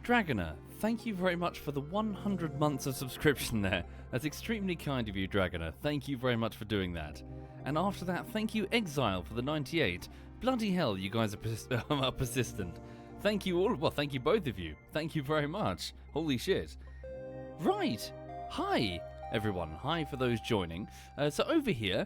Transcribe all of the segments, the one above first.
Dragoner, thank you very much for the 100 months of subscription there. That's extremely kind of you, Dragoner. Thank you very much for doing that. And after that, thank you, Exile, for the 98. Bloody hell, you guys are persistent. Thank you all. Well, thank you both of you. Thank you very much. Holy shit. Right. Hi, everyone. Hi for those joining. So over here,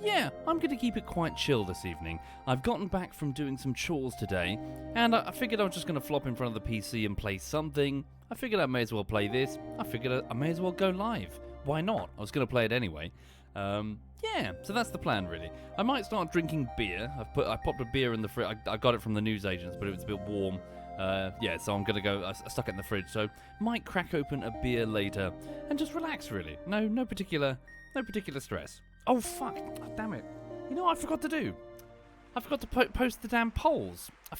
yeah, I'm going to keep it quite chill this evening. I've gotten back from doing some chores today, and I figured I was just going to flop in front of the PC and play something. I figured I may as well play this. I figured I may as well go live. Why not? I was going to play it anyway. Yeah, so that's the plan, really. I might start drinking beer. I popped a beer in the fridge. I got it from the newsagents, but it was a bit warm. Yeah, so I'm gonna go. I stuck it in the fridge, so might crack open a beer later and just relax. Really, no particular stress. Oh fuck! Oh, damn it! You know what I forgot to do? I forgot to post the damn polls. I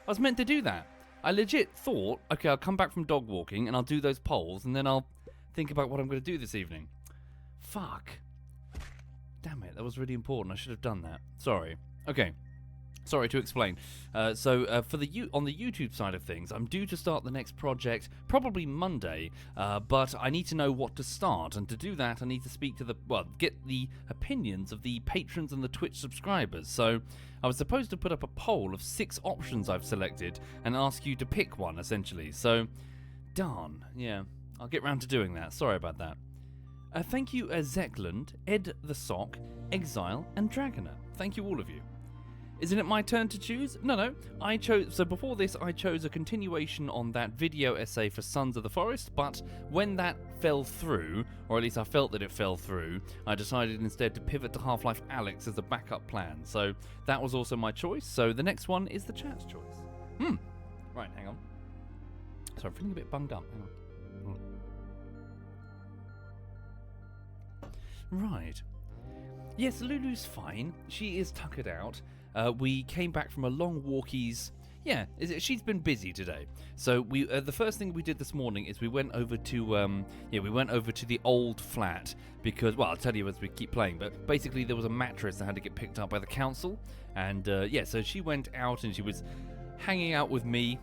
was meant to do that. I legit thought, okay, I'll come back from dog walking and I'll do those polls, and then I'll think about what I'm gonna do this evening. Fuck. Damn it, that was really important. I should have done that. Sorry. Okay. Sorry to explain. So on the YouTube side of things, I'm due to start the next project probably Monday, but I need to know what to start, and to do that I need to speak to get the opinions of the patrons and the Twitch subscribers. So I was supposed to put up a poll of 6 options I've selected and ask you to pick one, essentially. So, darn, yeah, I'll get round to doing that. Sorry about that. Thank you, Zekland, Ed the Sock, Exile, and Dragoner. Thank you, all of you. Isn't it my turn to choose? No. I chose. So before this, I chose a continuation on that video essay for Sons of the Forest, but when that fell through, or at least I felt that it fell through, I decided instead to pivot to Half-Life Alyx as a backup plan. So that was also my choice. So the next one is the chat's choice. Right, hang on. So I'm feeling a bit bunged up. Hang on. Right. Yes, Lulu's fine. She is tuckered out. We came back from a long walkies. Yeah, she's been busy today. So we the first thing we did this morning is we went over to the old flat because, well, I'll tell you as we keep playing, but basically there was a mattress that had to get picked up by the council, and so she went out and she was hanging out with me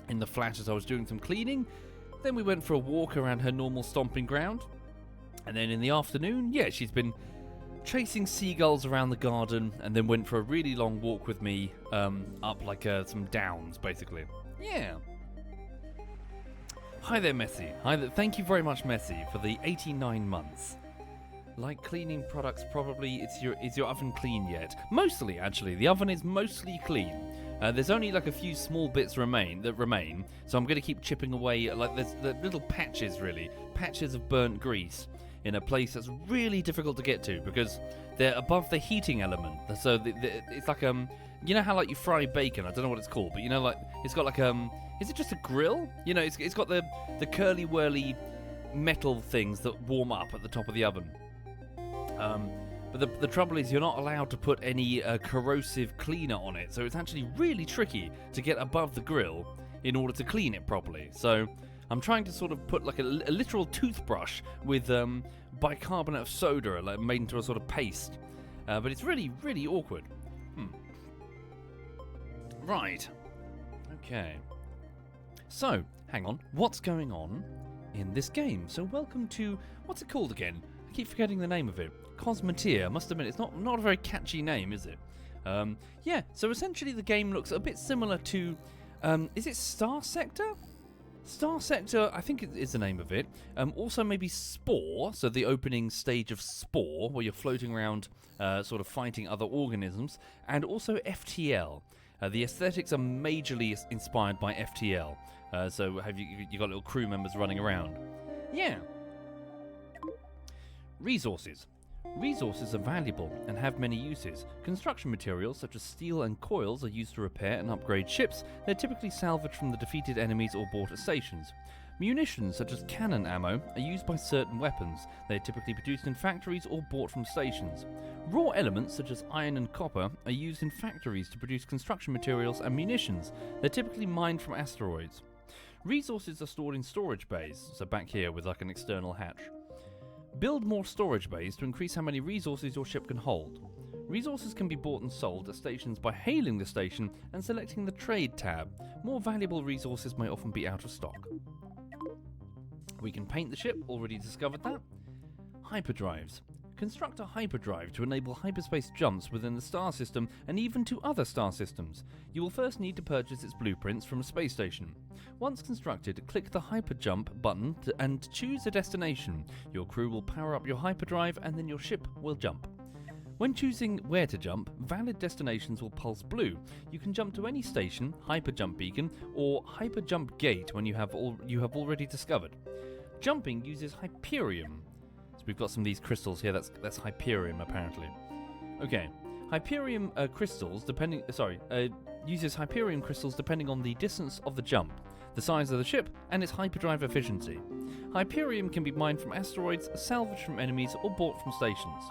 in the flat as I was doing some cleaning. Then we went for a walk around her normal stomping ground. And then in the afternoon, yeah, she's been chasing seagulls around the garden, and then went for a really long walk with me up like some downs, basically. Yeah. Hi there, Messi. Hi there. Thank you very much, Messi, for the 89 months. Like cleaning products, probably is your oven clean yet? Mostly, actually. The oven is mostly clean. There's only like a few small bits that remain, so I'm going to keep chipping away. Like there's the little patches, really, patches of burnt grease in a place that's really difficult to get to because they're above the heating element. So it's like you know how like you fry bacon? I don't know what it's called, but you know, like it's got like is it just a grill? You know, it's got the curly whirly metal things that warm up at the top of the oven. But the trouble is you're not allowed to put any corrosive cleaner on it, so it's actually really tricky to get above the grill in order to clean it properly. So I'm trying to sort of put like a literal toothbrush with bicarbonate of soda like made into a sort of paste. But it's really, really awkward. Right. Okay. So, hang on. What's going on in this game? So welcome to... What's it called again? I keep forgetting the name of it. Cosmoteer. I must admit, it's not a very catchy name, is it? Yeah, so essentially the game looks a bit similar to... is it Star Sector? Star Sector, I think is the name of it. Also maybe Spore, so the opening stage of Spore, where you're floating around sort of fighting other organisms. And also FTL. The aesthetics are majorly inspired by FTL. So have you got little crew members running around? Yeah. Resources. Resources are valuable and have many uses. Construction materials such as steel and coils are used to repair and upgrade ships. They're typically salvaged from the defeated enemies or bought at stations. Munitions such as cannon ammo are used by certain weapons. They're typically produced in factories or bought from stations. Raw elements such as iron and copper are used in factories to produce construction materials and munitions. They're typically mined from asteroids. Resources are stored in storage bays, so back here with like an external hatch. Build more storage bays to increase how many resources your ship can hold. Resources can be bought and sold at stations by hailing the station and selecting the Trade tab. More valuable resources may often be out of stock. We can paint the ship, already discovered that. Hyperdrives. Construct a hyperdrive to enable hyperspace jumps within the star system and even to other star systems. You will first need to purchase its blueprints from a space station. Once constructed, click the hyperjump button and choose a destination. Your crew will power up your hyperdrive and then your ship will jump. When choosing where to jump, valid destinations will pulse blue. You can jump to any station, hyperjump beacon, or hyperjump gate when you have already discovered. Jumping uses Hyperium. So we've got some of these crystals here. That's Hyperium apparently. Okay, Hyperium crystals uses Hyperium crystals depending on the distance of the jump, the size of the ship, and its hyperdrive efficiency. Hyperium can be mined from asteroids, salvaged from enemies, or bought from stations.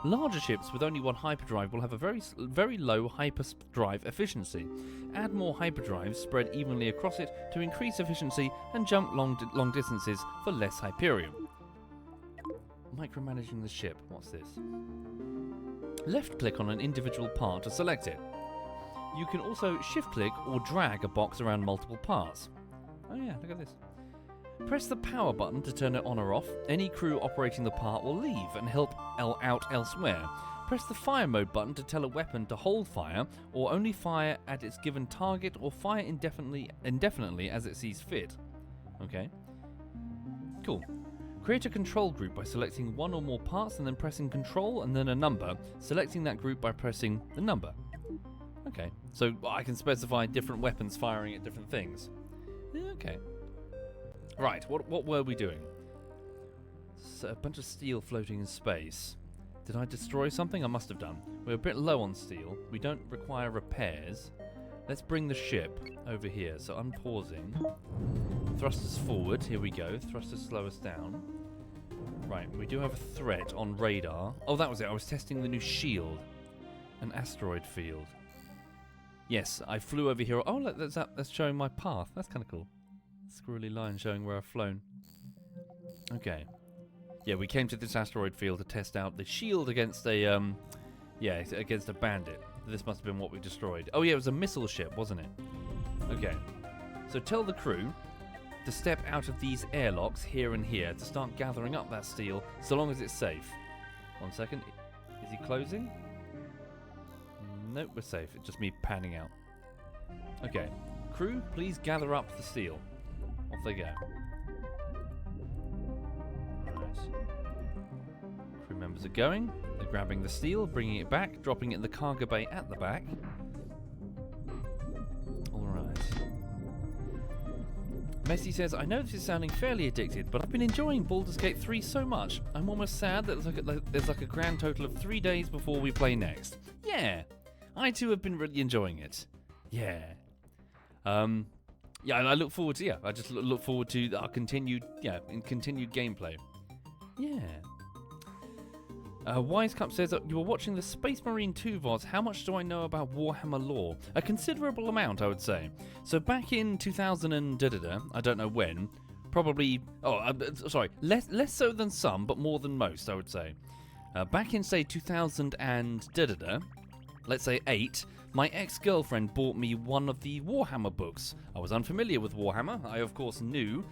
Larger ships with only one hyperdrive will have a very low hyperdrive efficiency. Add more hyperdrives spread evenly across it to increase efficiency and jump long distances for less Hyperium. Micromanaging the ship. What's this? Left click on an individual part to select it. You can also shift click or drag a box around multiple parts. Oh yeah, look at this. Press the power button to turn it on or off. Any crew operating the part will leave and help out elsewhere. Press the fire mode button to tell a weapon to hold fire or only fire at its given target or fire indefinitely as it sees fit. Okay. Cool. Create a control group by selecting one or more parts and then pressing control and then a number, selecting that group by pressing the number. Okay, so I can specify different weapons firing at different things. Okay. Right, what were we doing? So a bunch of steel floating in space. Did I destroy something? I must have done. We're a bit low on steel. We don't require repairs. Let's bring the ship over here. So unpausing. Thrusters forward. Here we go. Thrusters slow us down. Right, we do have a threat on radar. Oh, that was it. I was testing the new shield. An asteroid field. Yes, I flew over here. Oh, look, that's showing my path. That's kind of cool. Squirrely line showing where I've flown. Okay. Yeah, we came to this asteroid field to test out the shield against against a bandit. This must have been what we destroyed. Oh yeah, it was a missile ship, wasn't it? Okay. So tell the crew to step out of these airlocks here and here to start gathering up that steel, so long as it's safe. 1 second. Is he closing? Nope, we're safe. It's just me panning out. Okay. Crew, please gather up the steel. Off they go. Right. Crew members are going. They're grabbing the steel, bringing it back, dropping it in the cargo bay at the back. Alright. Messi says, I know this is sounding fairly addicted, but I've been enjoying Baldur's Gate 3 so much. I'm almost sad that there's like a grand total of 3 days before we play next. Yeah. I too have been really enjoying it. Yeah. Yeah, and I look forward to, I just look forward to our continued gameplay. Yeah. Wisecup says that you were watching the Space Marine 2 VODs. How much do I know about Warhammer lore? A considerable amount, I would say. So back in 2000 and da-da-da, I don't know when, probably, less so than some, but more than most, I would say. Back in, say, 2000 and da-da-da, let's say 8, my ex-girlfriend bought me one of the Warhammer books. I was unfamiliar with Warhammer. I, of course, knew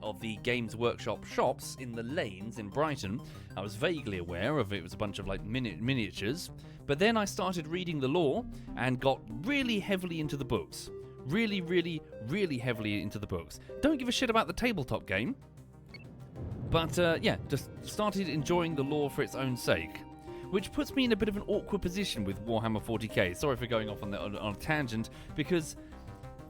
of the Games Workshop shops in the lanes in Brighton. I was vaguely aware of it was a bunch of like miniatures. But then I started reading the lore and got really heavily into the books. Really, really, really heavily into the books. Don't give a shit about the tabletop game. But just started enjoying the lore for its own sake. Which puts me in a bit of an awkward position with Warhammer 40k. Sorry for going off on a tangent, because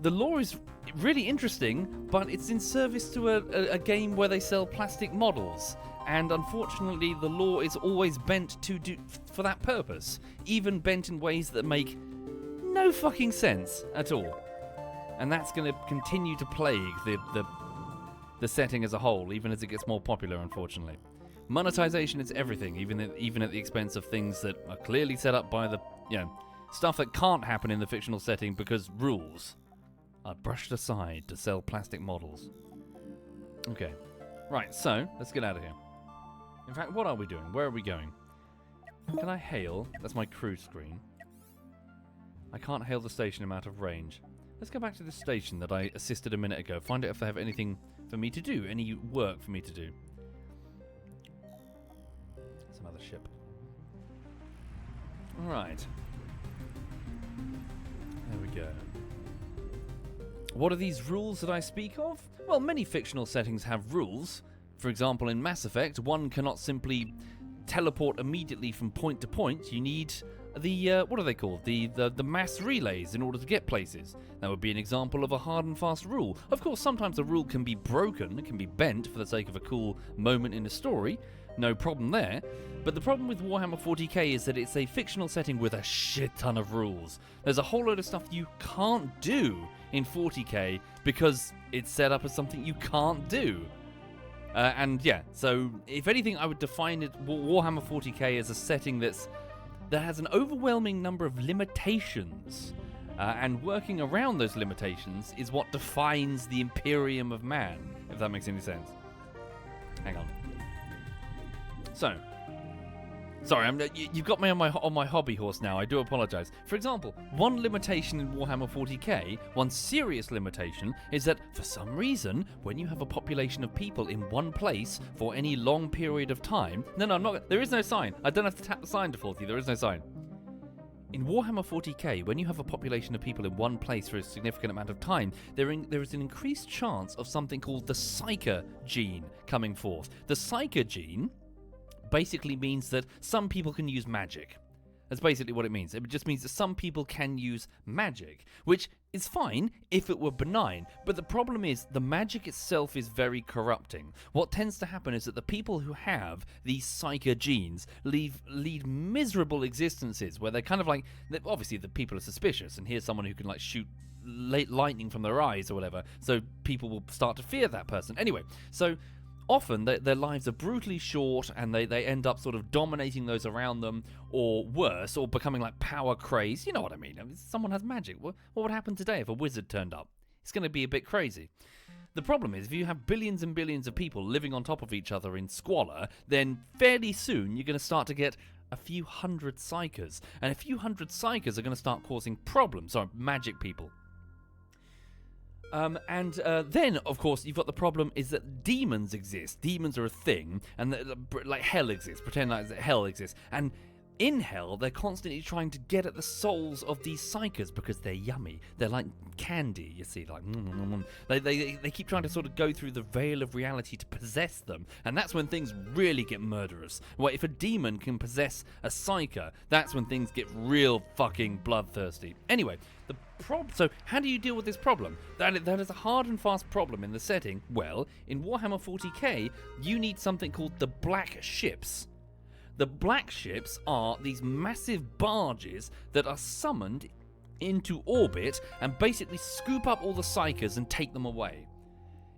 the lore is really interesting, but it's in service to a game where they sell plastic models. And unfortunately, the lore is always bent for that purpose. Even bent in ways that make no fucking sense at all. And that's going to continue to plague the setting as a whole, even as it gets more popular, unfortunately. Monetization is everything, even at the expense of things that are clearly set up by the, stuff that can't happen in the fictional setting because rules are brushed aside to sell plastic models. Okay. Right, so, let's get out of here. In fact, what are we doing? Where are we going? Can I hail? That's my crew screen. I can't hail the station. I'm out of range. Let's go back to the station that I assisted a minute ago. Find out if they have anything for me to do. Any work for me to do. That's another ship. Alright. There we go. What are these rules that I speak of? Well, many fictional settings have rules. For example, in Mass Effect, one cannot simply teleport immediately from point to point. You need the, what are they called? The mass relays in order to get places. That would be an example of a hard and fast rule. Of course, sometimes a rule can be broken, it can be bent for the sake of a cool moment in a story. No problem there. But the problem with Warhammer 40k is that it's a fictional setting with a shit ton of rules. There's a whole load of stuff you can't do in 40k because it's set up as something you can't do. And yeah, so if anything, I would define it Warhammer 40k as a setting that has an overwhelming number of limitations. And working around those limitations is what defines the Imperium of Man, if that makes any sense. Hang on. So, sorry, you've got me on my hobby horse now. I do apologise. For example, one limitation in Warhammer 40k, one serious limitation, is that for some reason, when you have a population of people in one place for any long period of time, no, I'm not. There is no sign. I don't have to tap the sign defaultly. There is no sign. In Warhammer 40k, when you have a population of people in one place for a significant amount of time, there is an increased chance of something called the Psyker gene coming forth. The Psyker gene basically means that some people can use magic. That's basically what it means. It just means that some people can use magic, which is fine if it were benign. But the problem is the magic itself is very corrupting. What tends to happen is that the people who have these Psyker genes lead miserable existences where they're kind of like, obviously the people are suspicious, and here's someone who can like shoot lightning from their eyes or whatever, so people will start to fear that person. Anyway, so often their lives are brutally short, and they end up sort of dominating those around them, or worse, or becoming like power crazed. You know what I mean? Someone has magic. What would happen today if a wizard turned up? It's going to be a bit crazy. The problem is, if you have billions and billions of people living on top of each other in squalor, then fairly soon you're going to start to get a few hundred psychers. And a few hundred psychers are going to start causing problems. Sorry, magic people. Then, of course, you've got the problem is that demons exist. Demons are a thing, and like hell exists. Pretend like hell exists. And in hell, they're constantly trying to get at the souls of these psychers because they're yummy. They're like candy, you see, like they keep trying to sort of go through the veil of reality to possess them, and that's when things really get murderous. Well, if a demon can possess a psyker, that's when things get real fucking bloodthirsty. Anyway, so how do you deal with this problem? That is a hard and fast problem in the setting. Well, in Warhammer 40k, you need something called the Black Ships. The Black Ships are these massive barges that are summoned into orbit and basically scoop up all the psychers and take them away.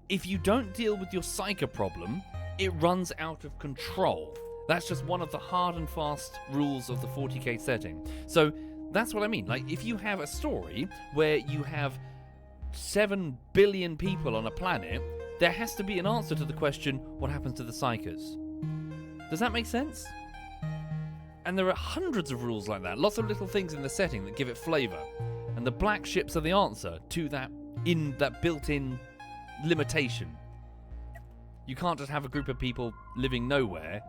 If you don't deal with your psyker problem, it runs out of control. That's just one of the hard and fast rules of the 40k setting. So that's what I mean. Like, if you have a story where you have 7 billion people on a planet, there has to be an answer to the question, what happens to the psychers? Does that make sense? And there are hundreds of rules like that, lots of little things in the setting that give it flavour. And the Black Ships are the answer to that built-in limitation. You can't just have a group of people living nowhere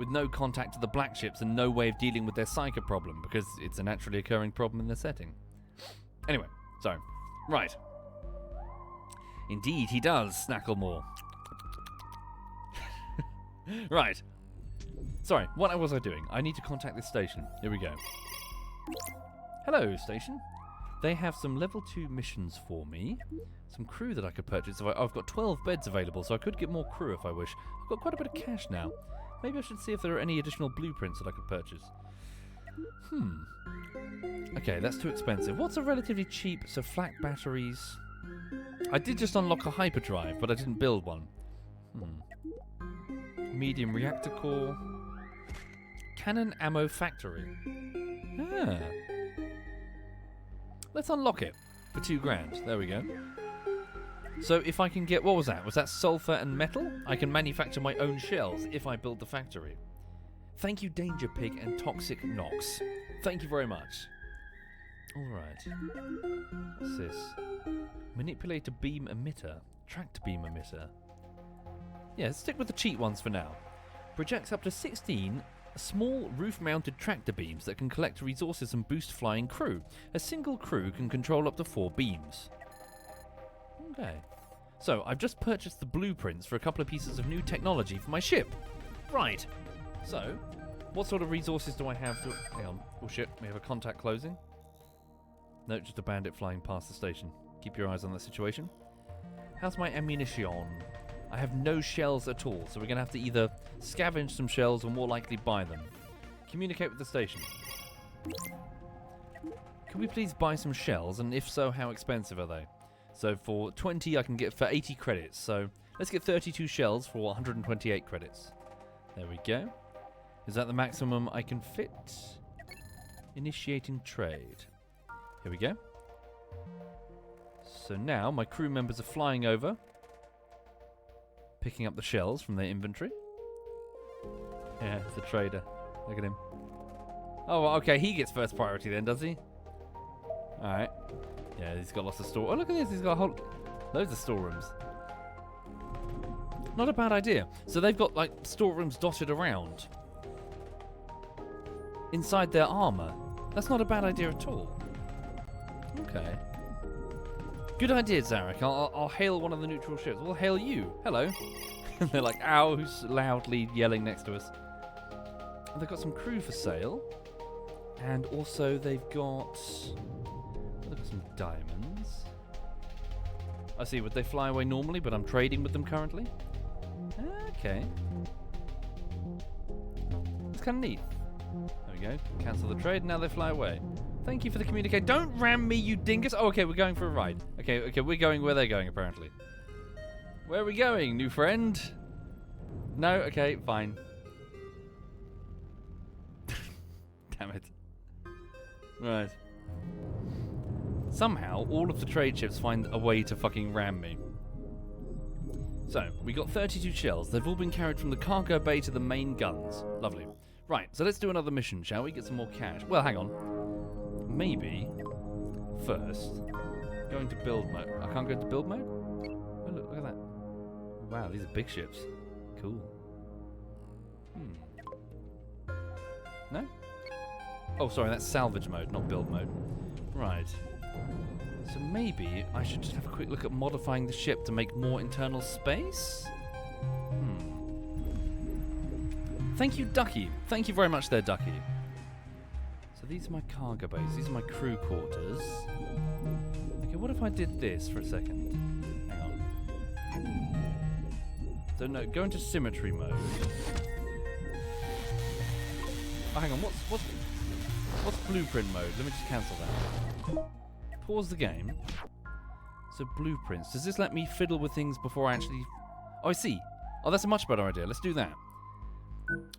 with no contact to the Black Ships and no way of dealing with their psyker problem, because it's a naturally occurring problem in the setting. Anyway, so, right. Indeed, he does, Snacklemore. Right. Sorry, what was I doing? I need to contact this station. Here we go. Hello, station. They have some level 2 missions for me. Some crew that I could purchase. I've got 12 beds available, so I could get more crew if I wish. I've got quite a bit of cash now. Maybe I should see if there are any additional blueprints that I could purchase. Okay, that's too expensive. What's a relatively cheap, so flak batteries? I did just unlock a hyperdrive, but I didn't build one. Medium reactor core. Cannon ammo factory. Ah. Let's unlock it for 2 grand. There we go. So if I can get, what was that? Was that sulfur and metal? I can manufacture my own shells if I build the factory. Thank you, Danger Pig and Toxic Nox. Thank you very much. Alright. What's this? Manipulator beam emitter. Tractor beam emitter. Yeah, let's stick with the cheat ones for now. Projects up to 16 small roof-mounted tractor beams that can collect resources and boost flying crew. A single crew can control up to 4 beams. Okay. So, I've just purchased the blueprints for a couple of pieces of new technology for my ship. Right. So, what sort of resources do I have to... Hang on. Oh shit, we have a contact closing. No, just a bandit flying past the station. Keep your eyes on that situation. How's my ammunition? I have no shells at all, so we're going to have to either scavenge some shells or more likely buy them. Communicate with the station. Can we please buy some shells, and if so, how expensive are they? So for 20 I can get for 80 credits, so let's get 32 shells for 128 credits. There we go. Is that the maximum I can fit? Initiating trade. Here we go. So now my crew members are flying over, picking up the shells from their inventory. Yeah, it's a trader. Look at him. Oh, okay, he gets first priority then, does he? Alright. Yeah, he's got lots of store... Oh, look at this, he's got a whole... loads of storerooms. Not a bad idea. So they've got, like, storerooms dotted around inside their armor. That's not a bad idea at all. Okay. Good idea, Zarek. I'll hail one of the neutral ships. We'll hail you. Hello. And they're like, ow, who's loudly yelling next to us? And they've got some crew for sale. And also they've got... look at some diamonds. I see, would they fly away normally, but I'm trading with them currently? Okay. It's kind of neat. There we go. Cancel the trade, now they fly away. Thank you for the communicate. Don't ram me, you dingus! Oh, okay, we're going for a ride. Okay, we're going where they're going, apparently. Where are we going, new friend? No? Okay, fine. Damn it. Right. Somehow, all of the trade ships find a way to fucking ram me. So, we got 32 shells. They've all been carried from the cargo bay to the main guns. Lovely. Right, so let's do another mission, shall we? Get some more cash. Well, hang on. Maybe, first, going to build mode. I can't go into build mode? Oh, look at that. Wow, these are big ships. Cool. No? Oh, sorry, that's salvage mode, not build mode. Right. So maybe I should just have a quick look at modifying the ship to make more internal space? Thank you, Ducky. Thank you very much there, Ducky. So these are my cargo bays. These are my crew quarters. Okay, what if I did this for a second? Hang on. So no, go into symmetry mode. Oh, hang on. What's blueprint mode? Let me just cancel that. Pause the game. So blueprints. Does this let me fiddle with things before I actually... Oh, I see. Oh, that's a much better idea. Let's do that.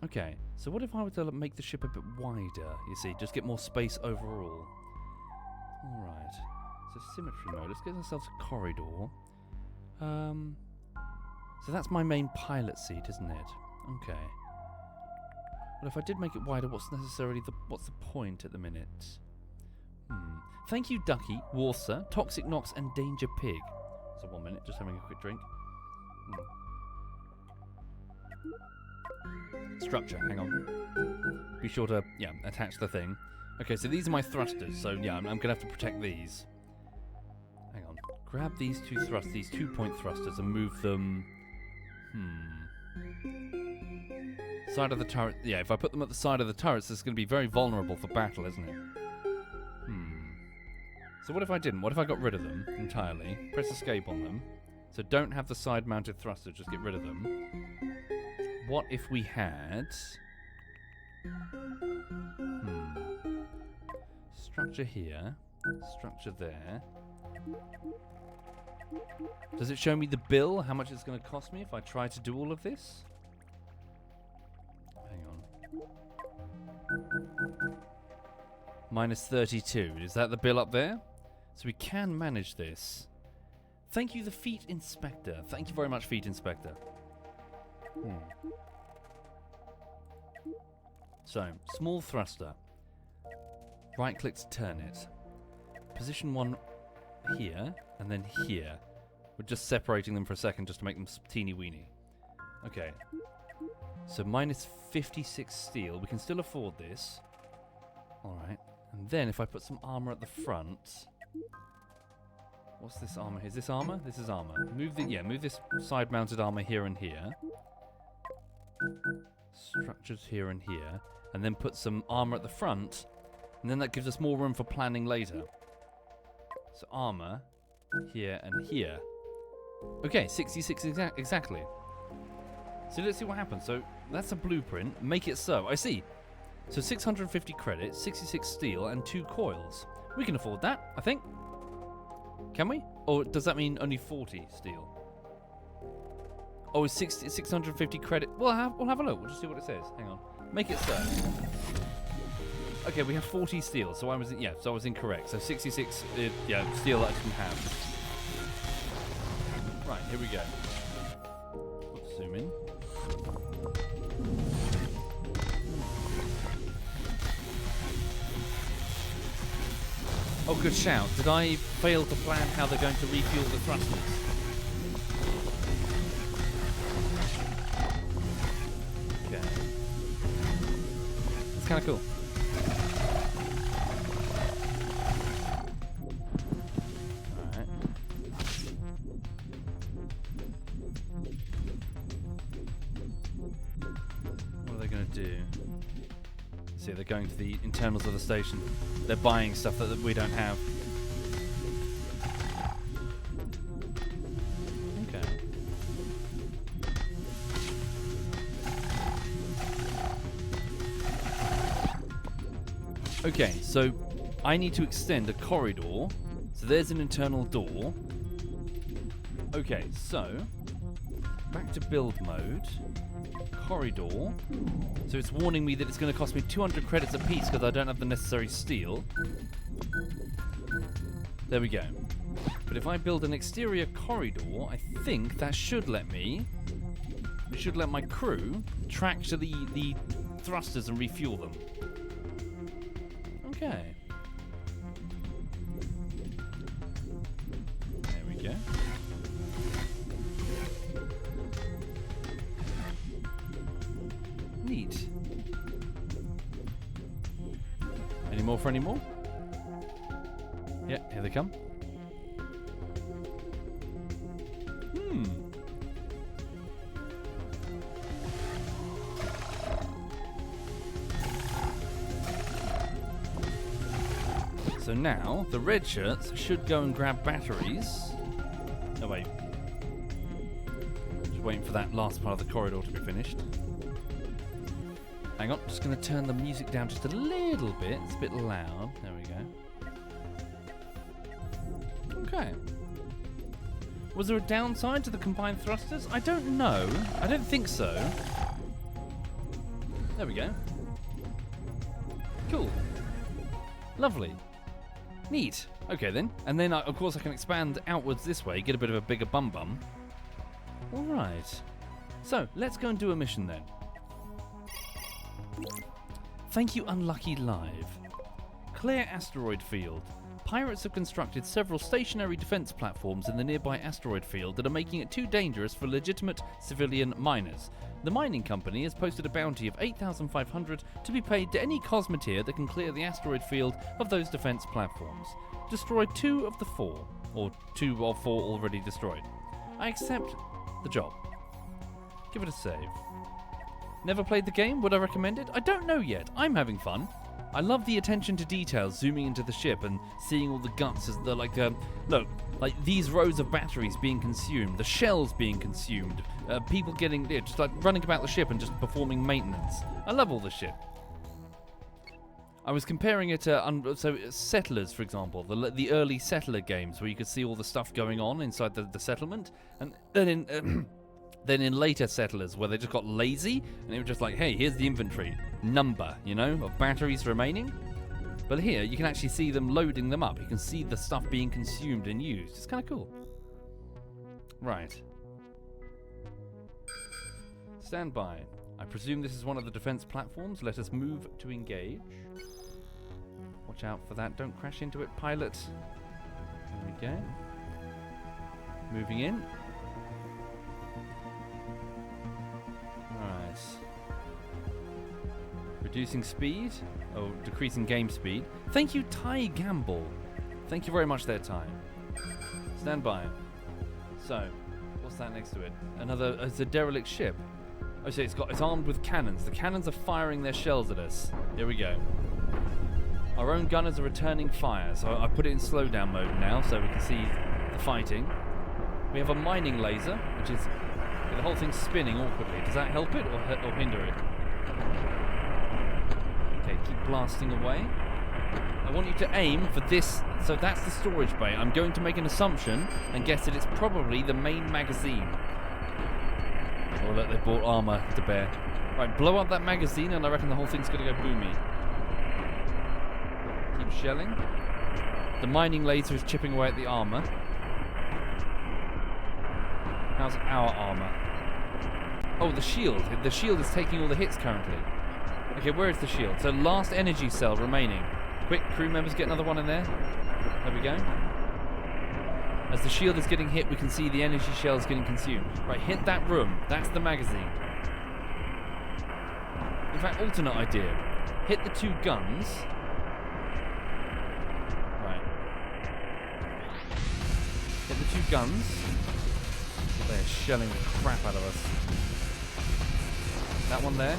Okay. So what if I were to make the ship a bit wider? You see, just get more space overall. All right. So symmetry mode. Let's get ourselves a corridor. So that's my main pilot seat, isn't it? Okay. Well, if I did make it wider, what's the point at the minute? Thank you, Ducky, Warsa, Toxic Nox, and Danger Pig. So 1 minute, just having a quick drink. Structure, hang on. Be sure to, attach the thing. Okay, so these are my thrusters, so yeah, I'm going to have to protect these. Hang on. Grab these two thrusters, these 2-point thrusters, and move them... Side of the turret. Yeah, if I put them at the side of the turrets, it's going to be very vulnerable for battle, isn't it? So what if I didn't? What if I got rid of them entirely? Press escape on them. So don't have the side-mounted thruster, just get rid of them. What if we had... Structure here. Structure there. Does it show me the bill? How much it's going to cost me if I try to do all of this? Hang on. Minus 32. Is that the bill up there? So we can manage this. Thank you, the Feet Inspector. Thank you very much, Feet Inspector. So, small thruster. Right click to turn it. Position one here, and then here. We're just separating them for a second just to make them teeny weeny. Okay. So minus 56 steel. We can still afford this. Alright. And then if I put some armor at the front... What's this armor? Is this armor? This is armor. Move this side-mounted armor here and here. Structures here and here. And then put some armor at the front. And then that gives us more room for planning later. So armor here and here. Okay, 66 exactly. So let's see what happens. So that's a blueprint. Make it so. I see. So 650 credits, 66 steel, and 2 coils. We can afford that, I think. Can we? Or does that mean only 40 steel? Oh, 650 credit. We'll have a look. We'll just see what it says. Hang on. Make it so. Okay, we have 40 steel. So I was incorrect. So 66 steel that I didn't have. Right, here we go. Let's zoom in. Oh, good shout. Did I fail to plan how they're going to refuel the thrusters? Okay. That's kind of cool. Alright. What are they going to do? See, they're going to the internals of the station. They're buying stuff that we don't have. Okay. Okay, so I need to extend a corridor. So there's an internal door. Okay, so back to build mode. Corridor. So it's warning me that it's going to cost me 200 credits a piece because I don't have the necessary steel. There we go. But if I build an exterior corridor, I think that should let me... It should let my crew track to the thrusters and refuel them. Okay. There we go. Neat. Any more for any more? Yeah, here they come. So now, the red shirts should go and grab batteries. Oh wait. Just waiting for that last part of the corridor to be finished. Hang on, just going to turn the music down just a little bit. It's a bit loud. There we go. Okay. Was there a downside to the combined thrusters? I don't know. I don't think so. There we go. Cool. Lovely. Neat. Okay then. And then, of course, I can expand outwards this way, get a bit of a bigger bum-bum. All right. So, let's go and do a mission then. Thank you, Unlucky Live. Clear asteroid field. Pirates have constructed several stationary defense platforms in the nearby asteroid field that are making it too dangerous for legitimate civilian miners. The mining company has posted a bounty of 8,500 to be paid to any Cosmoteer that can clear the asteroid field of those defense platforms. Destroy 2 of the 4, or 2 of 4 already destroyed. I accept the job. Give it a save. Never played the game? Would I recommend it? I don't know yet. I'm having fun. I love the attention to detail, zooming into the ship and seeing all the guts as they're like, look, like these rows of batteries being consumed, the shells being consumed, people getting, just like running about the ship and just performing maintenance. I love all this shit. I was comparing it to, Settlers, for example, the early Settler games where you could see all the stuff going on inside the settlement, and then in... Then in later Settlers, where they just got lazy, and it was just like, hey, here's the inventory number, you know, of batteries remaining. But here, you can actually see them loading them up. You can see the stuff being consumed and used. It's kind of cool. Right. Stand by. I presume this is one of the defense platforms. Let us move to engage. Watch out for that. Don't crash into it, pilot. There we go. Moving in. Alright. Reducing speed. Oh, decreasing game speed. Thank you, Ty Gamble. Thank you very much there, Ty. Stand by. So, what's that next to it? Another, it's a derelict ship. Oh, so it's armed with cannons. The cannons are firing their shells at us. Here we go. Our own gunners are returning fire. So I put it in slowdown mode now so we can see the fighting. We have a mining laser, which is the whole thing's spinning awkwardly. Does that help it or hinder it? Okay, keep blasting away. I want you to aim for this. So that's the storage bay. I'm going to make an assumption and guess that it's probably the main magazine. Or that they brought armor to bear. Right, blow up that magazine and I reckon the whole thing's going to go boomy. Keep shelling. The mining laser is chipping away at the armor. How's our armor? Oh, the shield. The shield is taking all the hits currently. Okay, where is the shield? So last energy cell remaining. Quick, crew members, get another one in there. There we go. As the shield is getting hit, we can see the energy shells getting consumed. Right, hit that room. That's the magazine. In fact, alternate idea. Hit the two guns. Right. Hit the two guns. They're shelling the crap out of us. That one there.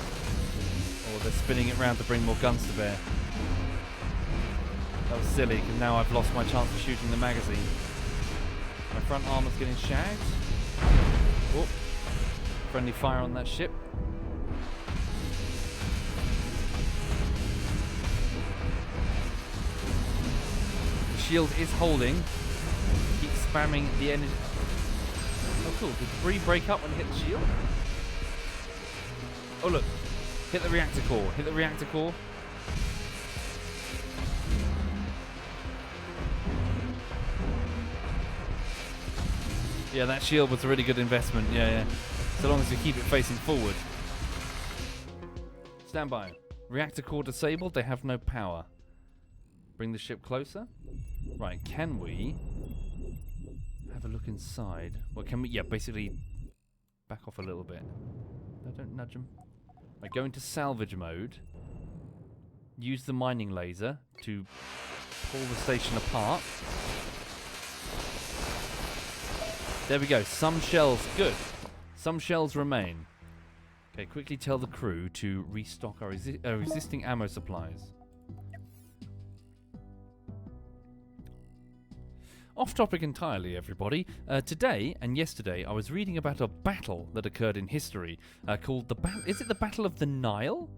Or they're spinning it round to bring more guns to bear. That was silly, because now I've lost my chance of shooting the magazine. My front armor's getting shagged. Oh, friendly fire on that ship. The shield is holding. Keep spamming the energy. Oh cool, did debris break up when it hit the shield? Oh look, hit the reactor core, hit the reactor core. Yeah, that shield was a really good investment, yeah. So long as you keep it facing forward. Stand by. Reactor core disabled, they have no power. Bring the ship closer. Right, can we have a look inside? Well, can we, yeah, basically back off a little bit. No, don't nudge them. Right, go into salvage mode. Use the mining laser to pull the station apart. There we go. Some shells, good. Some shells remain. Okay, quickly tell the crew to restock our existing ammo supplies. Off topic entirely, everybody. Today and yesterday, I was reading about a battle that occurred in history called the Battle. Is it the Battle of the Nile?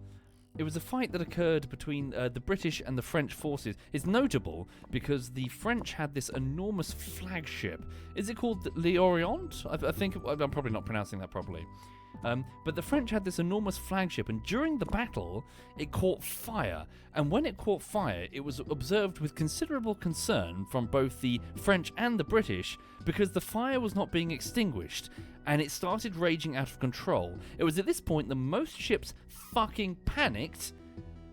It was a fight that occurred between the British and the French forces. It's notable because the French had this enormous flagship. Is it called L'Orient? I think I'm probably not pronouncing that properly. But the French had this enormous flagship, and during the battle, it caught fire. And when it caught fire, it was observed with considerable concern from both the French and the British, because the fire was not being extinguished, and it started raging out of control. It was at this point that most ships fucking panicked,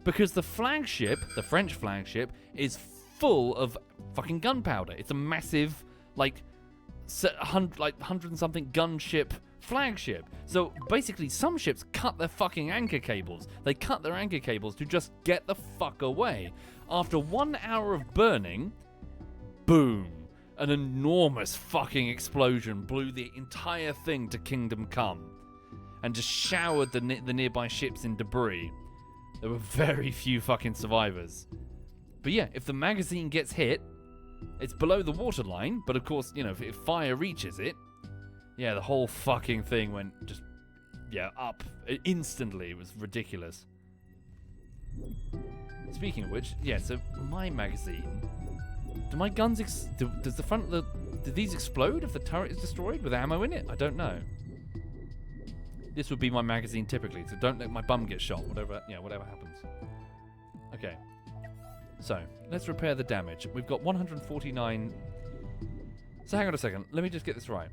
because the flagship, the French flagship, is full of fucking gunpowder. It's a massive, like 100 and something gunship flagship. So basically some ships cut their fucking anchor cables. They cut their anchor cables to just get the fuck away. After 1 hour of burning, boom, an enormous fucking explosion blew the entire thing to Kingdom Come and just showered the nearby ships in debris. There were very few fucking survivors. But yeah, if the magazine gets hit, it's below the waterline, but of course, you know, if fire reaches it, yeah, the whole fucking thing went just, yeah, up instantly. It was ridiculous. Speaking of which, yeah, so my magazine. Do my guns does the front of do these explode if the turret is destroyed with ammo in it? I don't know. This would be my magazine typically, so don't let my bum get shot, whatever happens. Okay. So, let's repair the damage. We've got 149. So hang on a second, let me just get this right.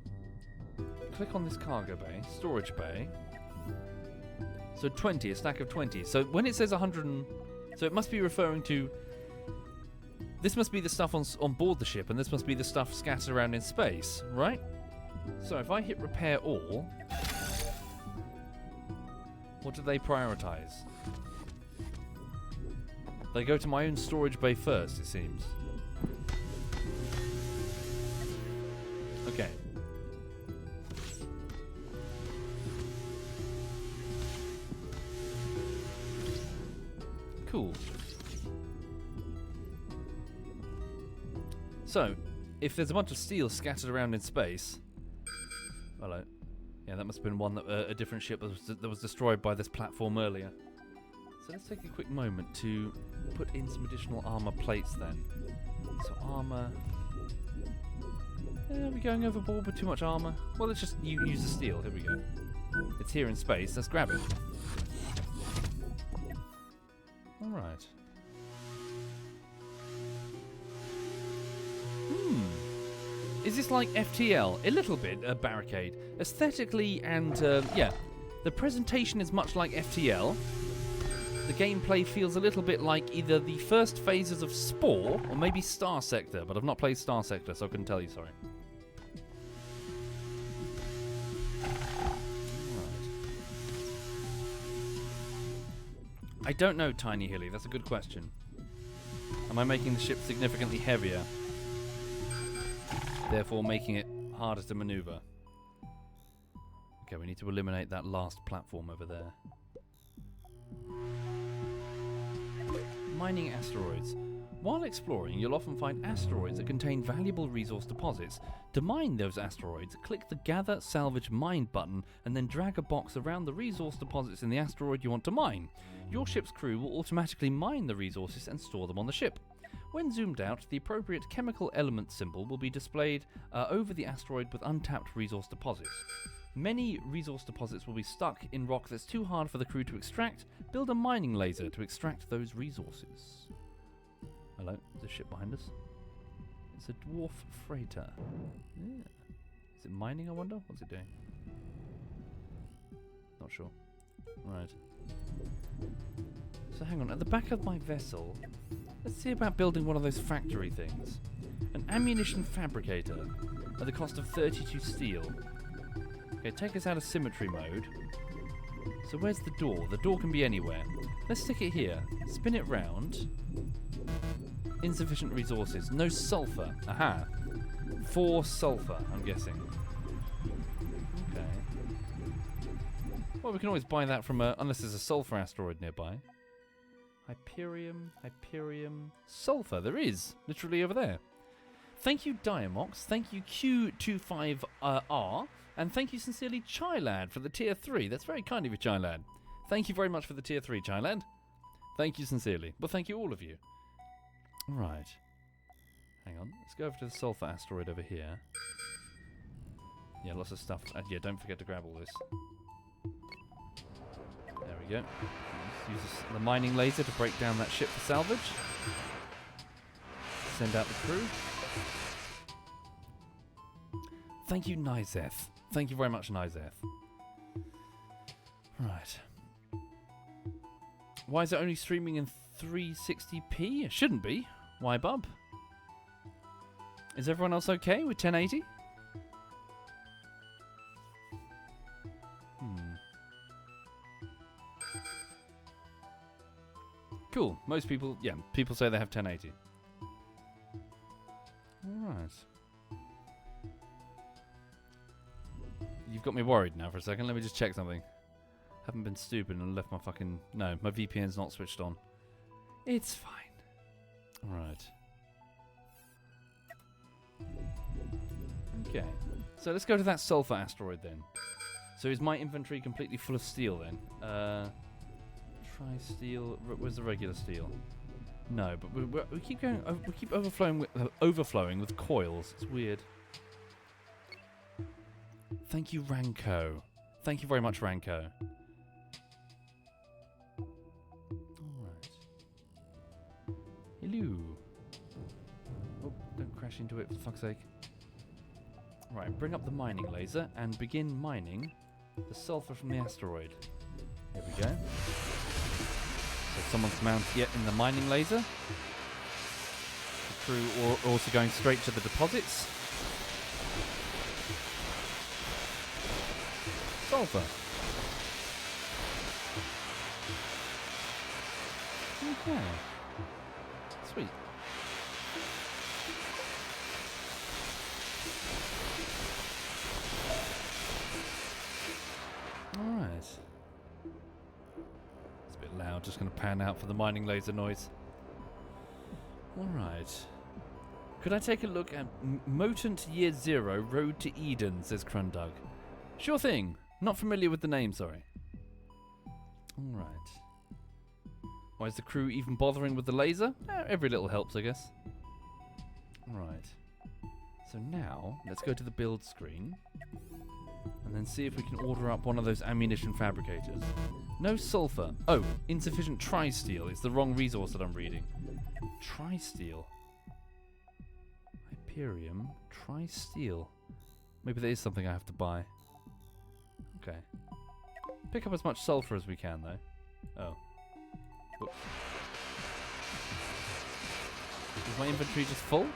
Click on this cargo bay, storage bay. So 20, a stack of 20. So when it says 100 so it must be referring to... This must be the stuff on board the ship, and this must be the stuff scattered around in space, right? So if I hit repair all... What do they prioritize? They go to my own storage bay first, it seems. Okay. Cool. So, if there's a bunch of steel scattered around in space... Hello. Yeah, that must have been one that a different ship that was destroyed by this platform earlier. So let's take a quick moment to put in some additional armor plates then. So armor... Are we going overboard with too much armor? Well, let's just use the steel. Here we go. It's here in space. Let's grab it. Alright. Is this like FTL? A little bit, Barricade. Aesthetically and, yeah. The presentation is much like FTL. The gameplay feels a little bit like either the first phases of Spore or maybe Star Sector, but I've not played Star Sector, so I couldn't tell you, sorry. I don't know, Tiny Hilly. That's a good question. Am I making the ship significantly heavier? Therefore making it harder to maneuver. Okay, we need to eliminate that last platform over there. Mining asteroids. While exploring, you'll often find asteroids that contain valuable resource deposits. To mine those asteroids, click the Gather Salvage Mine button and then drag a box around the resource deposits in the asteroid you want to mine. Your ship's crew will automatically mine the resources and store them on the ship. When zoomed out, the appropriate chemical element symbol will be displayed over the asteroid with untapped resource deposits. Many resource deposits will be stuck in rock that's too hard for the crew to extract. Build a mining laser to extract those resources. Hello, there's a ship behind us. It's a dwarf freighter. Yeah. Is it mining, I wonder? What's it doing? Not sure. Right. So hang on, at the back of my vessel, let's see about building one of those factory things. An ammunition fabricator at the cost of 32 steel. Okay, take us out of symmetry mode. So where's the door? The door can be anywhere. Let's stick it here. Spin it round. Insufficient resources. No sulfur. Aha. 4 sulfur, I'm guessing. Okay. Well, we can always buy that from unless there's a sulfur asteroid nearby. Hyperium, sulfur. There is. Literally over there. Thank you, Diamox. Thank you, Q25R. And thank you sincerely, Chilad, for the tier 3. That's very kind of you, Chilad. Thank you very much for the tier 3, Chilad. Thank you sincerely. Well, thank you all of you. Right. Hang on. Let's go over to the sulfur asteroid over here. Yeah, lots of stuff. Yeah, don't forget to grab all this. There we go. Use the mining laser to break down that ship for salvage. Send out the crew. Thank you, Nizeth. Thank you very much, Nizeth. Right. Why is it only streaming in 360p? It shouldn't be. Why, bub? Is everyone else okay with 1080? Cool. Most people, yeah, people say they have 1080. Alright. You've got me worried now for a second. Let me just check something. Haven't been stupid and left my fucking... No, my VPN's not switched on. It's fine. Alright. Okay. So let's go to that sulfur asteroid then. So is my inventory completely full of steel then? Try steel. Where's the regular steel? No, but we keep going. We keep overflowing with coils. It's weird. Thank you, Ranko. Thank you very much, Ranko. Alright. Hello. Oh, don't crash into it, for fuck's sake. Right, bring up the mining laser and begin mining the sulfur from the asteroid. There we go. So someone's mounted yet in the mining laser. The crew are also going straight to the deposits. Sulfur. Okay. Sweet. Alright. It's a bit loud, just going to pan out for the mining laser noise. Alright. Could I take a look at Motant Year Zero, Road to Eden, says Krundug. Sure thing. Not familiar with the name, sorry. Alright. Why is the crew even bothering with the laser? Every little helps, I guess. Alright. So now, let's go to the build screen. And then see if we can order up one of those ammunition fabricators. No sulfur. Oh, insufficient tri-steel. It's the wrong resource that I'm reading. Tri-steel. Hyperium. Tri-steel. Maybe there is something I have to buy. Okay. Pick up as much sulfur as we can, though. Oh. Whoops. Is my inventory just full?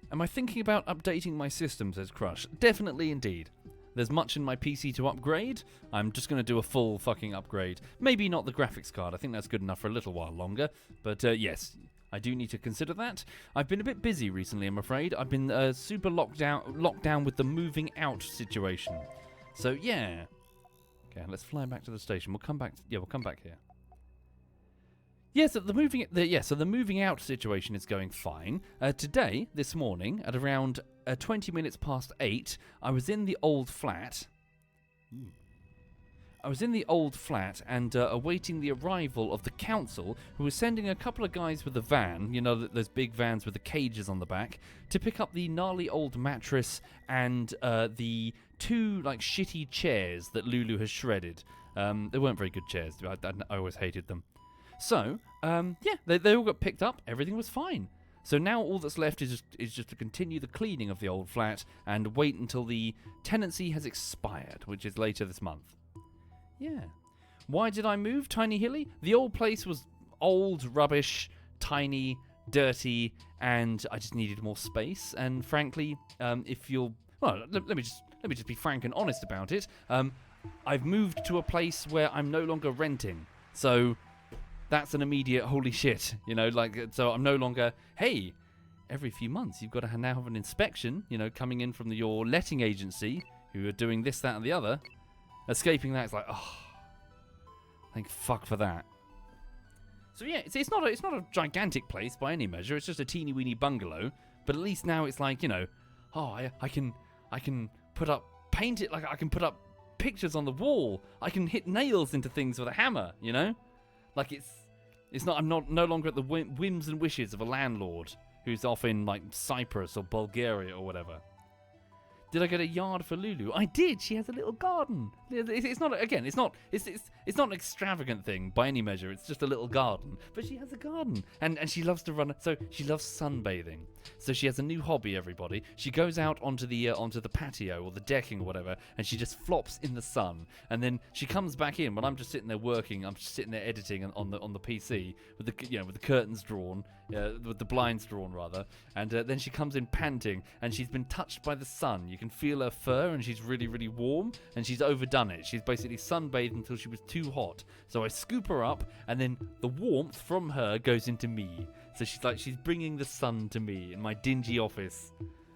Am I thinking about updating my system, says Crush? Definitely indeed. There's much in my PC to upgrade. I'm just going to do a full fucking upgrade. Maybe not the graphics card. I think that's good enough for a little while longer. But yes, I do need to consider that. I've been a bit busy recently, I'm afraid. I've been super locked down with the moving out situation. So yeah. Okay, let's fly back to the station. We'll come back. We'll come back here. Yes, so the moving out situation is going fine. Today, this morning, at around 20 minutes past 8, I was in the old flat. And awaiting the arrival of the council, who was sending a couple of guys with a van, you know, those big vans with the cages on the back, to pick up the gnarly old mattress and the two, like, shitty chairs that Lulu has shredded. They weren't very good chairs. I always hated them. So, they all got picked up. Everything was fine. So now all that's left is just to continue the cleaning of the old flat and wait until the tenancy has expired, which is later this month. Yeah. Why did I move, Tiny Hilly? The old place was old, rubbish, tiny, dirty, and I just needed more space. And frankly, let me just be frank and honest about it. I've moved to a place where I'm no longer renting. So that's an immediate holy shit, you know, like, so I'm no longer, hey, every few months you've got to now have an inspection, you know, coming in from your letting agency who are doing this, that, and the other. Escaping that, it's like, oh, thank fuck for that. So yeah, it's not a gigantic place by any measure. It's just a teeny weeny bungalow, but at least now it's like, you know, oh, I can put up I can put up pictures on the wall. I can hit nails into things with a hammer, you know. Like I'm no longer at the whims and wishes of a landlord who's off in like Cyprus or Bulgaria or whatever. Did I get a yard for Lulu? I did. She has a little garden. It's not an extravagant thing by any measure. It's just a little garden, but she has a garden, and she loves to run. So she loves sunbathing. So she has a new hobby. Everybody, she goes out onto the patio or the decking or whatever, and she just flops in the sun. And then she comes back in when I'm just sitting there working. I'm just sitting there editing on the PC with the curtains drawn, with the blinds drawn rather. And then she comes in panting, and she's been touched by the sun. You can feel her fur, and she's really, really warm, and she's overdone it. She's basically sunbathed until she was too hot. So I scoop her up, and then the warmth from her goes into me. So she's bringing the sun to me in my dingy office.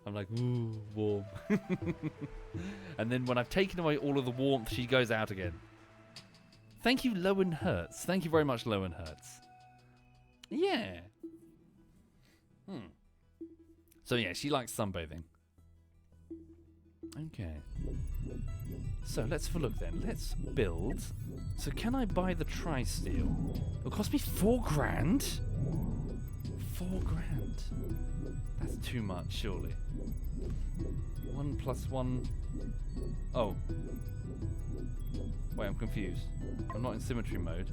I'm like, ooh, warm. And then when I've taken away all of the warmth, she goes out again. Thank you, Lowen Hertz. Thank you very much, Lowen Hertz. Yeah. So yeah, she likes sunbathing. Okay. So let's have a look then. Let's build. So can I buy the tri-steel? It'll cost me $4,000? $4,000. That's too much, surely. 1 + 1. Oh. Wait, I'm confused. I'm not in symmetry mode.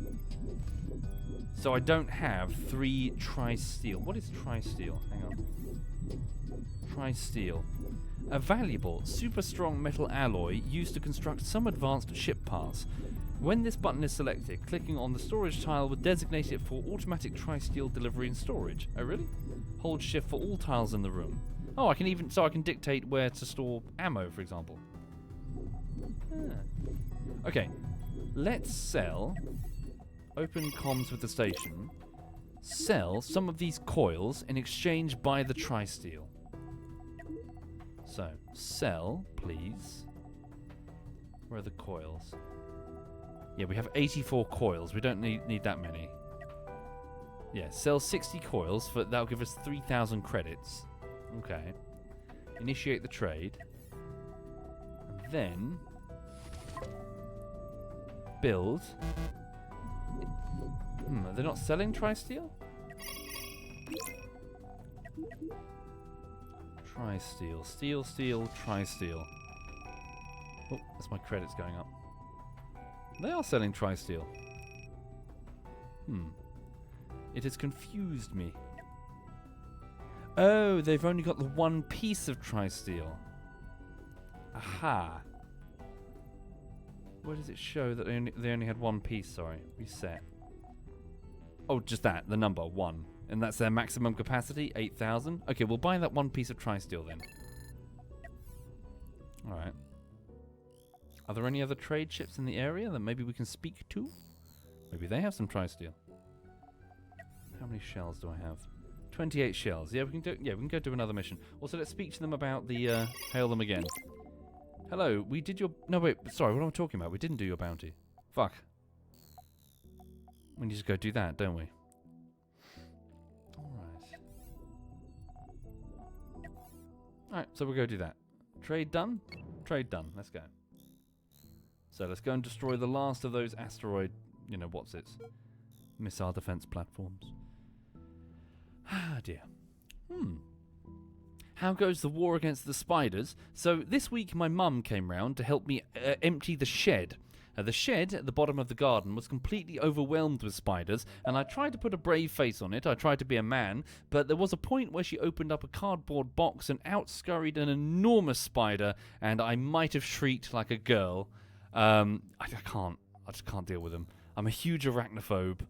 So I don't have 3 tri-steel. What is tri-steel? Hang on. Tri-steel. A valuable, super strong metal alloy used to construct some advanced ship parts. When this button is selected, clicking on the storage tile would designate it for automatic tri-steel delivery and storage. Oh really? Hold shift for all tiles in the room. Oh, I can even, so I can dictate where to store ammo, for example. Ah. Okay, let's sell, open comms with the station, sell some of these coils in exchange by the tri-steel. So, sell, please. Where are the coils? Yeah, we have 84 coils. We don't need that many. Yeah, sell 60 coils. That'll give us 3,000 credits. Okay. Initiate the trade. And then... build. They're not selling tri-steel? Tri-steel. Steel, steel, tri-steel. Oh, that's my credits going up. They are selling tri-steel. It has confused me. Oh, they've only got the one piece of tri-steel. Aha. Where does it show that they only had one piece? Sorry. Reset. Oh, just that. The number, 1. And that's their maximum capacity, 8,000. Okay, we'll buy that one piece of tri-steel then. Alright. Are there any other trade ships in the area that maybe we can speak to? Maybe they have some tri-steel. How many shells do I have? 28 shells. Yeah, we can go do another mission. Also, let's speak to them about the hail them again. Hello, we did your... No, wait, sorry, what am I talking about? We didn't do your bounty. Fuck. We need to go do that, don't we? Alright. Alright, so we'll go do that. Trade done? Trade done. Let's go. So let's go and destroy the last of those asteroid... You know, what's it? Missile defense platforms. Ah, dear. How goes the war against the spiders? So this week my mum came round to help me empty the shed. The shed at the bottom of the garden was completely overwhelmed with spiders, and I tried to put a brave face on it. I tried to be a man, but there was a point where she opened up a cardboard box and out scurried an enormous spider, and I might have shrieked like a girl. I just can't deal with them. I'm a huge arachnophobe.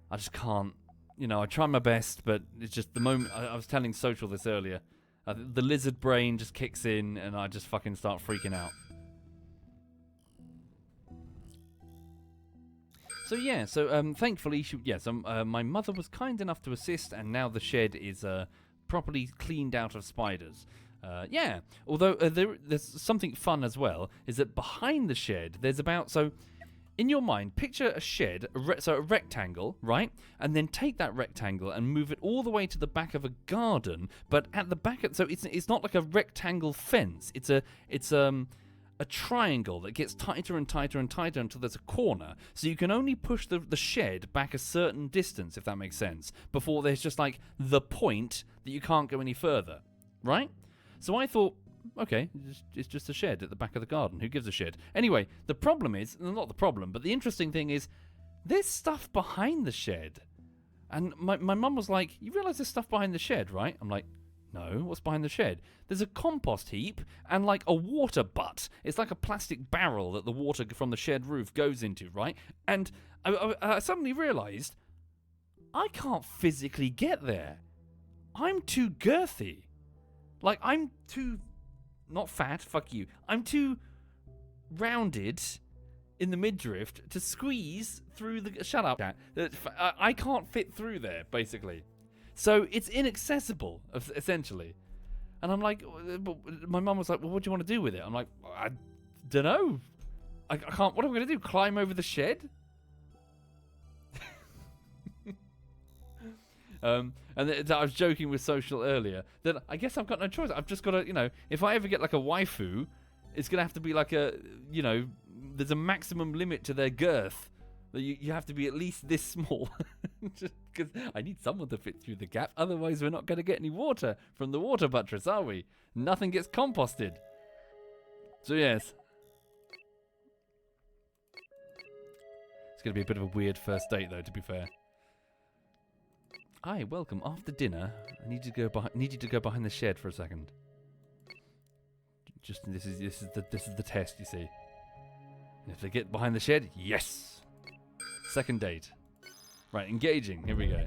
I just can't. You know, I try my best, but it's just the moment... I was telling Social this earlier. The lizard brain just kicks in, and I just fucking start freaking out. So yeah, thankfully, my mother was kind enough to assist, and now the shed is properly cleaned out of spiders. Yeah, although there's something fun as well, is that behind the shed, there's about... So, in your mind, picture a shed, a rectangle, right? And then take that rectangle and move it all the way to the back of a garden, but at the back... So it's not like a rectangle fence. It's a triangle that gets tighter and tighter and tighter until there's a corner. So you can only push the shed back a certain distance, if that makes sense, before there's just like the point that you can't go any further, right? So I thought, okay, it's just a shed at the back of the garden. Who gives a shit? Anyway, the problem is, not the problem, but the interesting thing is, there's stuff behind the shed. And my mum was like, you realise there's stuff behind the shed, right? I'm like, no, what's behind the shed? There's a compost heap and like a water butt. It's like a plastic barrel that the water from the shed roof goes into, right? And I suddenly realised I can't physically get there. I'm too girthy. Like, I'm too... Not fat, fuck you. I'm too rounded in the midriff to squeeze through the... Shut up, Cat. I can't fit through there, basically. So it's inaccessible, essentially. And I'm like, my mum was like, well, what do you want to do with it? I'm like, I don't know. I can't, what am I going to do? Climb over the shed? And I was joking with Social earlier that I guess I've got no choice. I've just got to, you know, if I ever get like a waifu, it's going to have to be like a, you know, there's a maximum limit to their girth. You have to be at least this small. Just because I need someone to fit through the gap. Otherwise, we're not going to get any water from the water buttress, are we? Nothing gets composted. So, yes. It's going to be a bit of a weird first date, though, to be fair. Hi, welcome. After dinner, I need you to go behind the shed for a second. Just this is the test, you see. And if they get behind the shed, yes. Second date. Right, engaging. Here we go.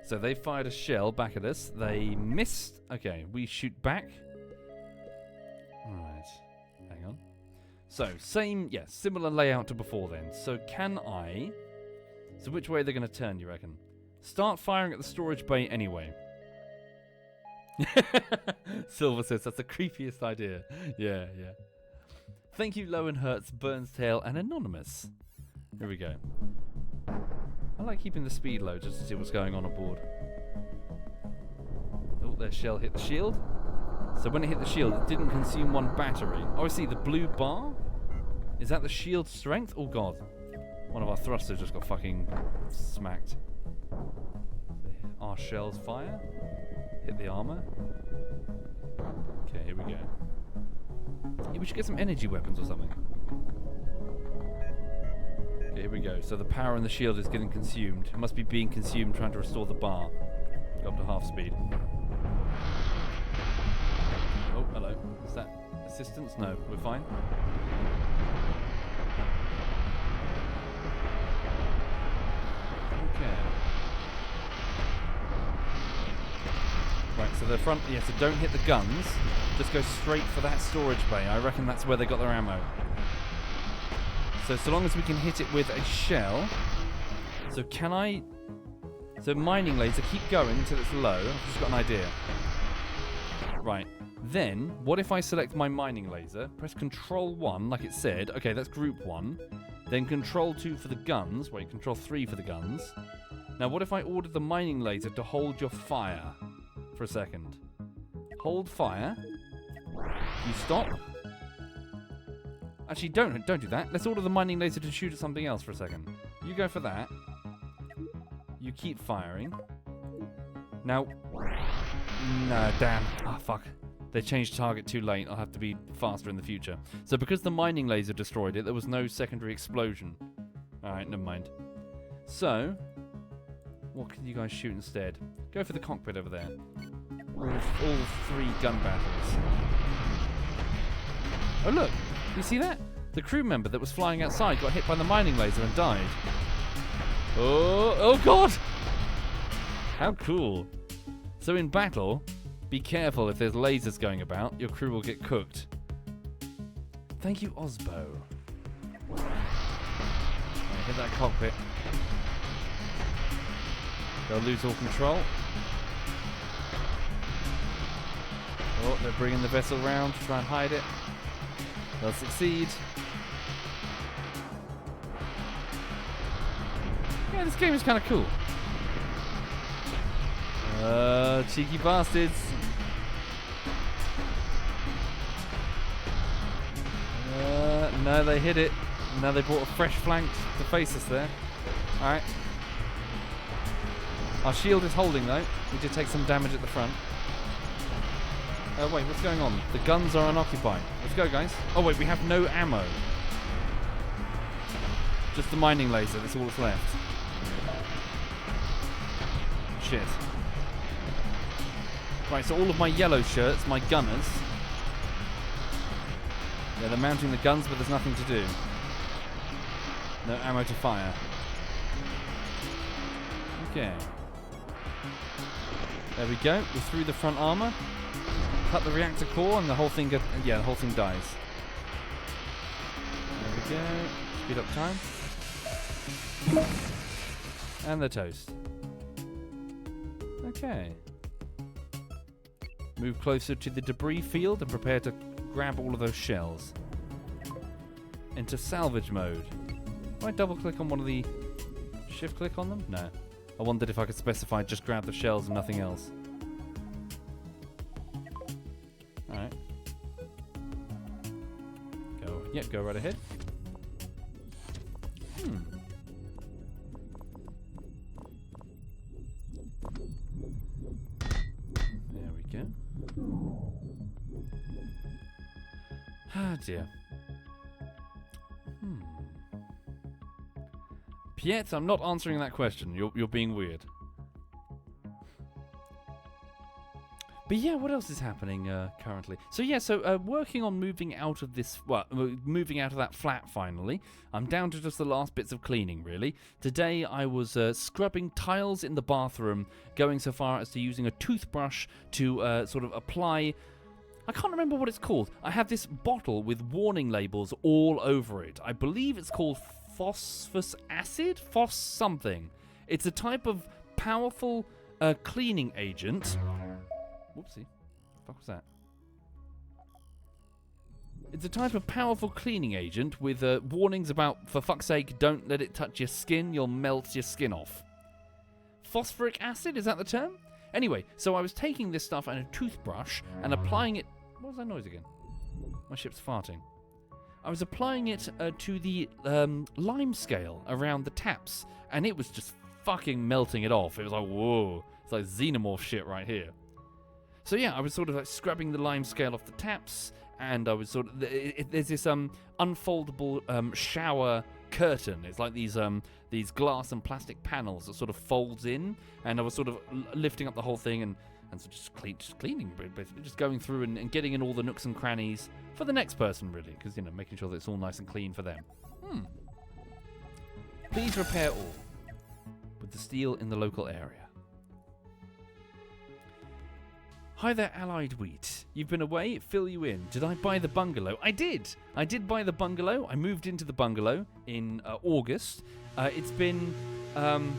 So they fired a shell back at us. They missed. Okay, we shoot back. Alright. Hang on. So, similar layout to before then. So can I... So which way are they going to turn, you reckon? Start firing at the storage bay anyway. Silver says that's the creepiest idea. Yeah. Thank you, Lowenhertz, Burnstail, and Anonymous. Here we go. I like keeping the speed low just to see what's going on aboard. Oh, their shell hit the shield. So when it hit the shield, it didn't consume one battery. Oh, I see, the blue bar? Is that the shield strength? Oh, God. One of our thrusters just got fucking smacked. Our shells fire. Hit the armor. Okay, here we go. Yeah, we should get some energy weapons or something. Okay, here we go. So the power in the shield is getting consumed. It must be being consumed trying to restore the bar. Go up to half speed. Oh, hello. Is that assistance? No, we're fine. Okay. Right, so the front, so don't hit the guns. Just go straight for that storage bay. I reckon that's where they got their ammo. So long as we can hit it with a shell. So can I... So mining laser, keep going until it's low. I've just got an idea. Right. Then, what if I select my mining laser, press Control 1 like it said. Okay, that's Group 1. Then Control 2 for the guns. Wait, Control 3 for the guns. Now, what if I ordered the mining laser to hold your fire for a second? Hold fire. You stop. Actually, don't do that. Let's order the mining laser to shoot at something else for a second. You go for that. You keep firing. Now... No, damn. Ah, fuck. They changed target too late. I'll have to be faster in the future. So because the mining laser destroyed it, there was no secondary explosion. Alright, never mind. So, what can you guys shoot instead? Go for the cockpit over there. All 3 gun batteries. Oh, look. You see that? The crew member that was flying outside got hit by the mining laser and died. Oh God! How cool. So in battle, be careful if there's lasers going about. Your crew will get cooked. Thank you, Osbo. Hit that cockpit. They'll lose all control. Oh, they're bringing the vessel round to try and hide it. They'll succeed. Yeah, this game is kind of cool. Cheeky bastards. No, they hit it. Now they brought a fresh flank to face us there. Alright. Our shield is holding though. We did take some damage at the front. Wait, what's going on? The guns are unoccupied. Let's go, guys. Oh, wait, we have no ammo. Just the mining laser. That's all that's left. Shit. Right, so all of my yellow shirts, my gunners. Yeah, they're mounting the guns, but there's nothing to do. No ammo to fire. Okay. There we go. We're through the front armor. Cut the reactor core and the whole thing the whole thing dies. There we go. Speed up time. And the toast. Okay. Move closer to the debris field and prepare to grab all of those shells. Enter salvage mode. Do I double click on one of the... Shift click on them? No. I wondered if I could specify just grab the shells and nothing else. Alright. Go right ahead. There we go. Ah, dear. Piet, I'm not answering that question. You're being weird. But yeah, what else is happening currently? So yeah, working on moving out of this, moving out of that flat finally. I'm down to just the last bits of cleaning, really. Today I was scrubbing tiles in the bathroom, going so far as to using a toothbrush to sort of apply... I can't remember what it's called. I have this bottle with warning labels all over it. I believe it's called phosphorus acid? Phos something. It's a type of powerful cleaning agent... Whoopsie. The fuck was that? It's a type of powerful cleaning agent with warnings about, for fuck's sake, don't let it touch your skin, you'll melt your skin off. Phosphoric acid, is that the term? Anyway, so I was taking this stuff and a toothbrush and applying it... What was that noise again? My ship's farting. I was applying it to the lime scale around the taps, and it was just fucking melting it off. It was like, whoa. It's like xenomorph shit right here. So yeah, I was sort of like scrubbing the lime scale off the taps, and I was sort of... There's this unfoldable shower curtain. It's like these glass and plastic panels that sort of folds in, and I was sort of lifting up the whole thing and so just cleaning, basically, just going through and getting in all the nooks and crannies for the next person, really, because, you know, making sure that it's all nice and clean for them. Please repair all with the steel in the local area. Hi there, Allied Wheat. You've been away? Fill you in. Did I buy the bungalow? I did. I did buy the bungalow. I moved into the bungalow in August. It's been... trying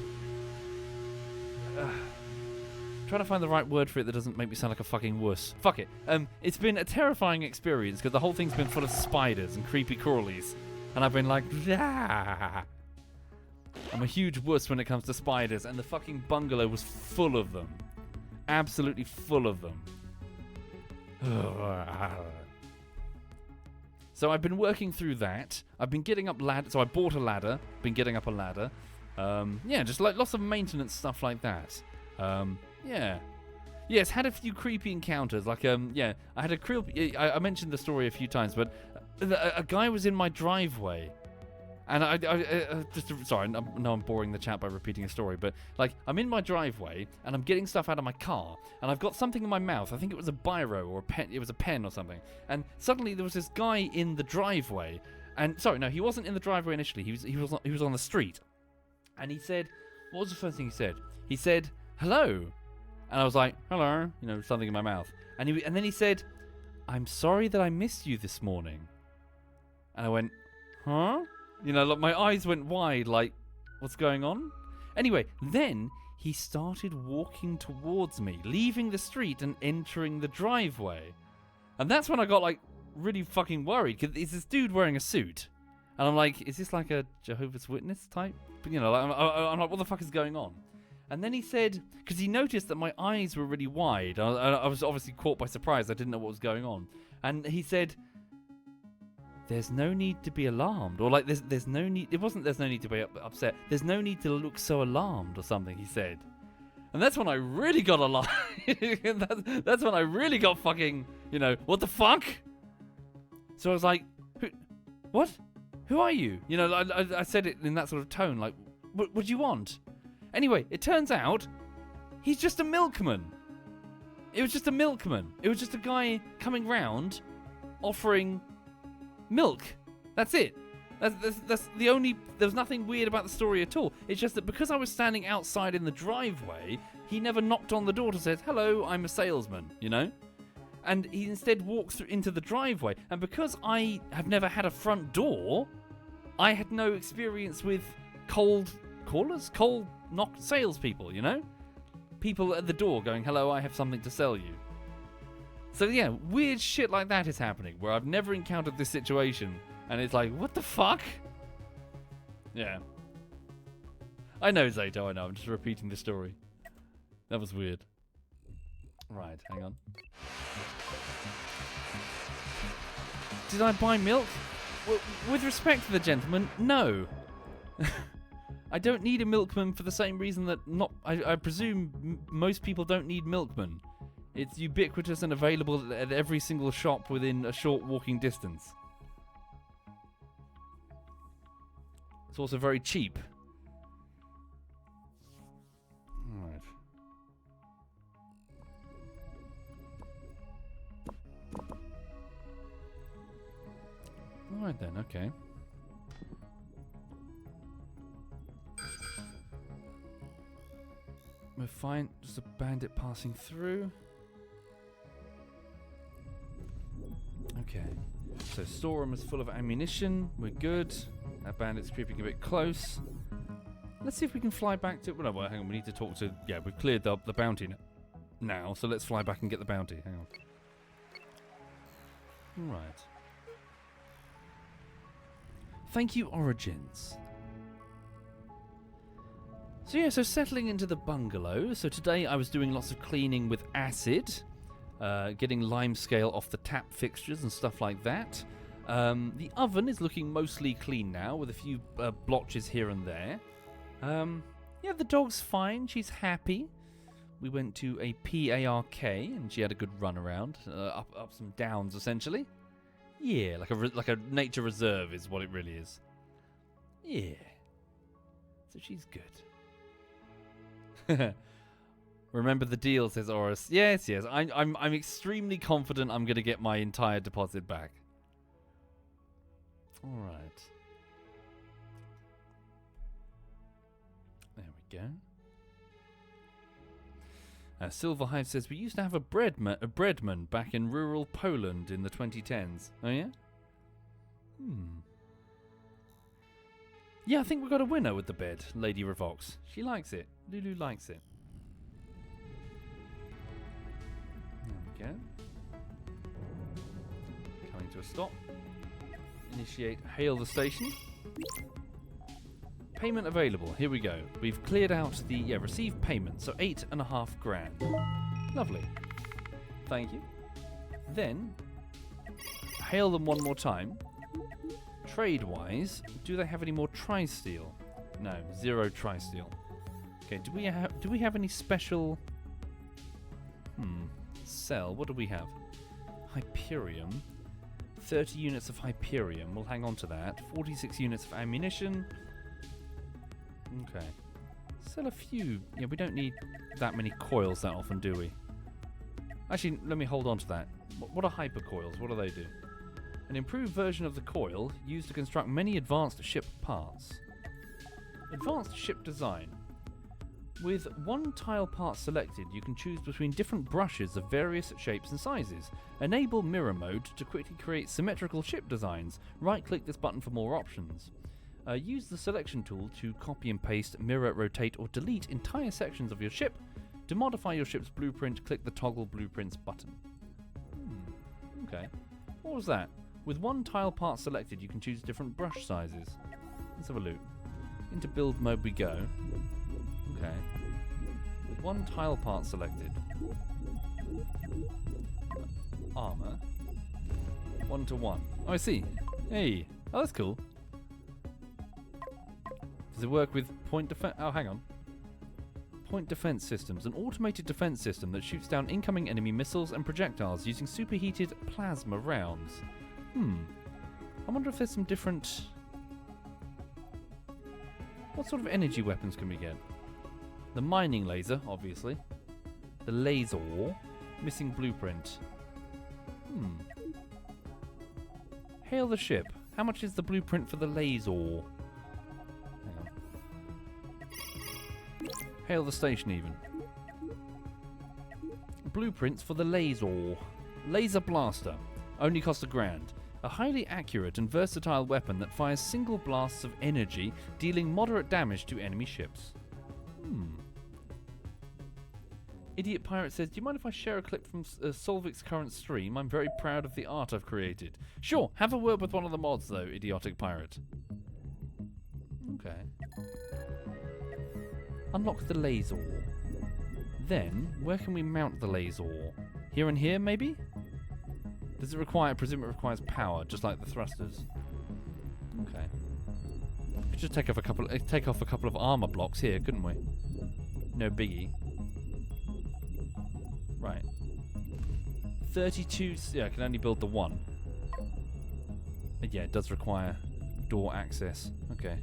to find the right word for it that doesn't make me sound like a fucking wuss. Fuck it. It's been a terrifying experience because the whole thing's been full of spiders and creepy crawlies. And I've been like... Ah. I'm a huge wuss when it comes to spiders, and the fucking bungalow was full of them. Absolutely full of them. So I've been working through that. I've been getting up ladders. So I bought a ladder. Been getting up a ladder. Yeah, just like lots of maintenance stuff like that. Yeah. Yes, had a few creepy encounters. Like, yeah, I had a creepy... I mentioned the story a few times, but a guy was in my driveway. And I sorry, I'm boring the chat by repeating a story, but like I'm in my driveway and I'm getting stuff out of my car and I've got something in my mouth. I think it was a biro or a pen. It was a pen or something. And suddenly there was this guy in the driveway. And sorry, no, he wasn't in the driveway initially. He was on the street. And he said, what was the first thing he said? He said, hello. And I was like, hello, you know, something in my mouth. And then he said, I'm sorry that I missed you this morning. And I went, huh? You know, like my eyes went wide, like, what's going on? Anyway, then he started walking towards me, leaving the street and entering the driveway. And that's when I got, like, really fucking worried, because it's this dude wearing a suit. And I'm like, is this like a Jehovah's Witness type? You know, like, I'm like, what the fuck is going on? And then he said, because he noticed that my eyes were really wide. I was obviously caught by surprise. I didn't know what was going on. And he said... There's no need to be alarmed, or like there's no need. It wasn't there's no need to be upset. There's no need to look so alarmed, or something. He said, and that's when I really got alarmed. that's when I really got fucking. You know what the fuck? So I was like, what? Who are you? You know, I said it in that sort of tone, like, what do you want? Anyway, it turns out he's just a milkman. It was just a milkman. It was just a guy coming round, offering milk. That's it. That's the only... There's nothing weird about the story at all. It's just that because I was standing outside in the driveway, he never knocked on the door to say, hello, I'm a salesman, you know? And he instead walked through into the driveway. And because I have never had a front door, I had no experience with cold callers, cold knock salespeople, you know? People at the door going, hello, I have something to sell you. So yeah, weird shit like that is happening, where I've never encountered this situation, and it's like, what the fuck? Yeah. I know, Zato, I know, I'm just repeating the story. That was weird. Right, hang on. Did I buy milk? With respect to the gentleman, no. I don't need a milkman for the same reason that I presume most people don't need milkmen. It's ubiquitous and available at every single shop within a short walking distance. It's also very cheap. Alright. Alright then, okay. We're fine. Just a bandit passing through. Okay. So storeroom is full of ammunition. We're good. That bandit's creeping a bit close. Let's see if we can fly back to... Well, hang on. We need to talk to... Yeah, we've cleared the bounty now. So let's fly back and get the bounty. Hang on. Right. Thank you, Origins. So yeah, so settling into the bungalow. So today I was doing lots of cleaning with acid. Getting lime scale off the tap fixtures and stuff like that. The oven is looking mostly clean now, with a few blotches here and there. Yeah, the dog's fine. She's happy. We went to a PARK, and she had a good run around, up some downs, essentially. Yeah, like a nature reserve is what it really is. Yeah. So she's good. Remember the deal, says Oris. Yes, yes. I'm extremely confident I'm going to get my entire deposit back. All right. There we go. Silverhive says, we used to have a breadman back in rural Poland in the 2010s. Oh, yeah? Yeah, I think we got a winner with the bed, Lady Revox. She likes it. Lulu likes it. There we go. Coming to a stop. Initiate hail the station. Payment available. Here we go. We've cleared out the received payment, so 8.5 grand. Lovely. Thank you. Then hail them one more time. Trade-wise, do they have any more tri-steel? No, 0 tri-steel. Okay, do we have any special? Sell. What do we have? Hyperium. 30 units of Hyperium. We'll hang on to that. 46 units of ammunition. Okay. Sell a few. Yeah, we don't need that many coils that often, do we? Actually, let me hold on to that. What are hypercoils? What do they do? An improved version of the coil used to construct many advanced ship parts. Advanced ship design. With one tile part selected, you can choose between different brushes of various shapes and sizes. Enable mirror mode to quickly create symmetrical ship designs. Right-click this button for more options. Use the selection tool to copy and paste, mirror, rotate, or delete entire sections of your ship. To modify your ship's blueprint, click the toggle blueprints button. Okay. What was that? With one tile part selected, you can choose different brush sizes. Let's have a look. Into build mode we go. Okay. With one tile part selected. Armor. 1-to-1. Oh, I see. Hey. Oh, that's cool. Does it work with point defense? Oh, hang on. Point defense systems. An automated defense system that shoots down incoming enemy missiles and projectiles using superheated plasma rounds. I wonder if there's some different... What sort of energy weapons can we get? The mining laser, obviously. The laser. Missing blueprint. Hail the ship. How much is the blueprint for the laser? Hang on. Hail the station even. Blueprints for the laser. Laser blaster. Only cost £1 grand. A highly accurate and versatile weapon that fires single blasts of energy, dealing moderate damage to enemy ships. Idiot Pirate says, do you mind if I share a clip from Solvik's current stream? I'm very proud of the art I've created. Sure, have a word with one of the mods though, Idiotic Pirate. Okay. Unlock the laser. Then, where can we mount the laser? Here and here, maybe? Does it require, I presume it requires power, just like the thrusters. Okay. We could just take off a couple of armor blocks here, couldn't we? No biggie. Right. 32... Yeah, I can only build the one. But yeah, it does require door access. Okay.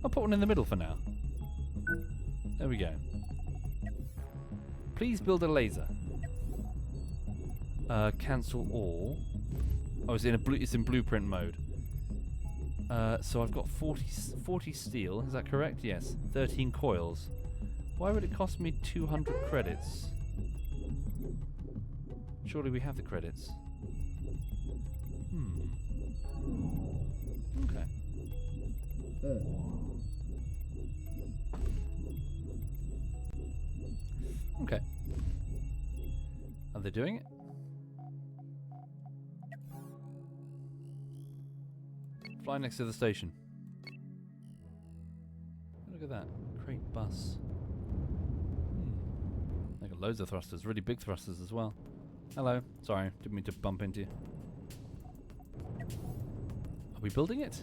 I'll put one in the middle for now. There we go. Please build a laser. Cancel all. Oh, it's in blueprint mode. So I've got 40 steel, is that correct? Yes. 13 coils. Why would it cost me 200 credits? Surely we have the credits. Okay. Okay. Are they doing it? Fly next to the station. Look at that. Crate bus. They got loads of thrusters. Really big thrusters as well. Hello. Sorry. Didn't mean to bump into you. Are we building it?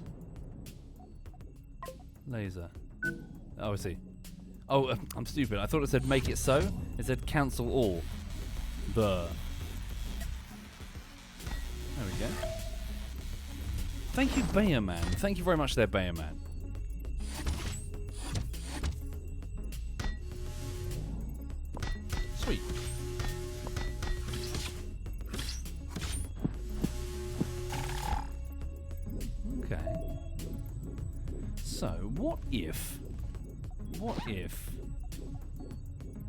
Laser. Oh, I see. Oh, I'm stupid. I thought it said make it so. It said cancel all. There we go. Thank you, Bayer Man. Thank you very much there, Bayer Man. Sweet. Okay. So, what if...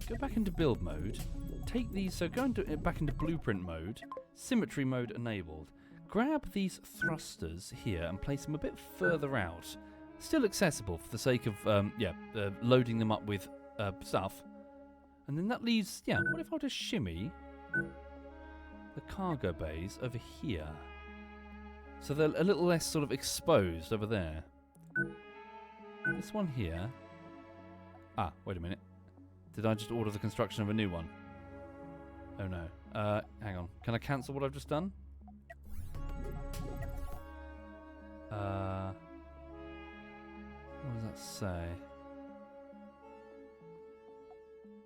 Go back into build mode. Take these... So, go back into blueprint mode. Symmetry mode enabled. Grab these thrusters here and place them a bit further out. Still accessible for the sake of, loading them up with stuff. And then that leaves, what if I were to shimmy the cargo bays over here? So they're a little less sort of exposed over there. This one here. Ah, wait a minute. Did I just order the construction of a new one? Oh no. Hang on. Can I cancel what I've just done? What does that say?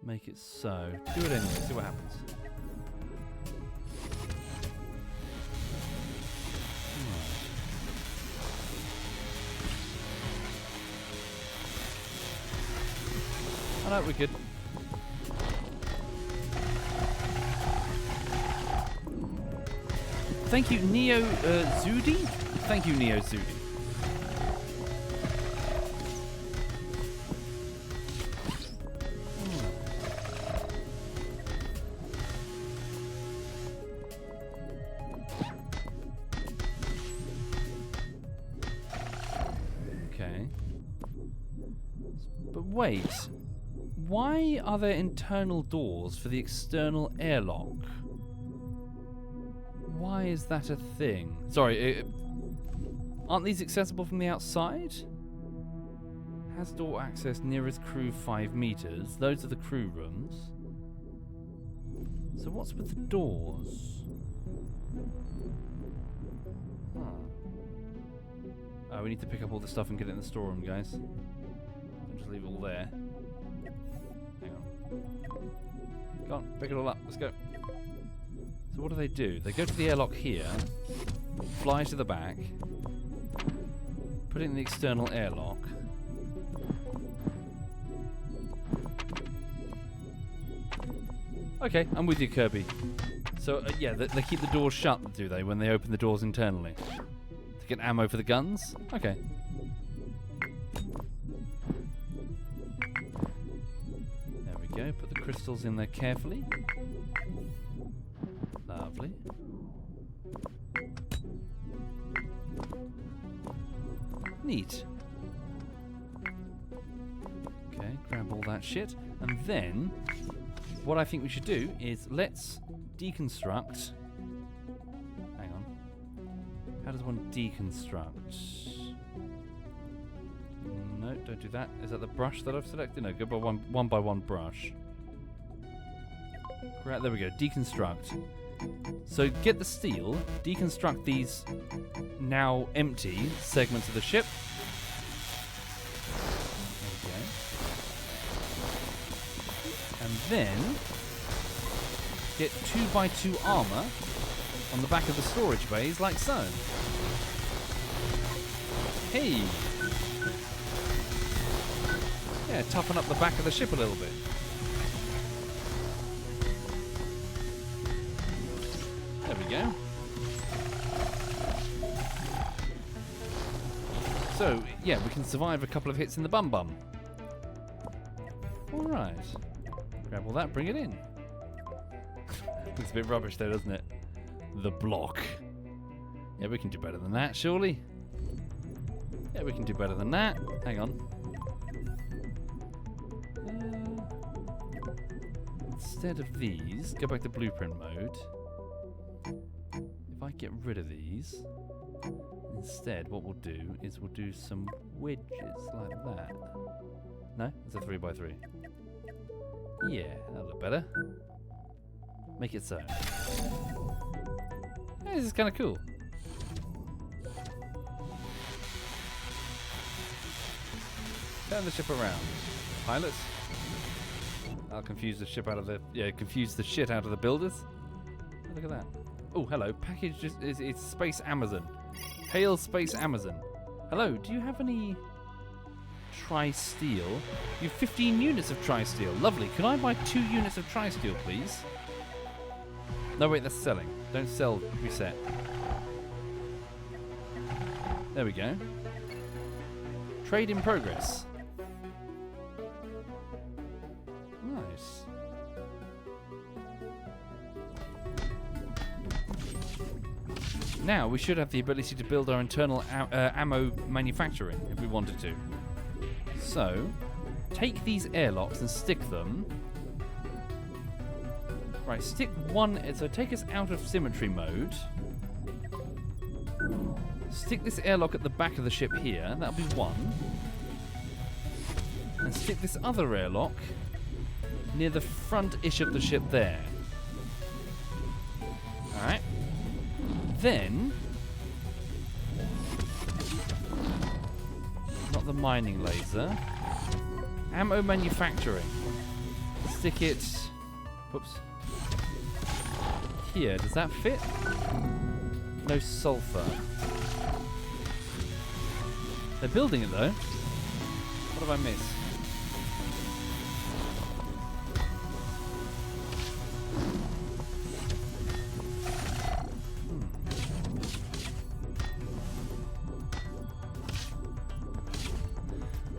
Make it so. Do it anyway, see what happens. Oh no, we're good. Thank you, Neo Zudi. Thank you, Neo Zudi. Okay. But wait. Why are there internal doors for the external airlock? Why is that a thing? Sorry, aren't these accessible from the outside? Has door access nearest crew 5 meters. Those are the crew rooms. So what's with the doors? Oh, we need to pick up all the stuff and get it in the storeroom, guys. Don't just leave it all there. Hang on. Come on, pick it all up. Let's go. So what do? They go to the airlock here, fly to the back, put it in the external airlock. Okay, I'm with you, Kirby. So, they keep the doors shut, do they, when they open the doors internally? To get ammo for the guns? Okay. There we go, put the crystals in there carefully. Lovely. Neat. Okay, grab all that shit. And then, what I think we should do is let's deconstruct. Hang on. How does one deconstruct? No, don't do that. Is that the brush that I've selected? No, go by one by one brush. Right, there we go. Deconstruct. So get the steel, deconstruct these now empty segments of the ship. There we go. And then get 2x2 armor on the back of the storage bays like so. Hey! Yeah, toughen up the back of the ship a little bit. There we go. yeah, we can survive a couple of hits in the bum bum. All right. Grab all that, bring it in. Looks a bit rubbish though, doesn't it? The block. Yeah, we can do better than that, surely. Yeah, we can do better than that. Hang on. Instead of these, go back to blueprint mode. If I get rid of these, instead what we'll do is we'll do some wedges like that. No? It's a 3x3. Yeah, that'll look better. Make it so. Yeah, this is kind of cool. Turn the ship around. Pilots. I'll confuse the ship out of the... Yeah, confuse the shit out of the builders. Oh, look at that. Oh, hello. Package it's Space Amazon. Hail Space Amazon. Hello, do you have any... Tri-steel? You have 15 units of Tri-steel. Lovely. Can I buy 2 units of Tri-steel, please? No, wait, that's selling. Don't sell, reset. There we go. Trade in progress. Nice. Now we should have the ability to build our internal ammo manufacturing if we wanted to. So, take these airlocks and stick them. Right, stick one. So take us out of symmetry mode. Stick this airlock at the back of the ship here. That'll be one. And stick this other airlock near the front-ish of the ship there. Alright. Then... Not the mining laser. Ammo manufacturing. Stick it... Whoops. Here. Does that fit? No sulfur. They're building it, though. What have I missed?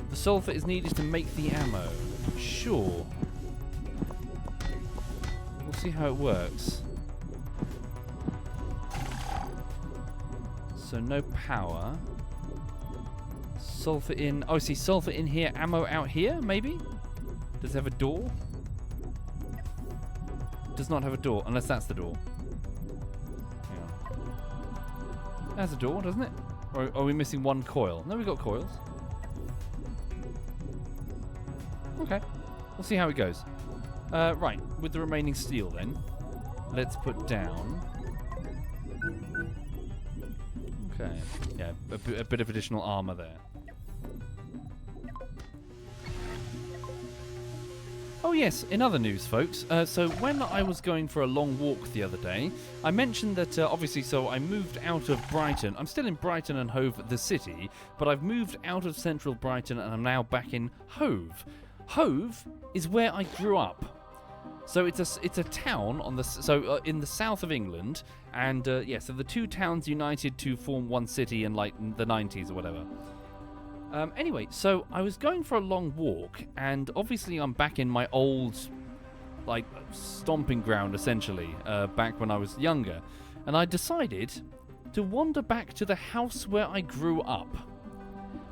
The sulfur is needed to make the ammo. Sure. We'll see how it works. So no power. Sulfur in... Oh, I see sulfur in here, ammo out here, maybe? Does it have a door? Does not have a door, unless that's the door. Hang on. That's a door, doesn't it? Or are we missing one coil? No, we've got coils. Okay. We'll see how it goes. Right, with the remaining steel then, let's put down... Okay. Yeah, a bit of additional armor there. Oh yes, in other news, folks, so when I was going for a long walk the other day, I mentioned that, obviously, so I moved out of Brighton. I'm still in Brighton and Hove, the city, but I've moved out of central Brighton and I'm now back in Hove. Hove is where I grew up. So it's a town on the in the south of England, and yeah, so the two towns united to form one city in like the 90s or whatever. Anyway, so I was going for a long walk, and obviously I'm back in my old, like, stomping ground, essentially, back when I was younger. And I decided to wander back to the house where I grew up.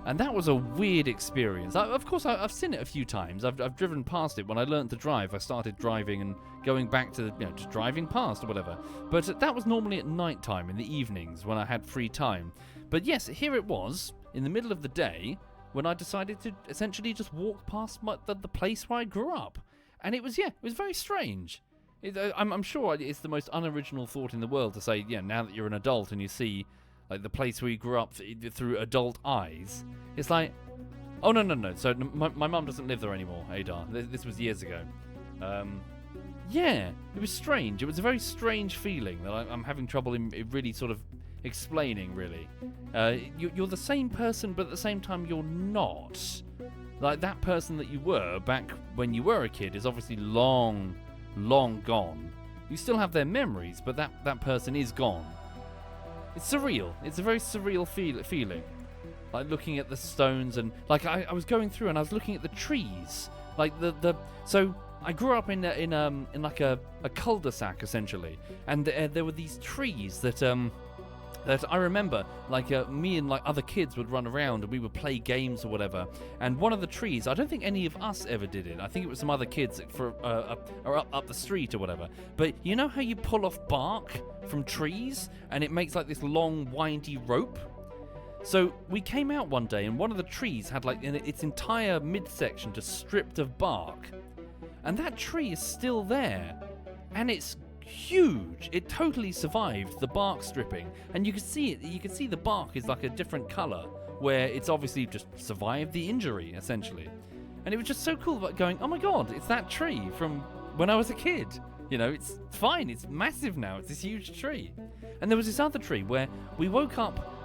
And that was a weird experience. Of course, I've seen it a few times. I've driven past it. When I learned to drive, I started driving and going back to, just driving past or whatever. But that was normally at night time, in the evenings, when I had free time. But yes, here it was, in the middle of the day, when I decided to essentially just walk past the place where I grew up. And it was very strange. I'm sure it's the most unoriginal thought in the world to say, now that you're an adult and you see like the place where you grew up through adult eyes, it's like, oh no. So my mum doesn't live there anymore, Adar. This was years ago. Yeah, it was strange. It was a very strange feeling that I'm having trouble in really sort of explaining, really. You're the same person, but at the same time you're not. Like, that person that you were back when you were a kid is obviously long gone. You still have their memories, but that person is gone. It's surreal. It's a very surreal feeling. like looking at the stones, and like I was going through and I was looking at the trees, like so I grew up in like a cul-de-sac essentially, and there were these trees that I remember, like me and like other kids would run around and we would play games or whatever. And one of the trees, I don't think any of us ever did it. I think it was some other kids up the street or whatever. But you know how you pull off bark from trees and it makes like this long windy rope? So we came out one day and one of the trees had like its entire midsection just stripped of bark. And that tree is still there. And it's huge. It totally survived the bark stripping, and you can see it. You can see the bark is like a different color, where it's obviously just survived the injury essentially. And it was just so cool about going, oh my god, it's that tree from when I was a kid. You know, it's fine. It's massive now. It's this huge tree. And there was this other tree where we woke up.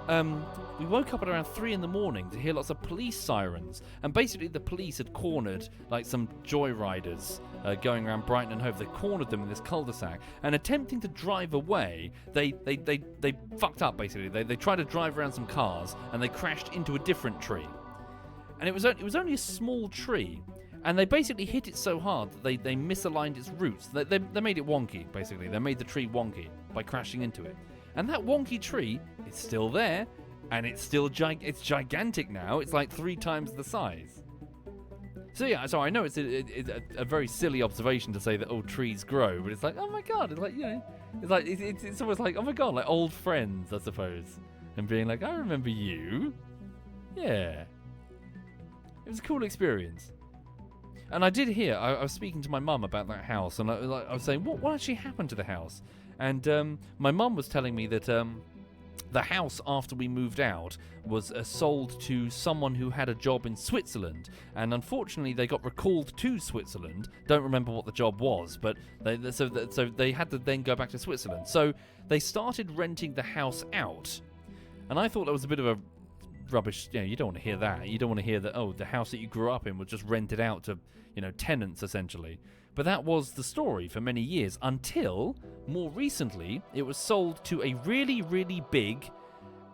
We woke up at around 3 in the morning to hear lots of police sirens, and basically the police had cornered like some joyriders going around Brighton and Hove. They cornered them in this cul-de-sac, and attempting to drive away, they fucked up basically. They tried to drive around some cars, and they crashed into a different tree. And it was only a small tree, and they basically hit it so hard that they misaligned its roots. They made it wonky basically. They made the tree wonky by crashing into it. And that wonky tree is still there, and it's still it's gigantic now. It's like 3 times the size. So yeah, so I know it's a very silly observation to say that trees grow, but it's like, oh my god, it's like, you know, it's like it's almost like, oh my god, like old friends, I suppose, and being like, I remember you. Yeah, it was a cool experience. And I did hear, I was speaking to my mum about that house, and I was saying, what actually happened to the house? And my mum was telling me that the house after we moved out was sold to someone who had a job in Switzerland, and unfortunately they got recalled to Switzerland. Don't remember what the job was, but so they had to then go back to Switzerland. So they started renting the house out, and I thought that was a bit of a rubbish. You know, you don't want to hear that. You don't want to hear that, the house that you grew up in was just rented out to, you know, tenants essentially. But that was the story for many years, until more recently it was sold to a really, really big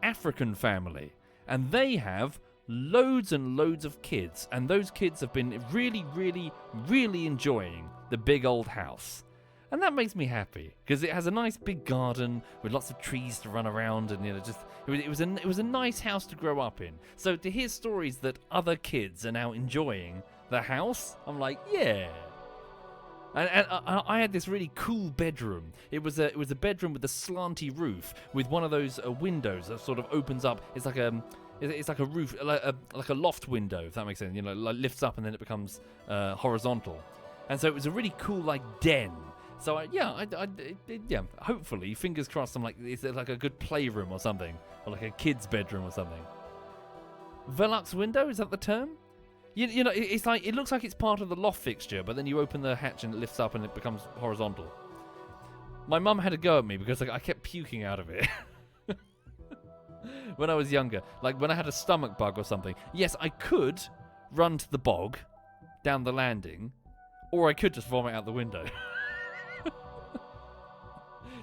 African family. And they have loads and loads of kids, and those kids have been really, really, really enjoying the big old house. And that makes me happy, because it has a nice big garden with lots of trees to run around, and, you know, just it was a nice house to grow up in. So to hear stories that other kids are now enjoying the house, I'm like, yeah. And I had this really cool bedroom. It was a bedroom with a slanty roof with one of those windows that sort of opens up. It's like a roof, like a loft window, if that makes sense. You know, like lifts up and then it becomes horizontal. And so it was a really cool like den. So yeah, hopefully, fingers crossed. I'm like, is it like a good playroom or something, or like a kid's bedroom or something? Velux window, is that the term? You know, it's like, it looks like it's part of the loft fixture, but then you open the hatch and it lifts up and it becomes horizontal. My mum had a go at me because I kept puking out of it when I was younger. Like when I had a stomach bug or something. Yes, I could run to the bog down the landing, or I could just vomit out the window.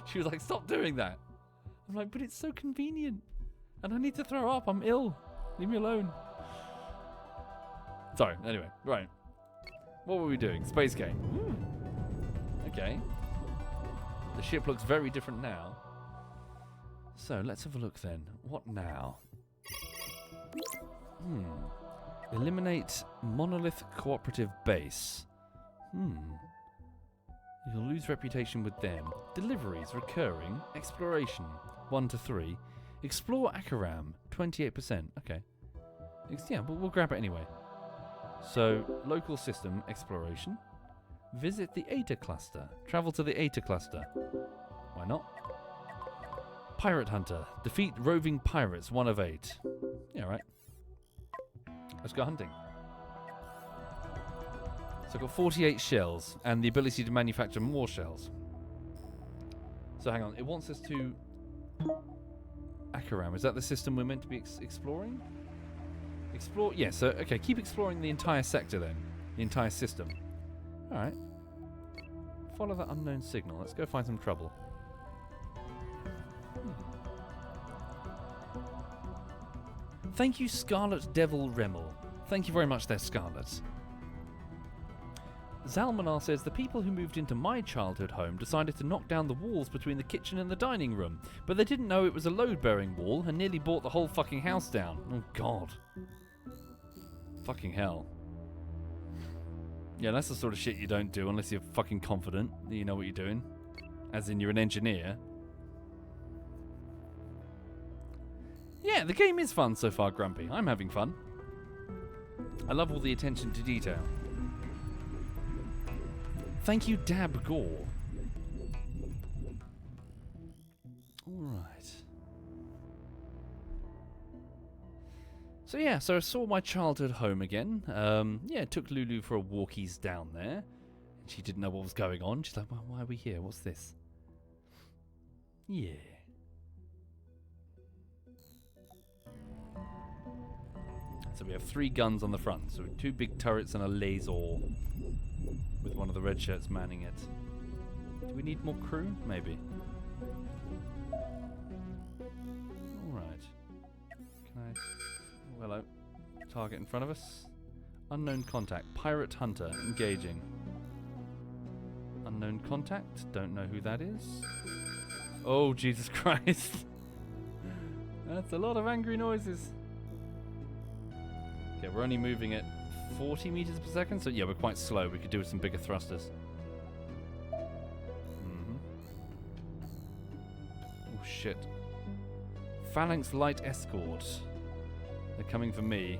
She was like, stop doing that. I'm like, but it's so convenient. And I need to throw up. I'm ill. Leave me alone. Sorry, anyway, right. What were we doing? Space game. Okay. The ship looks very different now. So, let's have a look then. What now? Eliminate Monolith Cooperative Base. You'll lose reputation with them. Deliveries recurring. Exploration 1 to 3. Explore Akaram 28%. Okay. Yeah, we'll grab it anyway. So, local system exploration. Visit the Eta cluster. Travel to the Eta cluster. Why not? Pirate Hunter. Defeat roving pirates 1 of 8. Yeah, right. Let's go hunting. So I've got 48 shells and the ability to manufacture more shells. So hang on, it wants us to... Akaram, is that the system we're meant to be exploring? Explore... Yeah, so, okay, keep exploring the entire sector then. The entire system. Alright. Follow that unknown signal. Let's go find some trouble. Thank you, Scarlet Devil Remmel. Thank you very much there, Scarlet. Zalmanar says, the people who moved into my childhood home decided to knock down the walls between the kitchen and the dining room, but they didn't know it was a load-bearing wall and nearly brought the whole fucking house down. Oh, God. Fucking hell. Yeah, that's the sort of shit you don't do unless you're fucking confident that you know what you're doing. As in, you're an engineer. Yeah, the game is fun so far, Grumpy. I'm having fun. I love all the attention to detail. Thank you, Dab Gore. Alright. So yeah, so I saw my childhood home again. Yeah, took Lulu for a walkies down there. She didn't know what was going on. She's like, well, why are we here? What's this? Yeah. So we have 3 guns on the front. So 2 big turrets and a laser with one of the red shirts manning it. Do we need more crew? Maybe. Alright. Can I... Oh, hello. Target in front of us. Unknown contact. Pirate hunter. Engaging. Unknown contact. Don't know who that is. Oh, Jesus Christ. That's a lot of angry noises. Okay, we're only moving at 40 meters per second, so yeah, we're quite slow. We could do with some bigger thrusters. Oh, shit. Phalanx light escort. They're coming for me.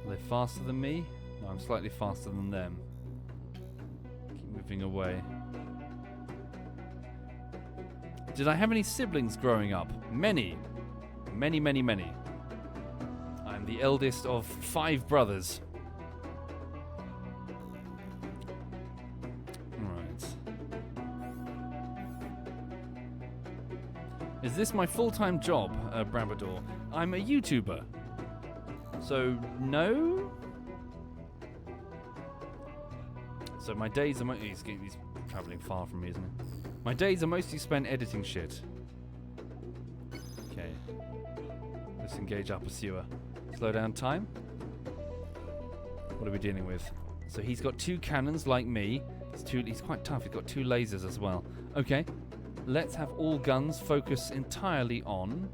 Are they faster than me? No, I'm slightly faster than them. Keep moving away. Did I have any siblings growing up? Many. Many, many, many. I'm the eldest of 5 brothers. Right. Is this my full-time job, Brabador? I'm a YouTuber. So, no? So my days are he's travelling far from me, isn't he? My days are mostly spent editing shit. Okay. Let's engage our pursuer. Slow down time. What are we dealing with? So he's got 2 cannons like me. He's quite tough. He's got 2 lasers as well. Okay. Let's have all guns focus entirely on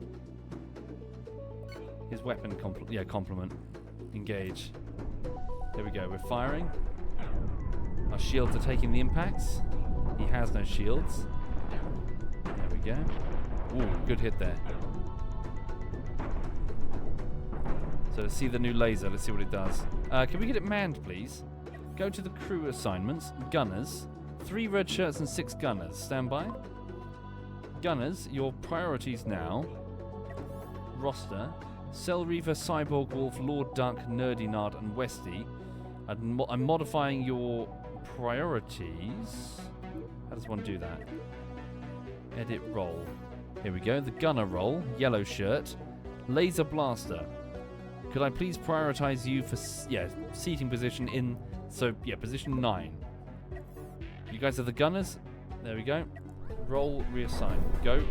his weapon complement. Engage. There we go. We're firing. Our shields are taking the impacts. He has no shields. There we go. Ooh, good hit there. So let's see the new laser. Let's see what it does. Can we get it manned, please? Go to the crew assignments. Gunners. 3 red shirts and 6 gunners. Stand by. Gunners, your priorities now. Roster. Cell Reaver, Cyborg Wolf, Lord Duck, Nerdy Nard, and Westy. I'm modifying your priorities. How does one do that? Edit role. Here we go. The gunner role. Yellow shirt. Laser blaster. Could I please prioritize you for seating position in... So, yeah, position 9. You guys are the gunners. There we go. Roll, reassign. Go.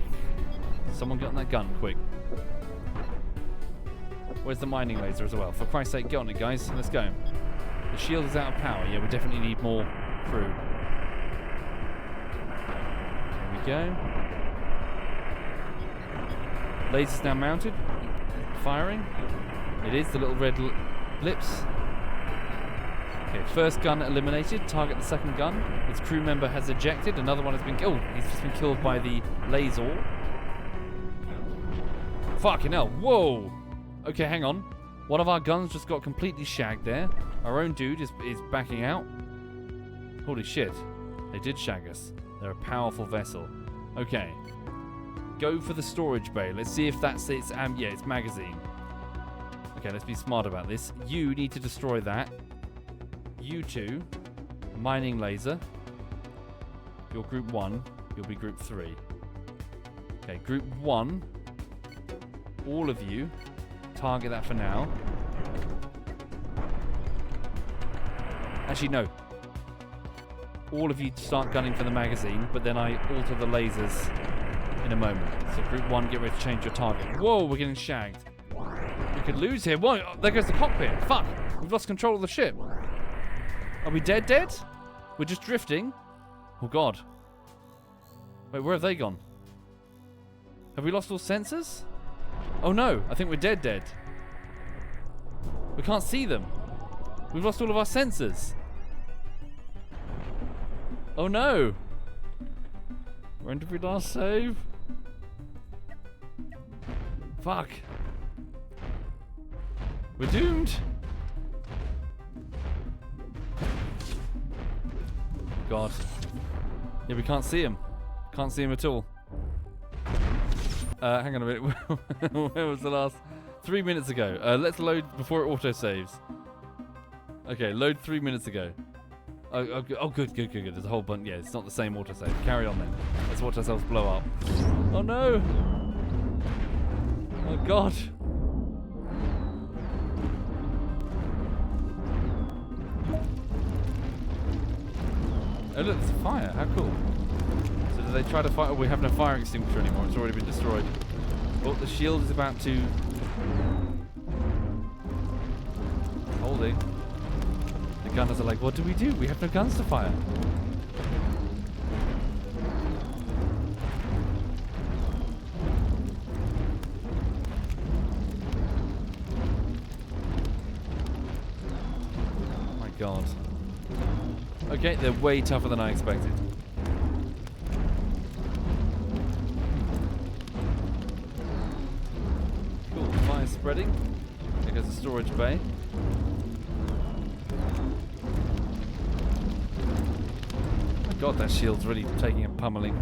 Someone get on that gun, quick. Where's the mining laser as well? For Christ's sake, get on it, guys. Let's go. The shield is out of power. Yeah, we definitely need more crew. There we go. Laser's now mounted. Firing. It is the little red blips. Okay, first gun eliminated. Target the second gun. Its crew member has ejected. Another one has been... Oh, he's just been killed by the laser. Fucking hell. Whoa. Okay, hang on. One of our guns just got completely shagged there. Our own dude is backing out. Holy shit. They did shag us. They're a powerful vessel. Okay. Go for the storage bay. Let's see if that's its... yeah, it's magazine. Okay, let's be smart about this. You need to destroy that. You 2. Mining laser. You're group 1. You'll be group 3. Okay, group 1. All of you. Target that for now. Actually, no. All of you start gunning for the magazine, but then I alter the lasers in a moment. So group 1, get ready to change your target. Whoa, we're getting shagged. could lose here. Whoa, there goes the cockpit. Fuck. We've lost control of the ship. Are we dead? We're just drifting. Oh, God. Wait, where have they gone? Have we lost all sensors? Oh, no. I think we're dead. We can't see them. We've lost all of our sensors. Oh, no. When did we last save? Fuck. We're doomed. God. Yeah, we can't see him. Can't see him at all. Hang on a minute. Where was the last? 3 minutes ago. Let's load before it auto-saves. Okay, load 3 minutes ago. Oh, good. There's a whole bunch. Yeah, it's not the same autosave. Carry on then. Let's watch ourselves blow up. Oh no! Oh God! Oh look, there's a fire. How cool. So do they try to fight? Oh, we have no fire extinguisher anymore. It's already been destroyed. Oh, the shield is about to... Holding. The gunners are like, what do? We have no guns to fire. Oh my God. Okay, they're way tougher than I expected. Cool, fire spreading. There goes the storage bay. Oh my God, that shield's really taking a pummeling.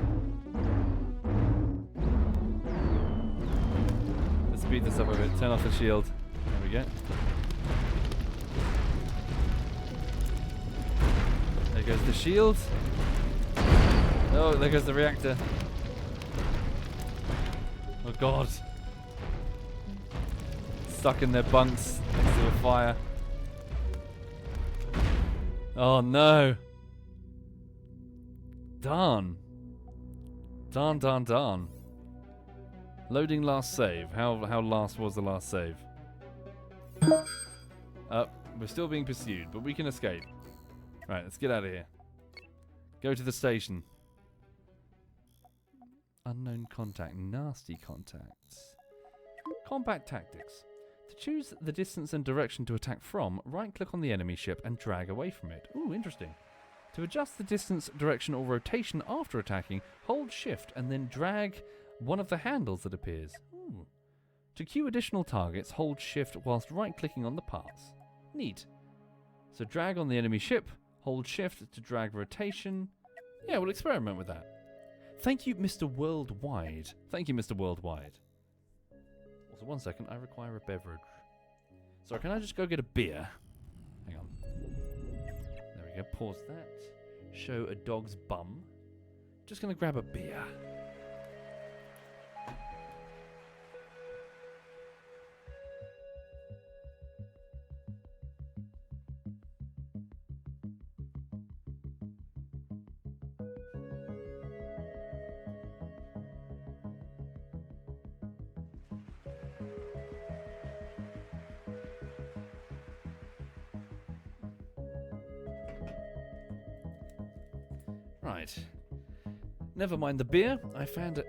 Let's speed this up a bit. Turn off the shield. There we go. There goes the shield. Oh, there goes the reactor. Oh God. Stuck in their bunks next to a fire. Oh no. Darn. Darn. Loading last save. How last was the last save? We're still being pursued, but we can escape. Right, let's get out of here. Go to the station. Unknown contact. Nasty contacts. Combat tactics. To choose the distance and direction to attack from, right-click on the enemy ship and drag away from it. Ooh, interesting. To adjust the distance, direction, or rotation after attacking, hold Shift and then drag one of the handles that appears. Ooh. To queue additional targets, hold Shift whilst right-clicking on the pass. Neat. So drag on the enemy ship, hold Shift to drag rotation. Yeah, we'll experiment with that. Thank you, Mr. Worldwide. Thank you, Mr. Worldwide. Also, 1 second, I require a beverage. Sorry, can I just go get a beer? Hang on. There we go, pause that. Show a dog's bum. Just gonna grab a beer. Right. Never mind the beer. I found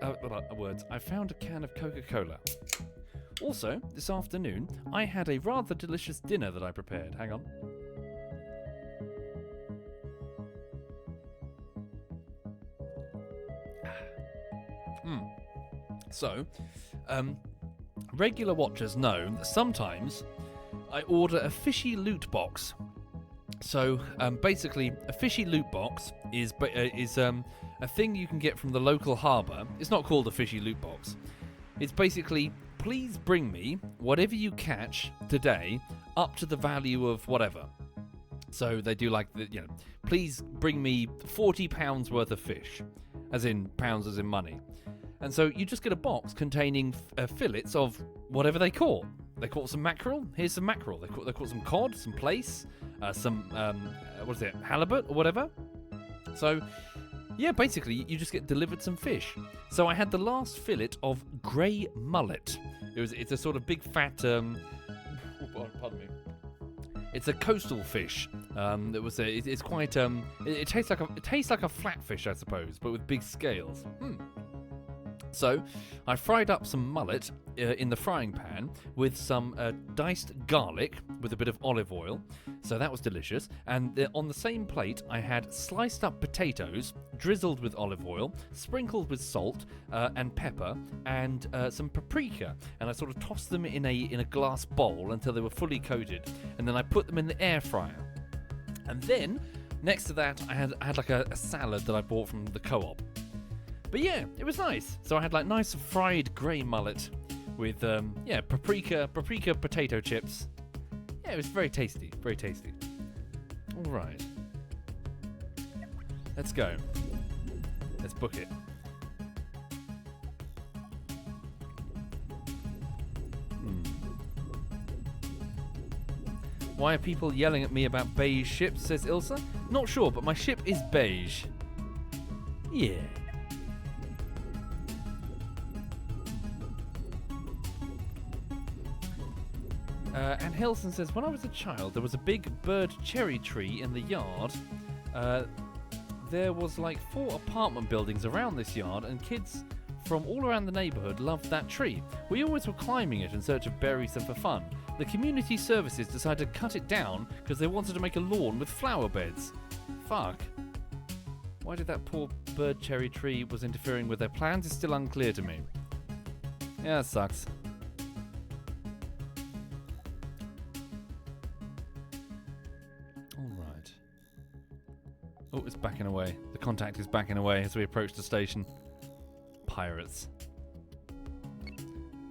I found a can of Coca-Cola. Also, this afternoon, I had a rather delicious dinner that I prepared. Hang on. So, regular watchers know that sometimes I order a fishy loot box. So, basically, a fishy loot box is a thing you can get from the local harbour. It's not called a fishy loot box. It's basically, please bring me whatever you catch today up to the value of whatever. So they do like, please bring me £40 worth of fish, as in pounds as in money. And so you just get a box containing fillets of whatever they caught. They caught some mackerel. Here's some mackerel. They caught some cod, some plaice, some halibut or whatever. So, yeah, basically you just get delivered some fish. So I had the last fillet of grey mullet. It's a sort of big fat pardon me. It's a coastal fish. It's quite it tastes like a flatfish, I suppose, but with big scales. So, I fried up some mullet in the frying pan with some diced garlic with a bit of olive oil. So that was delicious. And on the same plate, I had sliced up potatoes, drizzled with olive oil, sprinkled with salt and pepper, and some paprika. And I sort of tossed them in a glass bowl until they were fully coated. And then I put them in the air fryer. And then, next to that, I had like a salad that I bought from the co-op. But yeah, it was nice. So I had like nice fried grey mullet with paprika potato chips. Yeah, it was very tasty, very tasty. All right, let's go. Let's book it. Why are people yelling at me about beige ships, says Ilsa? Not sure, but my ship is beige. Yeah. And Hilson says, when I was a child, there was a big bird cherry tree in the yard. There was like 4 apartment buildings around this yard, and kids from all around the neighbourhood loved that tree. We always were climbing it in search of berries and for fun. The community services decided to cut it down because they wanted to make a lawn with flower beds. Fuck. Why did that poor bird cherry tree was interfering with their plans is still unclear to me. Yeah, that sucks. Oh, it's backing away. The contact is backing away as we approach the station. Pirates.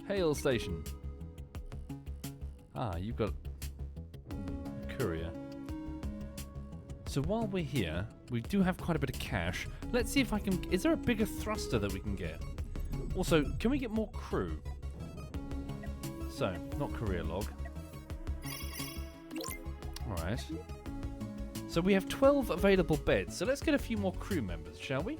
Hail station. Ah, you've got a courier. So while we're here, we do have quite a bit of cash. Let's see if I can... Is there a bigger thruster that we can get? Also, can we get more crew? So, not career log. Alright. So we have 12 available beds, so let's get a few more crew members, shall we?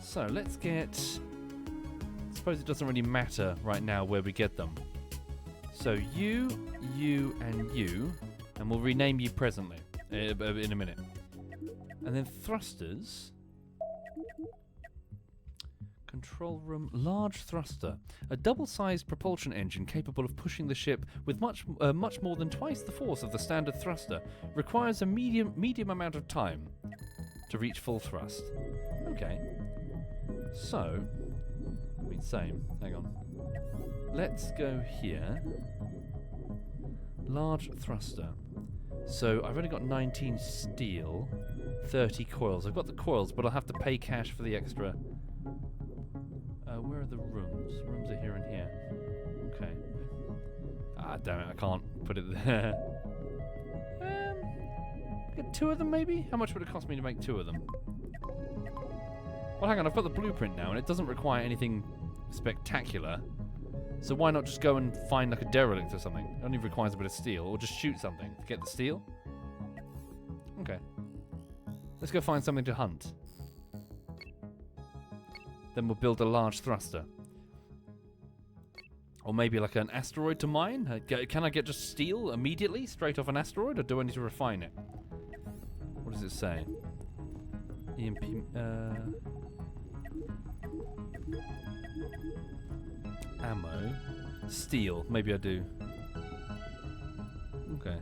So let's get... I suppose it doesn't really matter right now where we get them. So you, and we'll rename you presently, in a minute. And then thrusters... Control room, large thruster. A double-sized propulsion engine capable of pushing the ship with much more than twice the force of the standard thruster. Requires a medium amount of time to reach full thrust. Okay. So, I mean, same. Hang on. Let's go here. Large thruster. So, I've only got 19 steel, 30 coils. I've got the coils, but I'll have to pay cash for the extra... where are the rooms? Rooms are here and here. Okay. Ah, damn it, I can't put it there. Get 2 of them, maybe? How much would it cost me to make 2 of them? Well, hang on, I've got the blueprint now, and it doesn't require anything spectacular. So why not just go and find, like, a derelict or something? It only requires a bit of steel, or just shoot something to get the steel. Okay. Let's go find something to hunt. Then we'll build a large thruster. Or maybe like an asteroid to mine? Can I get just steel immediately, straight off an asteroid, or do I need to refine it? What does it say? EMP... ammo. Steel. Maybe I do. Okay.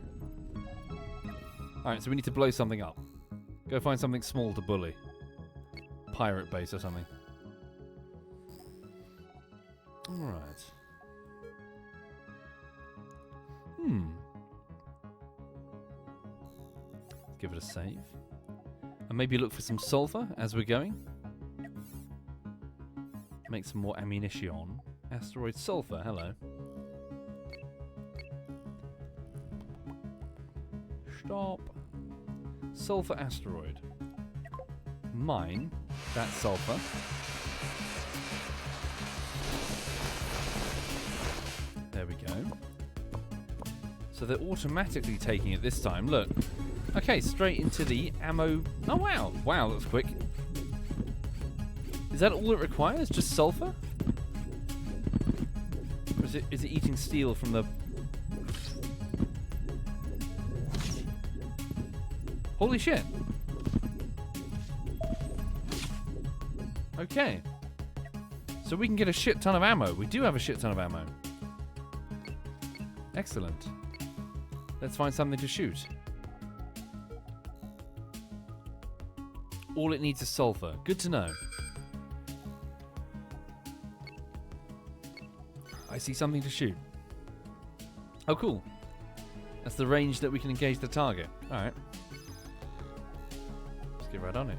Alright, so we need to blow something up. Go find something small to bully. Pirate base or something. Alright. Give it a save. And maybe look for some sulfur as we're going. Make some more ammunition. Asteroid sulfur, hello. Stop. Sulfur asteroid. Mine that sulfur. There we go. So they're automatically taking it this time. Look. Okay, straight into the ammo. Oh, wow. Wow, that was quick. Is that all it requires? Just sulfur? Or is it eating steel from the... Holy shit. Okay. So we can get a shit ton of ammo. We do have a shit ton of ammo. Excellent. Let's find something to shoot. All it needs is sulfur. Good to know. I see something to shoot. Oh, cool. That's the range that we can engage the target. Alright. Let's get right on it.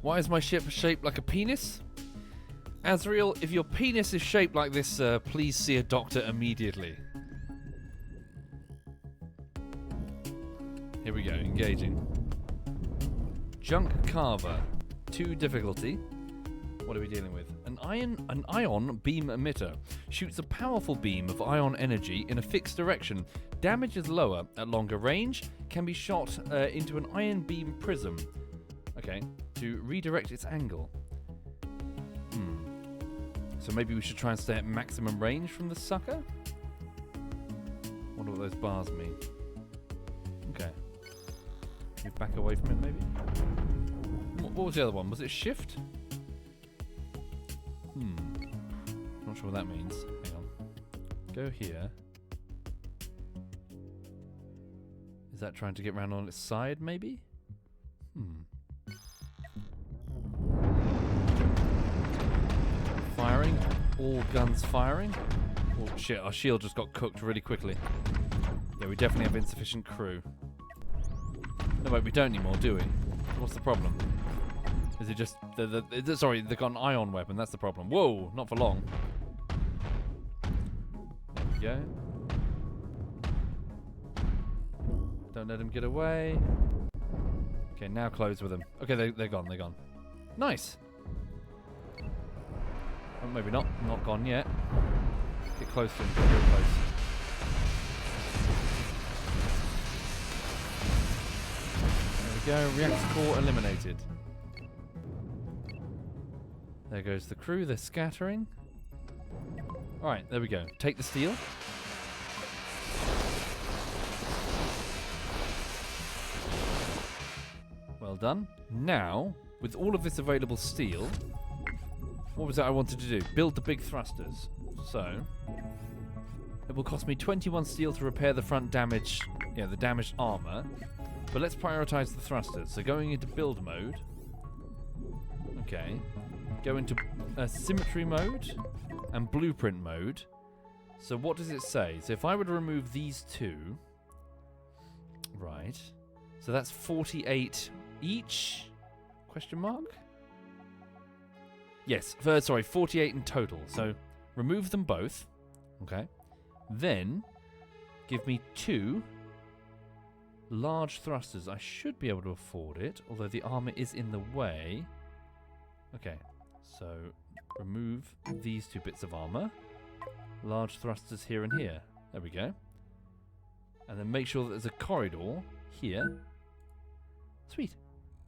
Why is my ship shaped like a penis? Azrael, if your penis is shaped like this, please see a doctor immediately. Here we go, engaging. Junk Carver. 2 difficulty. What are we dealing with? An ion beam emitter. Shoots a powerful beam of ion energy in a fixed direction. Damage is lower at longer range. Can be shot into an ion beam prism. Okay, to redirect its angle. So maybe we should try and stay at maximum range from the sucker? Wonder what those bars mean. Okay. Move back away from it, maybe? What was the other one? Was it shift? Not sure what that means. Hang on. Go here. Is that trying to get round on its side, maybe? Firing. All guns firing. Oh shit, our shield just got cooked really quickly. Yeah, we definitely have insufficient crew. No, wait, we don't anymore, do we? What's the problem? Is it just... sorry, they've got an ion weapon, that's the problem. Whoa, not for long. There we go. Don't let him get away. Okay, now close with them. Okay, they're gone, they're gone. Nice! Oh, maybe not. Not gone yet. Get close to him. Get real close. There we go. Reactor core eliminated. There goes the crew. They're scattering. Alright, there we go. Take the steel. Well done. Now, with all of this available steel... What was it I wanted to do? Build the big thrusters. So, it will cost me 21 steel to repair the front damage, the damaged armor. But let's prioritize the thrusters. So going into build mode. Okay. Go into symmetry mode and blueprint mode. So what does it say? So if I were to remove these 2, right. So that's 48 each? Question mark? Yes, sorry, 48 in total. So remove them both. Okay. Then give me 2 large thrusters. I should be able to afford it, although the armor is in the way. Okay. So remove these 2 bits of armor. Large thrusters here and here. There we go. And then make sure that there's a corridor here. Sweet.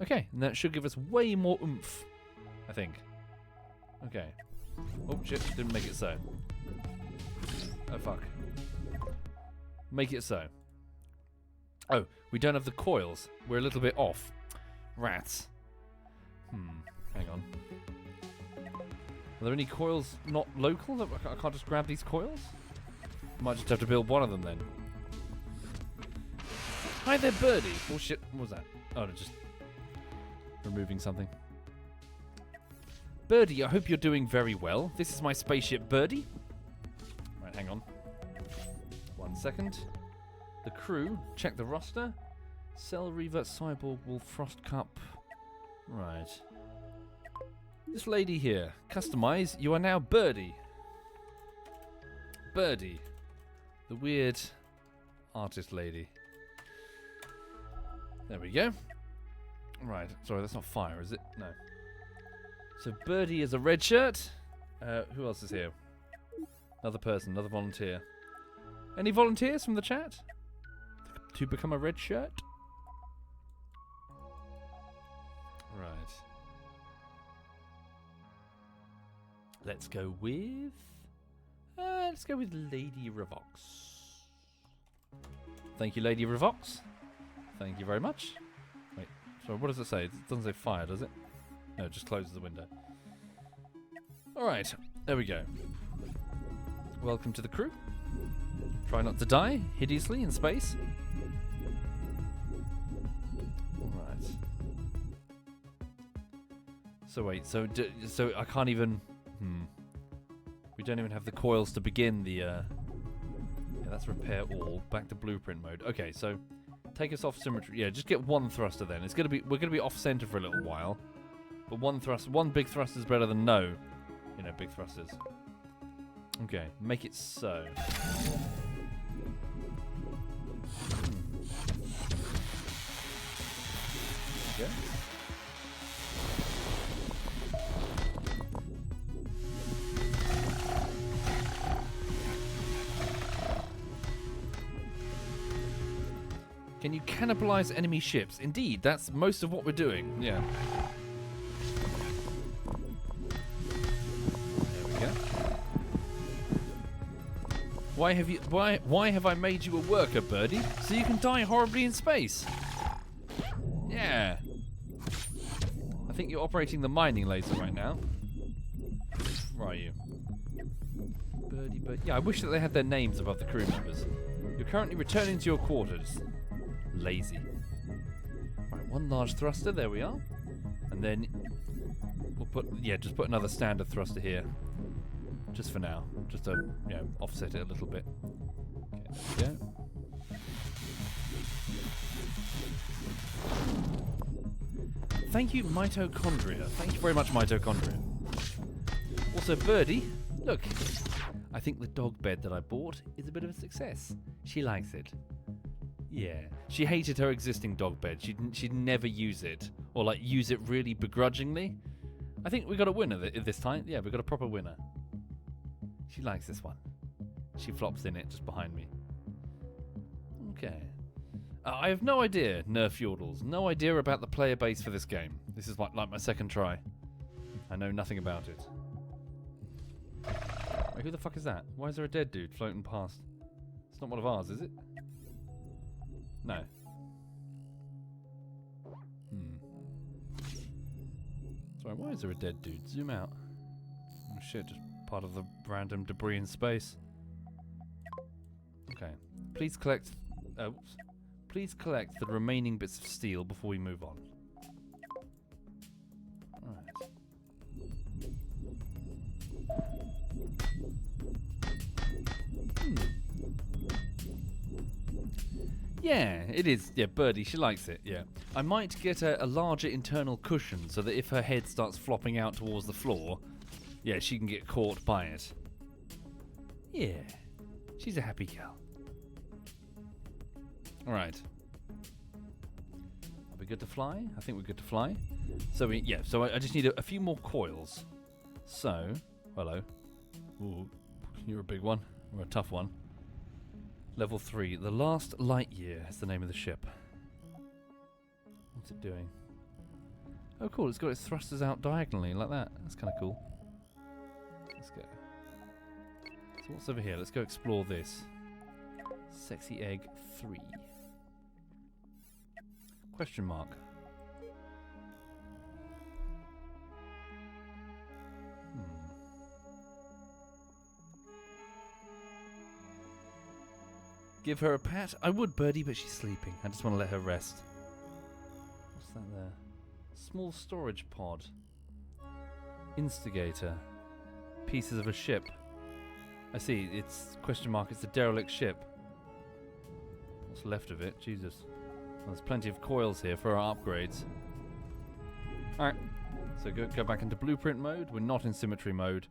Okay, and that should give us way more oomph, I think. Okay. Oh shit, didn't make it so. Oh fuck. Make it so. Oh, we don't have the coils. We're a little bit off. Rats. Hang on. Are there any coils not local? That I can't just grab these coils? Might just have to build one of them then. Hi there, birdie. Oh shit, what was that? Oh, no, just removing something. Birdie, I hope you're doing very well. This is my spaceship, Birdie. Right, hang on. 1 second. The crew, check the roster. Cell Reaver, Cyborg, Wolf, Frost Cup. Right. This lady here, customize, you are now Birdie. Birdie. The weird artist lady. There we go. Right, sorry, that's not fire, is it? No. So Birdie is a red shirt. Who else is here? Another person, another volunteer. Any volunteers from the chat to become a red shirt? Right. let's go with... let's go with Lady Revox. Thank you, Lady Revox. Thank you very much. Wait, sorry, what does it say? It doesn't say fire, does it? No, it just closes the window. Alright, there we go. Welcome to the crew. Try not to die hideously in space. Alright. So wait, so I can't even... We don't even have the coils to begin the... Yeah, that's repair all. Back to blueprint mode. Okay, so take us off symmetry. Yeah, just get one thruster then. It's gonna be we're gonna be off center for a little while, but one big thruster is better than no, big thrusters. Okay, make it so. Okay. Can you cannibalize enemy ships? Indeed, that's most of what we're doing. Yeah. There we go. Why have I made you a worker, Birdie? So you can die horribly in space. Yeah. I think you're operating the mining laser right now. Where are you? Birdie. Yeah, I wish that they had their names above the crew members. You're currently returning to your quarters. Lazy. Right, one large thruster, there we are. And then we'll just put another standard thruster here. Just for now. Just to, offset it a little bit. Okay, there we go. Thank you, Mitochondria. Thank you very much, Mitochondria. Also, Birdie, look. I think the dog bed that I bought is a bit of a success. She likes it. Yeah, she hated her existing dog bed. She'd never use it, or use it really begrudgingly. I think we got a winner this time. Yeah, we got a proper winner. She likes this one. She flops in it just behind me. Okay. I have no idea, Nerf Yordles. No idea about the player base for this game. This is like my second try. I know nothing about it. Wait, who the fuck is that? Why is there a dead dude floating past? It's not one of ours, is it? No. Sorry, why is there a dead dude? Zoom out. Oh shit, just part of the random debris in space. Okay. Please collect... oops. Please collect the remaining bits of steel before we move on. Alright. Yeah, it is. Yeah, Birdie, she likes it, yeah. I might get a larger internal cushion so that if her head starts flopping out towards the floor, yeah, she can get caught by it. Yeah, she's a happy girl. Alright. Are we good to fly? I think we're good to fly. So, so I just need a few more coils. So, hello. Ooh, you're a big one. Or a tough one. Level 3. The Last Light Year is the name of the ship. What's it doing? Oh, cool. It's got its thrusters out diagonally like that. That's kind of cool. Let's go. So what's over here? Let's go explore this. Sexy Egg 3. Question mark. Give her a pat? I would, Birdie, but she's sleeping. I just want to let her rest. What's that there? Small storage pod. Instigator. Pieces of a ship. I see, it's question mark, it's a derelict ship. What's left of it? Jesus. Well, there's plenty of coils here for our upgrades. Alright, so go back into blueprint mode. We're not in symmetry mode.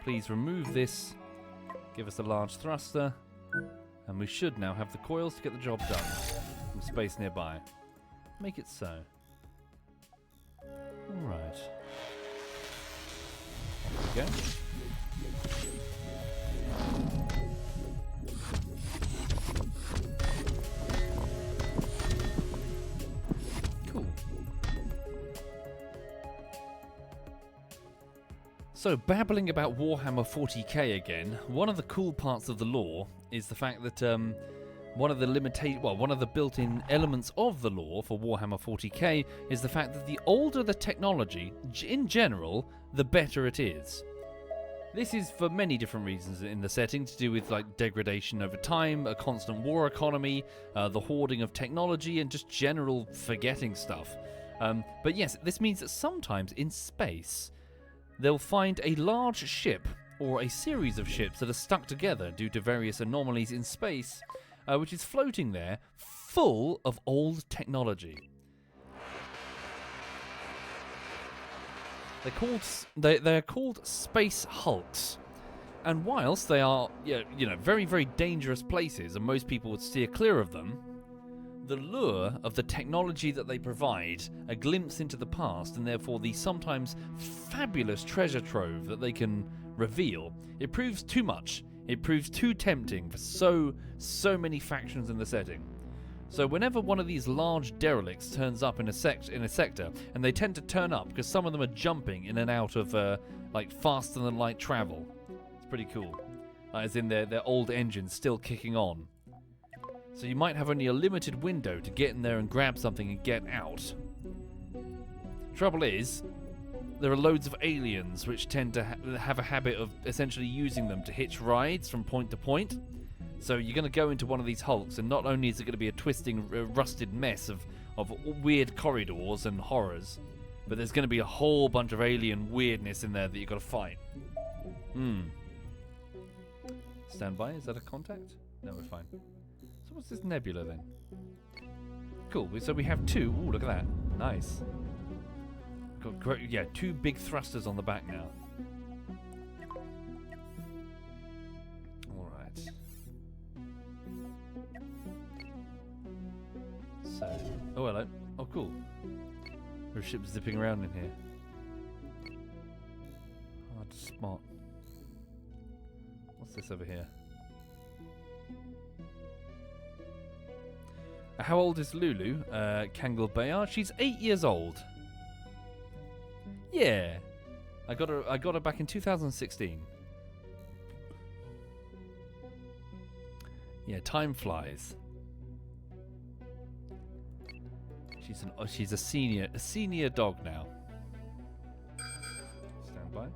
Please remove this. Give us a large thruster. And we should now have the coils to get the job done. Some space nearby. Make it so. Alright. Off we go. Cool. So, babbling about Warhammer 40k again, one of the cool parts of the lore is the fact that one of the built-in elements of the lore for Warhammer 40k is the fact that the older the technology, in general, the better it is. This is for many different reasons in the setting, to do with like degradation over time, a constant war economy, the hoarding of technology, and just general forgetting stuff. But yes, this means that sometimes in space, they'll find a large ship, or a series of ships that are stuck together due to various anomalies in space, which is floating there, full of old technology. They're called space hulks, and whilst they are, very, very dangerous places, and most people would steer clear of them, the lure of the technology that they provide, a glimpse into the past, and therefore the sometimes fabulous treasure trove that they can reveal, it proves too much. It proves too tempting for so many factions in the setting. So whenever one of these large derelicts turns up in a sector, and they tend to turn up because some of them are jumping in and out of faster than light travel. It's pretty cool. As in their old engines still kicking on. So you might have only a limited window to get in there and grab something and get out. Trouble is, there are loads of aliens which tend to have a habit of essentially using them to hitch rides from point to point. So you're going to go into one of these hulks, and not only is it going to be a twisting, rusted mess of weird corridors and horrors, but there's going to be a whole bunch of alien weirdness in there that you've got to fight. Stand by. Is that a contact? No, we're fine. So what's this nebula then? Cool. So we have two. Ooh, look at that. Nice. Got great, yeah, two big thrusters on the back now. Alright. So. Oh, hello. Oh, cool. There's a ship zipping around in here. Hard to spot. What's this over here? How old is Lulu? Kangol Bayard? She's 8 years old. Yeah. I got her back in 2016. Yeah, time flies. She's a senior dog now. Stand by.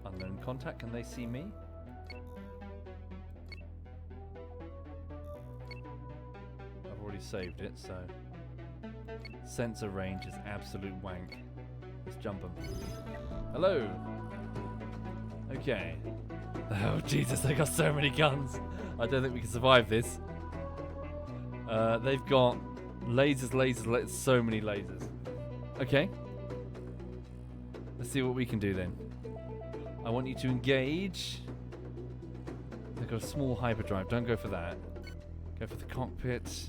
Unknown contact, can they see me? Saved it, so sensor range is absolute wank. Let's jump them. Hello. Okay. Oh Jesus, they got so many guns. I don't think we can survive this. They've got lasers, so many lasers. Okay. Let's see what we can do then. I want you to engage. They've got a small hyperdrive. Don't go for that. Go for the cockpit.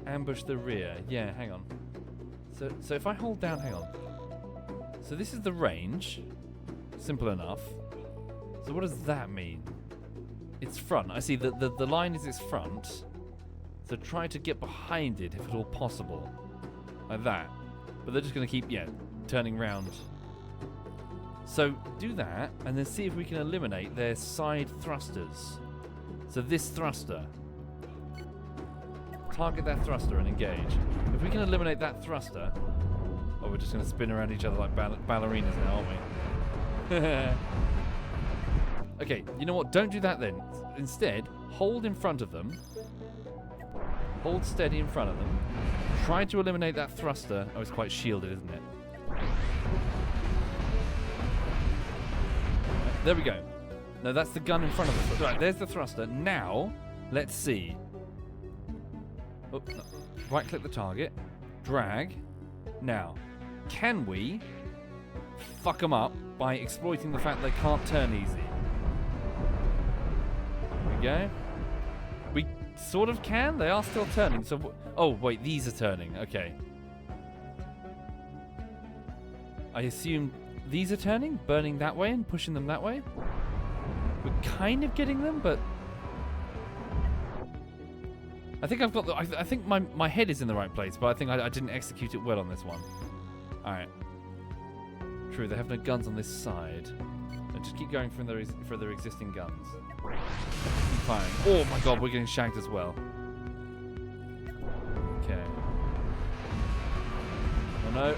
Ambush the rear. Yeah, hang on. So if I hold down, hang on. So this is the range. Simple enough. So what does that mean? It's front. I see the line is its front. So try to get behind it if at all possible. Like that. But they're just going to keep, turning round. So do that, and then see if we can eliminate their side thrusters. So this thruster. Target that thruster and engage. If we can eliminate that thruster... Oh, we're just going to spin around each other like ballerinas now, aren't we? Okay, you know what? Don't do that then. Instead, hold in front of them. Hold steady in front of them. Try to eliminate that thruster. Oh, it's quite shielded, isn't it? Right, there we go. No, that's the gun in front of us. Right, there's the thruster. Now, let's see. Oh, no. Right-click the target. Drag. Now, can we fuck them up by exploiting the fact they can't turn easy? There we go. We sort of can. They are still turning. So, oh wait, these are turning. Okay. I assume these are turning, burning that way and pushing them that way. We're kind of getting them, but I think I've got the. I think my head is in the right place, but I think I didn't execute it well on this one. All right. True, they have no guns on this side. So just keep going for their existing guns. Keep firing. Oh my god, we're getting shagged as well. Okay.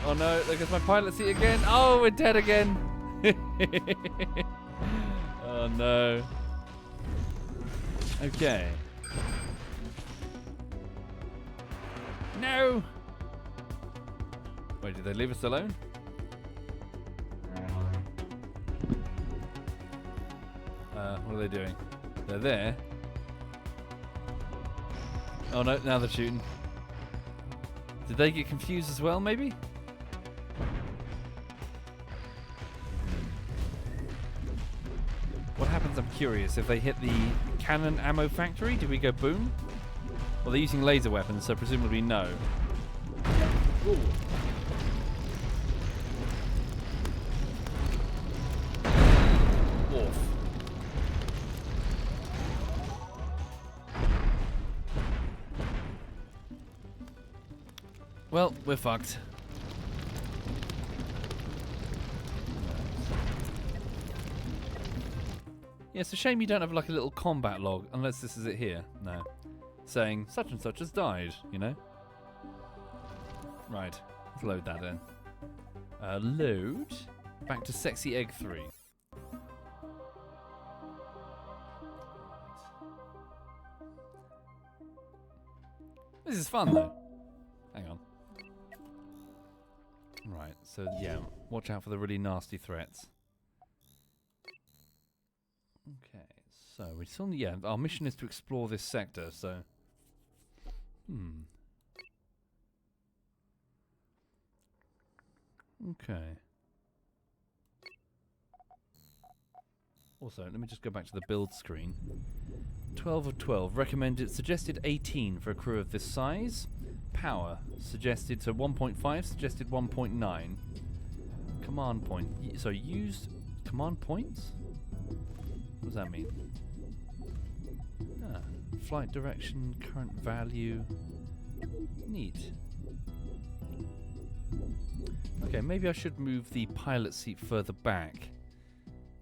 Oh no, there goes my pilot seat again. Oh, we're dead again. Oh no. Okay. No! Wait, did they leave us alone? What are they doing? They're there. Oh no, now they're shooting. Did they get confused as well, maybe? What happens, I'm curious, if they hit the cannon ammo factory? Do we go boom? Well, they're using laser weapons, so presumably no. Ooh. Wolf. Well, we're fucked. Yeah, it's a shame you don't have like a little combat log, unless this is it here. No. Saying such and such has died, you know? Right, let's load that in. Load. Back to Sexy Egg 3. This is fun though. Hang on. Right, so yeah, watch out for the really nasty threats. Okay, so we still need, yeah, our mission is to explore this sector, so... Okay. Also, let me just go back to the build screen. 12 of 12. Recommended, suggested 18 for a crew of this size. Power, suggested, so 1.5, suggested 1.9. Command point. So used command points? What does that mean? Ah, flight direction, current value. Neat. Okay, maybe I should move the pilot seat further back.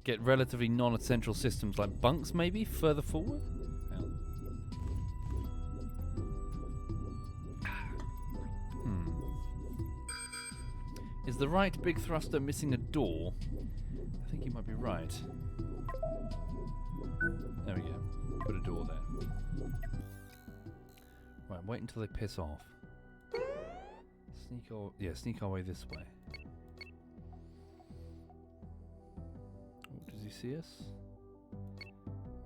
Get relatively non-essential systems like bunks maybe further forward? Is the right big thruster missing a door? I think you might be right. There we go. Put a door there. Right, wait until they piss off. Sneak our way this way. Oh, does he see us?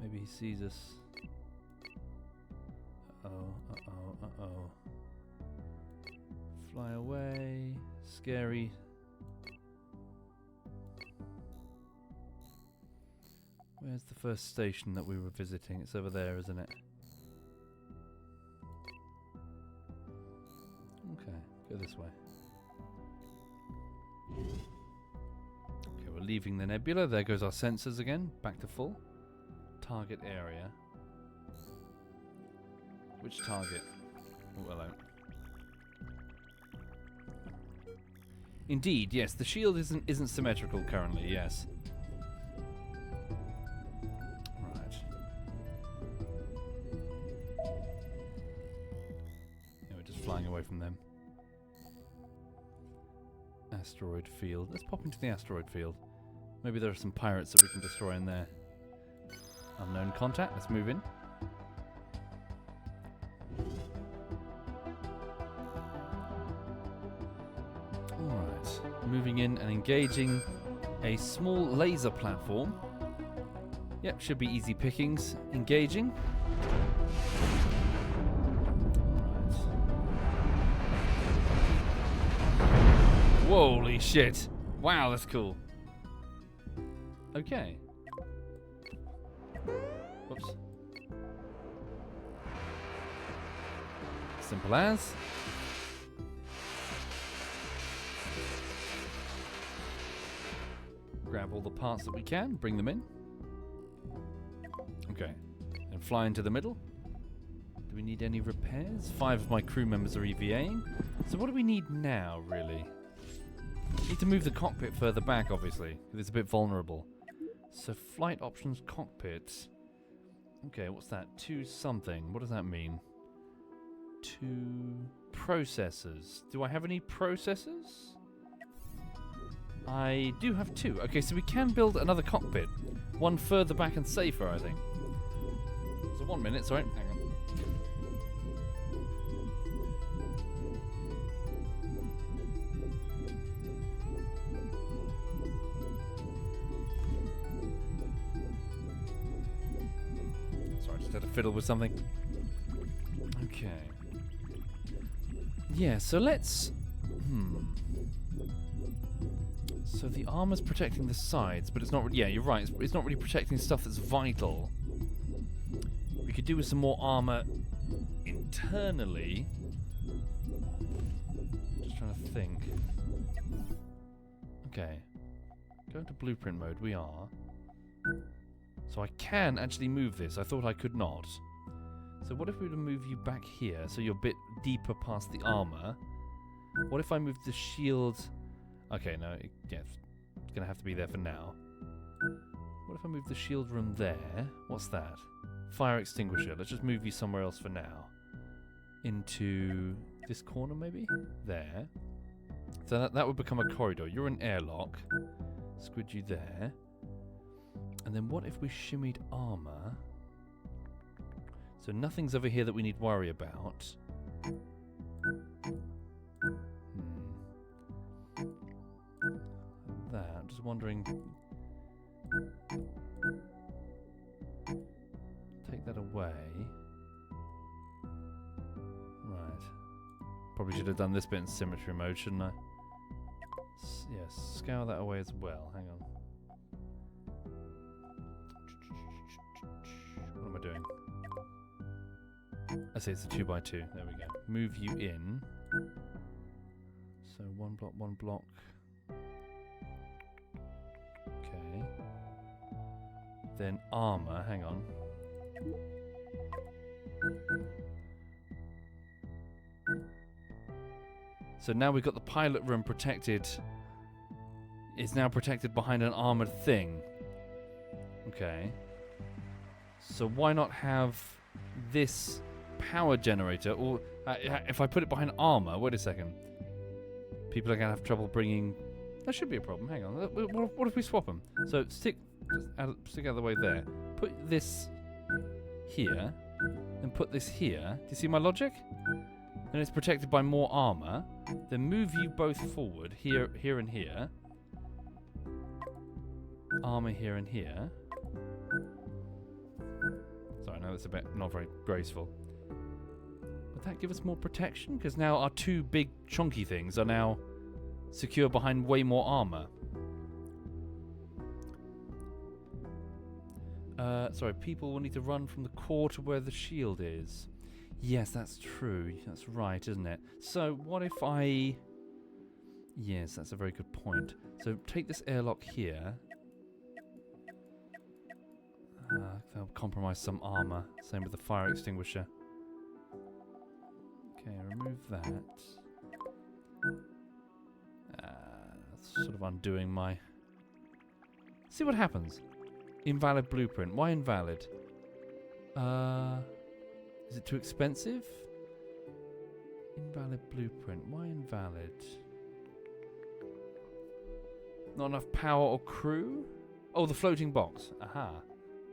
Maybe he sees us. Uh-oh. Fly away. Scary. Where's the first station that we were visiting? It's over there, isn't it? Okay, go this way. Okay, we're leaving the nebula. There goes our sensors again. Back to full. Target area. Which target? Oh, hello. Indeed, yes. The shield isn't symmetrical currently. Yes. Right. Yeah, we're just flying away from them. Asteroid field. Let's pop into the asteroid field. Maybe there are some pirates that we can destroy in there. Unknown contact. Let's move in. Moving in and engaging a small laser platform. Yep, should be easy pickings. Engaging. Right. Holy shit. Wow, that's cool. Okay. Whoops. Simple as. Grab all the parts that we can, bring them in. Okay, and fly into the middle. Do we need any repairs? 5 of my crew members are EVAing. So what do we need now, really? Need to move the cockpit further back, obviously, because it's a bit vulnerable. So flight options cockpit. Okay, what's that? 2 something. What does that mean? 2 processors. Do I have any processors? I do have 2. Okay, so we can build another cockpit. One further back and safer, I think. So 1 minute, sorry. Hang on. Sorry, I just had to fiddle with something. Okay. Yeah, so let's... So the armor's protecting the sides, but it's not... Yeah, you're right. It's not really protecting stuff that's vital. We could do with some more armor internally. Just trying to think. Okay. Go into blueprint mode. We are. So I can actually move this. I thought I could not. So what if we were to move you back here, so you're a bit deeper past the armor? What if I move the shield... Okay, no, yeah, it's going to have to be there for now. What if I move the shield room there? What's that? Fire extinguisher. Let's just move you somewhere else for now. Into this corner, maybe? There. So that would become a corridor. You're an airlock. Squid you there. And then what if we shimmied armor? So nothing's over here that we need to worry about. That, I'm just wondering... Take that away. Right. Probably should have done this bit in symmetry mode, shouldn't I? Yes, scale that away as well. Hang on. What am I doing? I see it's a 2x2. There we go. Move you in. So 1 block, 1 block. Okay. Then armor. Hang on. So now we've got the pilot room protected. It's now protected behind an armored thing. Okay. So why not have this power generator, or if I put it behind armor, wait a second. People are going to have trouble bringing... That should be a problem. Hang on. What if we swap them? So stick out of the way there. Put this here, and put this here. Do you see my logic? Then it's protected by more armor. Then move you both forward, here, here, and here. Armor here and here. Sorry, no, that's a bit not very graceful. Would that give us more protection? Because now our 2 big chunky things are now secure behind way more armor. Sorry, people will need to run from the core to where the shield is. Yes, that's true. That's right, isn't it? So, what if I... Yes, that's a very good point. So, take this airlock here. That'll compromise some armor. Same with the fire extinguisher. Okay, remove that. That's sort of undoing my... See what happens. Invalid blueprint. Why invalid? Is it too expensive? Invalid blueprint. Why invalid? Not enough power or crew? Oh, the floating box. Aha.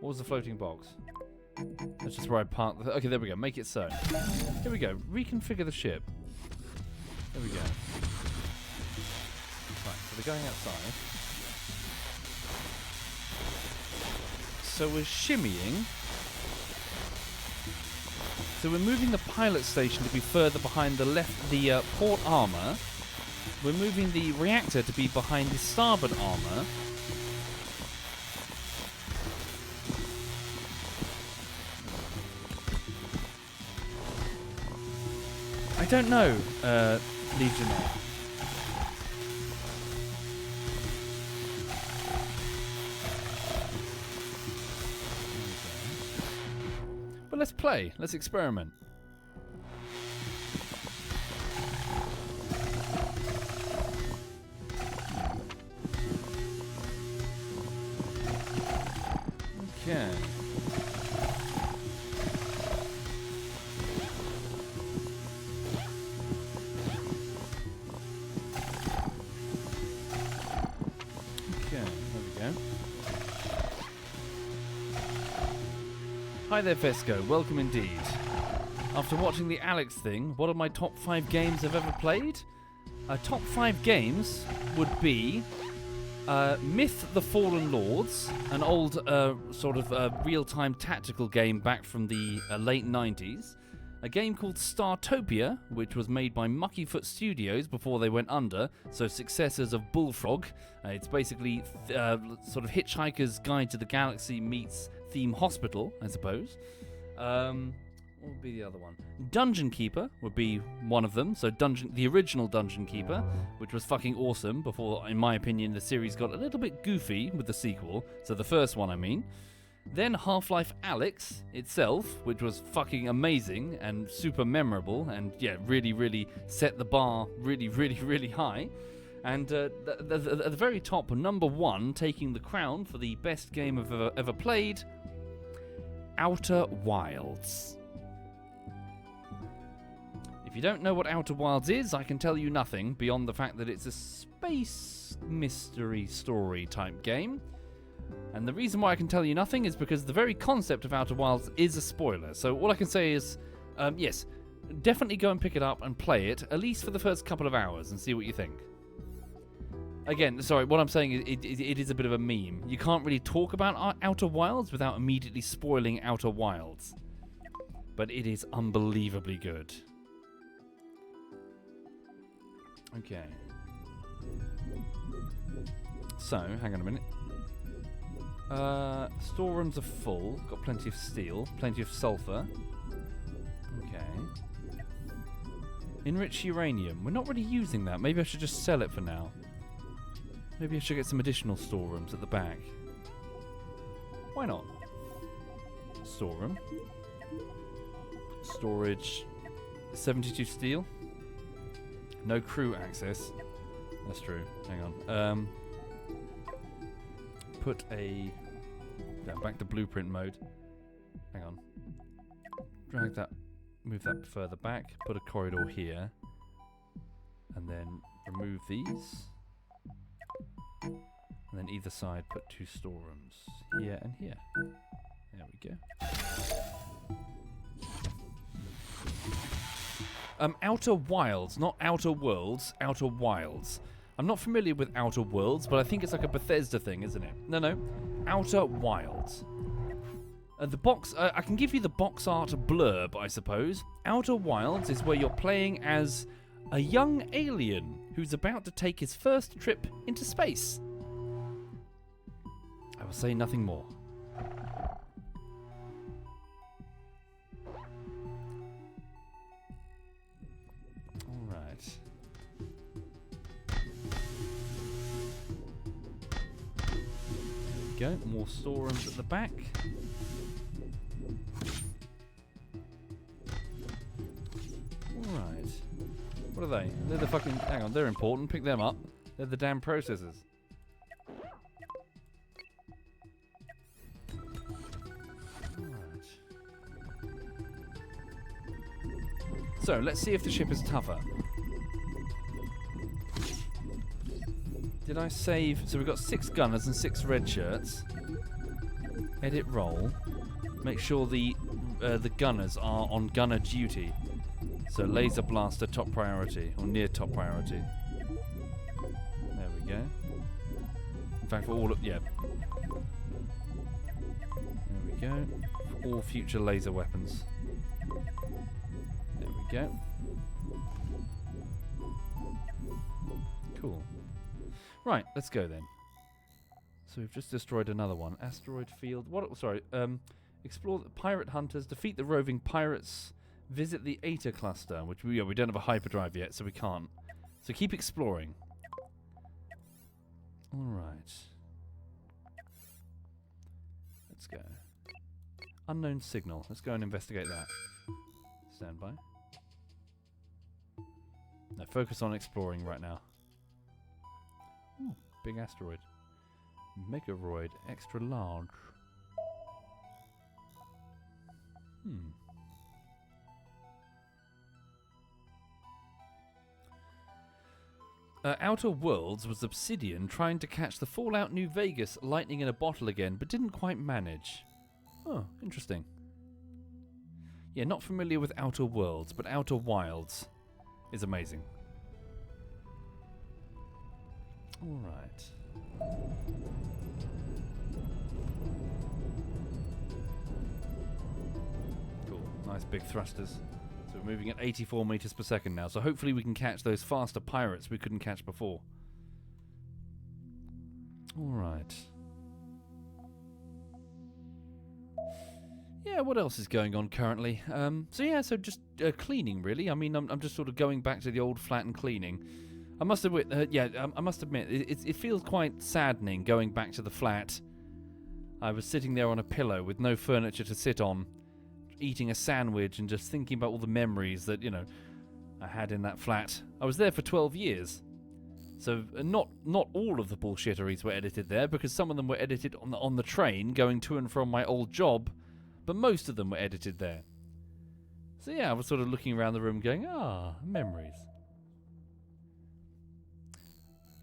What was the floating box? That's just where I parked. Okay, there we go. Make it so. Here we go. Reconfigure the ship. There we go. Right, so they're going outside. So we're shimmying. So we're moving the pilot station to be further behind the port armor. We're moving the reactor to be behind the starboard armor. I don't know, Legionnaire. But let's play. Let's experiment. Okay. Hi there, Fesco. Welcome indeed. After watching the Alex thing, what are my top 5 games I've ever played? Top 5 games would be Myth the Fallen Lords, an old sort of real-time tactical game back from the late 90s. A game called Startopia, which was made by Muckyfoot Studios before they went under, so successors of Bullfrog. It's basically sort of Hitchhiker's Guide to the Galaxy meets Theme Hospital, I suppose. What would be the other one? Dungeon Keeper would be one of them. So the original Dungeon Keeper, which was fucking awesome before, in my opinion, the series got a little bit goofy with the sequel. So the first one, I mean. Then Half-Life Alyx itself, which was fucking amazing and super memorable and, yeah, really, really set the bar really, really, really high. And at the very top, number 1, taking the crown for the best game I've ever played, Outer Wilds. If you don't know what Outer Wilds is, I can tell you nothing beyond the fact that it's a space mystery story type game. And the reason why I can tell you nothing is because the very concept of Outer Wilds is a spoiler. So all I can say is, yes, definitely go and pick it up and play it, at least for the first couple of hours, and see what you think. Again, sorry, what I'm saying is it is a bit of a meme. You can't really talk about Outer Wilds without immediately spoiling Outer Wilds. But it is unbelievably good. Okay. So, hang on a minute. Storerooms are full. Got plenty of steel, plenty of sulfur. Okay. Enriched uranium. We're not really using that. Maybe I should just sell it for now. Maybe I should get some additional storerooms at the back. Why not? Storeroom. Storage. 72 steel. No crew access. That's true. Hang on. Put a... Yeah, back to blueprint mode. Hang on. Drag that. Move that further back. Put a corridor here. And then remove these. And then either side put 2 storerooms. Here and here. There we go. Outer Wilds, not Outer Worlds, Outer Wilds. I'm not familiar with Outer Worlds, but I think it's like a Bethesda thing, isn't it? No. Outer Wilds. The box, I can give you the box art blurb, I suppose. Outer Wilds is where you're playing as a young alien who's about to take his first trip into space. I will say nothing more. Alright. There we go. More storerooms at the back. Alright. What are they? They're the fucking... Hang on, they're important. Pick them up. They're the damn processors. Alright. So, let's see if the ship is tougher. Did I save... So we've got 6 gunners and 6 red shirts. Edit roll. Make sure the gunners are on gunner duty. So laser blaster top priority, or near top priority. There we go. In fact, for all of... Yeah. There we go. For all future laser weapons. There we go. Cool. Right, let's go then. So we've just destroyed another one. Asteroid field. What? Sorry. Explore the pirate hunters. Defeat the roving pirates. Visit the Eta cluster, which we don't have a hyperdrive yet, so we can't. So keep exploring. All right. Let's go. Unknown signal. Let's go and investigate that. Stand by. No, focus on exploring right now. Ooh, big asteroid. Megaroid, extra large. Outer Worlds was Obsidian trying to catch the Fallout New Vegas lightning in a bottle again, but didn't quite manage. Oh, interesting. Yeah, not familiar with Outer Worlds, but Outer Wilds is amazing. Alright. Cool. Nice big thrusters. So we're moving at 84 meters per second now, so hopefully we can catch those faster pirates we couldn't catch before. Alright. Yeah, what else is going on currently? So just cleaning, really. I mean, I'm just sort of going back to the old flat and cleaning. I must admit, it feels quite saddening going back to the flat. I was sitting there on a pillow with no furniture to sit on, eating a sandwich and just thinking about all the memories that, I had in that flat. I was there for 12 years. So not all of the bullshitteries were edited there, because some of them were edited on the train going to and from my old job, but most of them were edited there. So yeah, I was sort of looking around the room going, memories.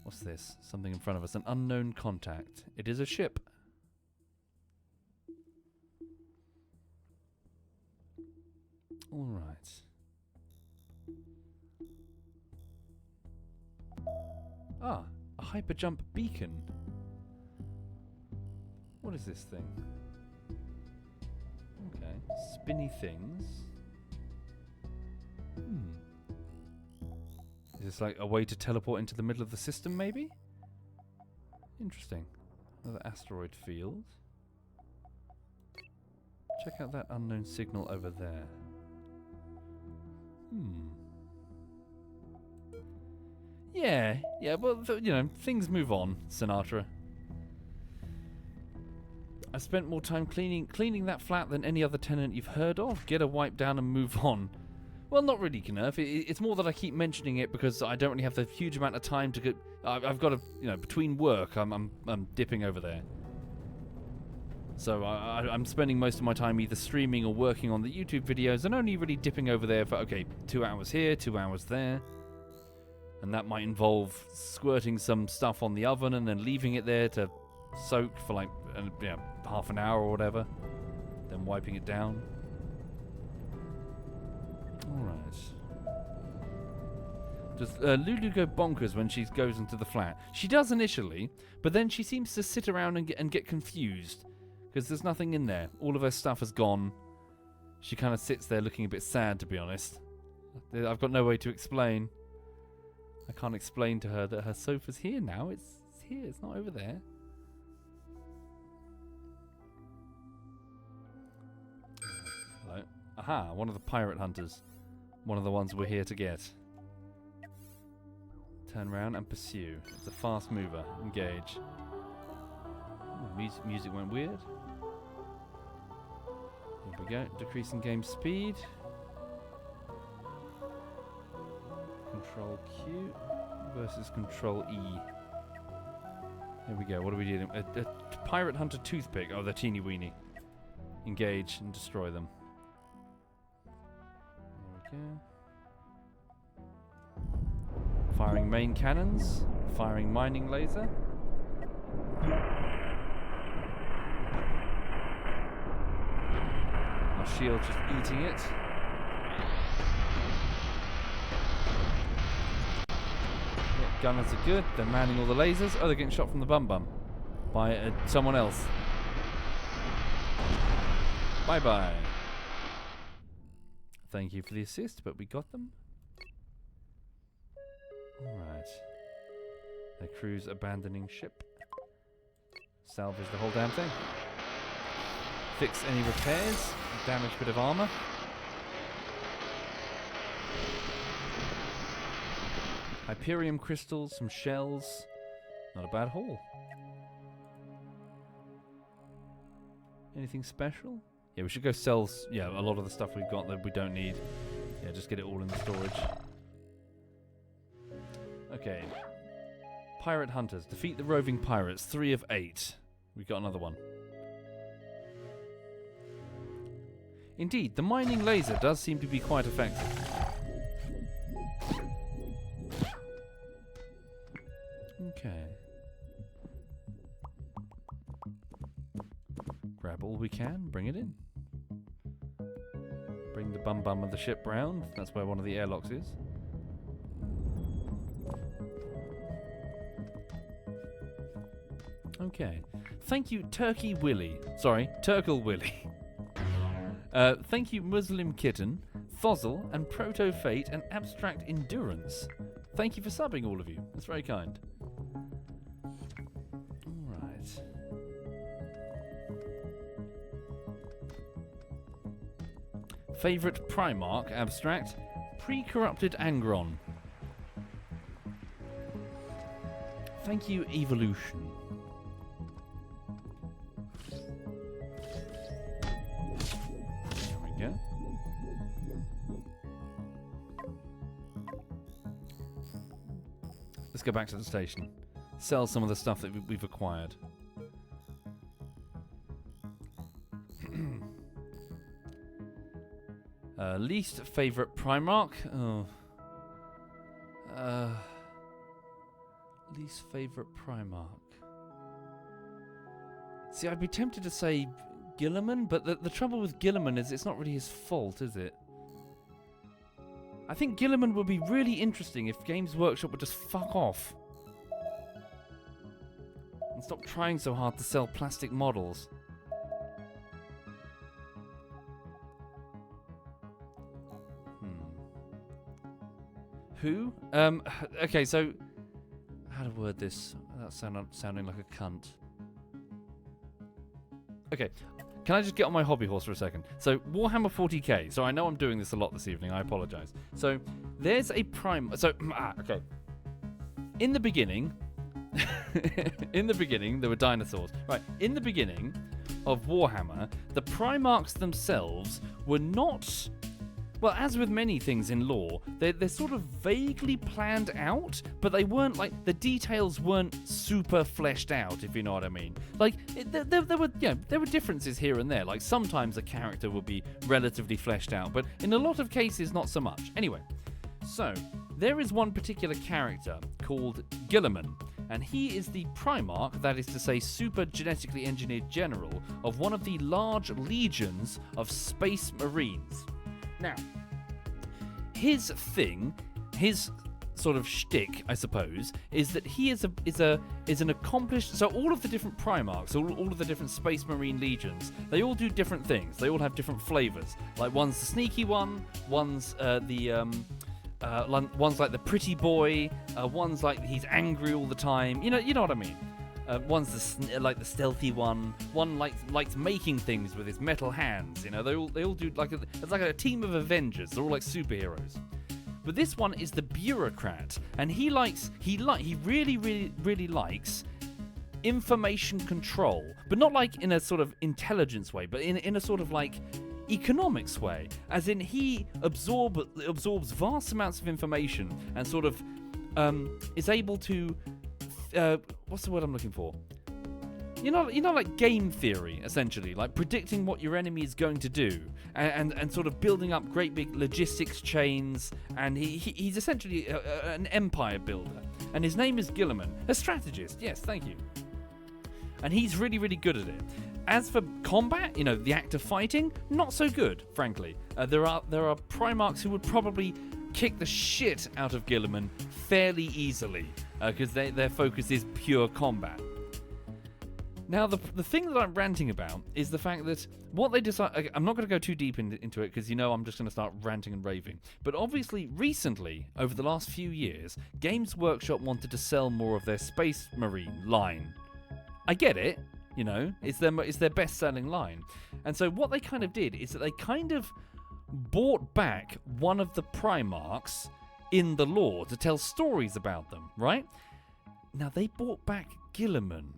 What's this? Something in front of us. An unknown contact. It is a ship. Alright. A hyperjump beacon. What is this thing? Okay. Spinny things. Is this like a way to teleport into the middle of the system, maybe? Interesting. Another asteroid field. Check out that unknown signal over there. Yeah, well, things move on, Sinatra. I spent more time cleaning that flat than any other tenant you've heard of. Get a wipe down and move on. Well, not really, Knurf. It's more that I keep mentioning it because I don't really have the huge amount of time to go. I've got to, between work, I'm dipping over there. So I'm spending most of my time either streaming or working on the YouTube videos, and only really dipping over there for 2 hours here, 2 hours there. And that might involve squirting some stuff on the oven and then leaving it there to soak for half an hour or whatever, then wiping it down. Alright. Does Lulu go bonkers when she goes into the flat? She does initially, but then she seems to sit around and get confused, because there's nothing in there. All of her stuff has gone. She kind of sits there looking a bit sad, to be honest. I've got no way to explain. I can't explain to her that her sofa's here now. It's here, it's not over there. Hello. Aha, one of the pirate hunters. One of the ones we're here to get. Turn around and pursue. It's a fast mover. Engage. Ooh, music went weird. Here we go. Decreasing game speed. Control Q versus Control E. Here we go. What are we doing? A pirate hunter toothpick. Oh, they're teeny weeny. Engage and destroy them. There we go. Firing main cannons. Firing mining laser. Our shield just eating it. Gunners are good. They're manning all the lasers. Oh, they're getting shot from the bum by someone else. Bye-bye. Thank you for the assist, but we got them. Alright. Their crew's abandoning ship. Salvage the whole damn thing. Fix any repairs. Damaged bit of armor. Hyperium crystals, some shells. Not a bad haul. Anything special? Yeah, we should go sell a lot of the stuff we've got that we don't need. Yeah, just get it all in the storage. Okay. Pirate hunters. Defeat the roving pirates. 3 of 8. We got another one. Indeed, the mining laser does seem to be quite effective. Okay. Grab all we can, bring it in. Bring the bum of the ship round. That's where one of the airlocks is. Okay. Thank you, Turkey Willy. Sorry, Turkle Willy. Thank you, Muslim Kitten, Thozzle, and Proto Fate, and Abstract Endurance. Thank you for subbing, all of you. That's very kind. Alright. Favourite Primarch, Abstract? Pre-corrupted Angron. Thank you, Evolution. There we go. Let's go back to the station. Sell some of the stuff that we've acquired. Least favourite Primarch? Oh. Least favourite Primarch. See, I'd be tempted to say Gilliman, but the trouble with Gilliman is it's not really his fault, is it? I think Gilliman would be really interesting if Games Workshop would just fuck off. And stop trying so hard to sell plastic models. Who? Okay, so how to word this without sounding like a cunt. Okay, can I just get on my hobby horse for a second? So, Warhammer 40k. So, I know I'm doing this a lot this evening. I apologise. So, there's a prime... So, okay. In the beginning... there were dinosaurs. Right, in the beginning of Warhammer, the Primarchs themselves were not... Well, as with many things in lore, they're sort of vaguely planned out, but they weren't like the details weren't super fleshed out, if you know what I mean. Like there were differences here and there. Like sometimes a character would be relatively fleshed out, but in a lot of cases not so much. Anyway, so there is one particular character called Gilliman, and he is the Primarch, that is to say super genetically engineered general of one of the large legions of space marines. Now, his thing, his sort of shtick, I suppose, is that he is an accomplished. So all of the different Primarchs, all of the different Space Marine legions, they all do different things. They all have different flavors. Like one's the sneaky one, one's one's like the pretty boy, one's like he's angry all the time. You know what I mean. One's like the stealthy one. One likes making things with his metal hands. You know, they all do it's like a team of Avengers. They're all like superheroes. But this one is the bureaucrat, and he really likes information control, but not like in a sort of intelligence way, but in a sort of like economics way. As in, he absorbs vast amounts of information and sort of is able to. What's the word I'm looking for? You know, like game theory, essentially, like predicting what your enemy is going to do, and sort of building up great big logistics chains. And he's essentially an empire builder. And his name is Gilliman, a strategist. Yes, thank you. And he's really, really good at it. As for combat, you know, the act of fighting, not so good, frankly. There are Primarchs who would probably kick the shit out of Gilliman fairly easily, because their focus is pure combat. Now, the thing that I'm ranting about is the fact that what they decide... I'm not going to go too deep into it, because you know I'm just going to start ranting and raving. But obviously, recently, over the last few years, Games Workshop wanted to sell more of their Space Marine line. I get it, you know, it's their best-selling line. And so what they kind of did is that they kind of bought back one of the Primarchs in the lore to tell stories about them, right? Now, they bought back Gilliman.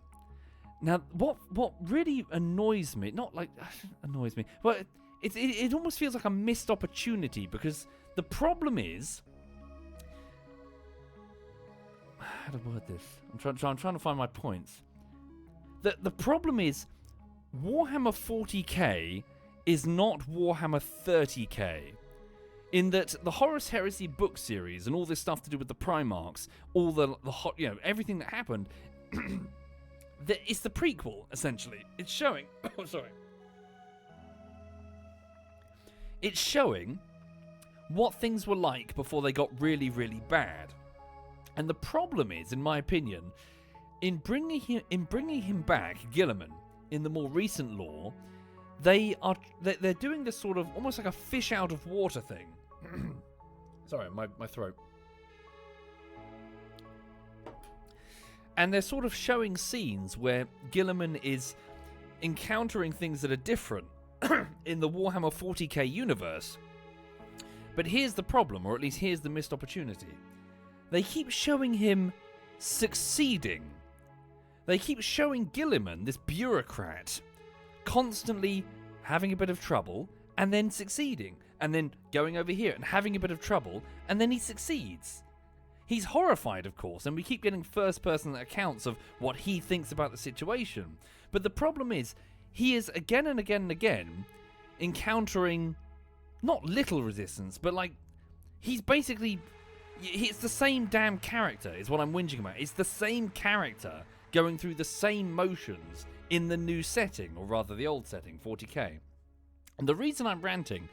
Now, what really annoys me, not like annoys me, but it almost feels like a missed opportunity, because the problem is, how to word this? I'm trying to find my points. The problem is, Warhammer 40k is not Warhammer 30k. In that the Horus Heresy book series and all this stuff to do with the Primarchs, all the hot, everything that happened, it's the prequel, essentially. It's showing... Oh, sorry. It's showing what things were like before they got really, really bad. And the problem is, in my opinion, in bringing him back, Guilliman, in the more recent lore, they're doing this sort of almost like a fish out of water thing. Sorry, my throat. And they're sort of showing scenes where Guilliman is encountering things that are different in the Warhammer 40k universe. But here's the problem, or at least here's the missed opportunity. They keep showing him succeeding. They keep showing Guilliman, this bureaucrat, constantly having a bit of trouble and then succeeding, and then going over here and having a bit of trouble, and then he succeeds. He's horrified, of course, and we keep getting first-person accounts of what he thinks about the situation. But the problem is, he is again and again and again encountering not little resistance, but like, he's basically... It's the same damn character, is what I'm whinging about. It's the same character going through the same motions in the new setting, or rather the old setting, 40k. And the reason I'm ranting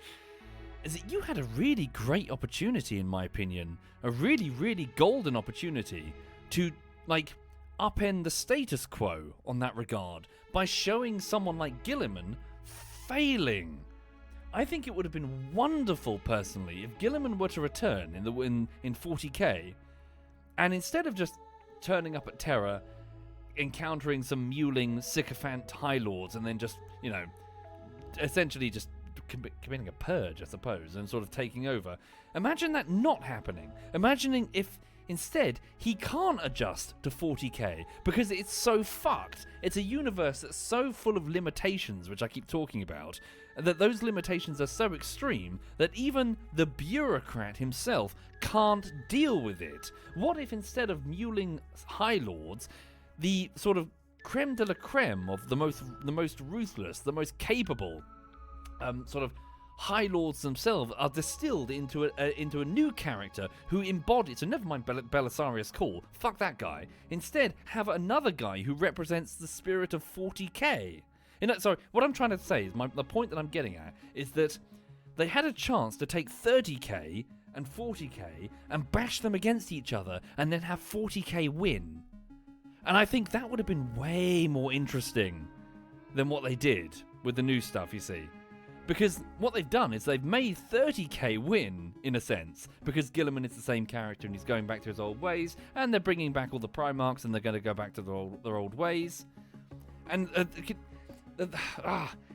is that you had a really great opportunity, in my opinion, a really, really golden opportunity to, like, upend the status quo on that regard by showing someone like Guilliman failing. I think it would have been wonderful, personally, if Guilliman were to return in 40k, and instead of just turning up at Terra, encountering some mewling sycophant High Lords, and then just, essentially just committing a purge, I suppose, and sort of taking over. Imagine that not happening. Imagining if instead he can't adjust to 40k because it's so fucked. It's a universe that's so full of limitations, which I keep talking about, that those limitations are so extreme that even the bureaucrat himself can't deal with it. What if instead of mewling High Lords, the sort of creme de la creme of the most ruthless, the most capable sort of High Lords themselves are distilled into a new character who embodies... So never mind Belisarius Cawl, fuck that guy. Instead, have another guy who represents the spirit of 40k. Sorry, what I'm trying to say is, the point that I'm getting at is that they had a chance to take 30k and 40k and bash them against each other and then have 40k win. And I think that would have been way more interesting than what they did with the new stuff, you see. Because what they've done is they've made 30k win, in a sense, because Guilliman is the same character and he's going back to his old ways, and they're bringing back all the Primarchs and they're going to go back to their old ways. And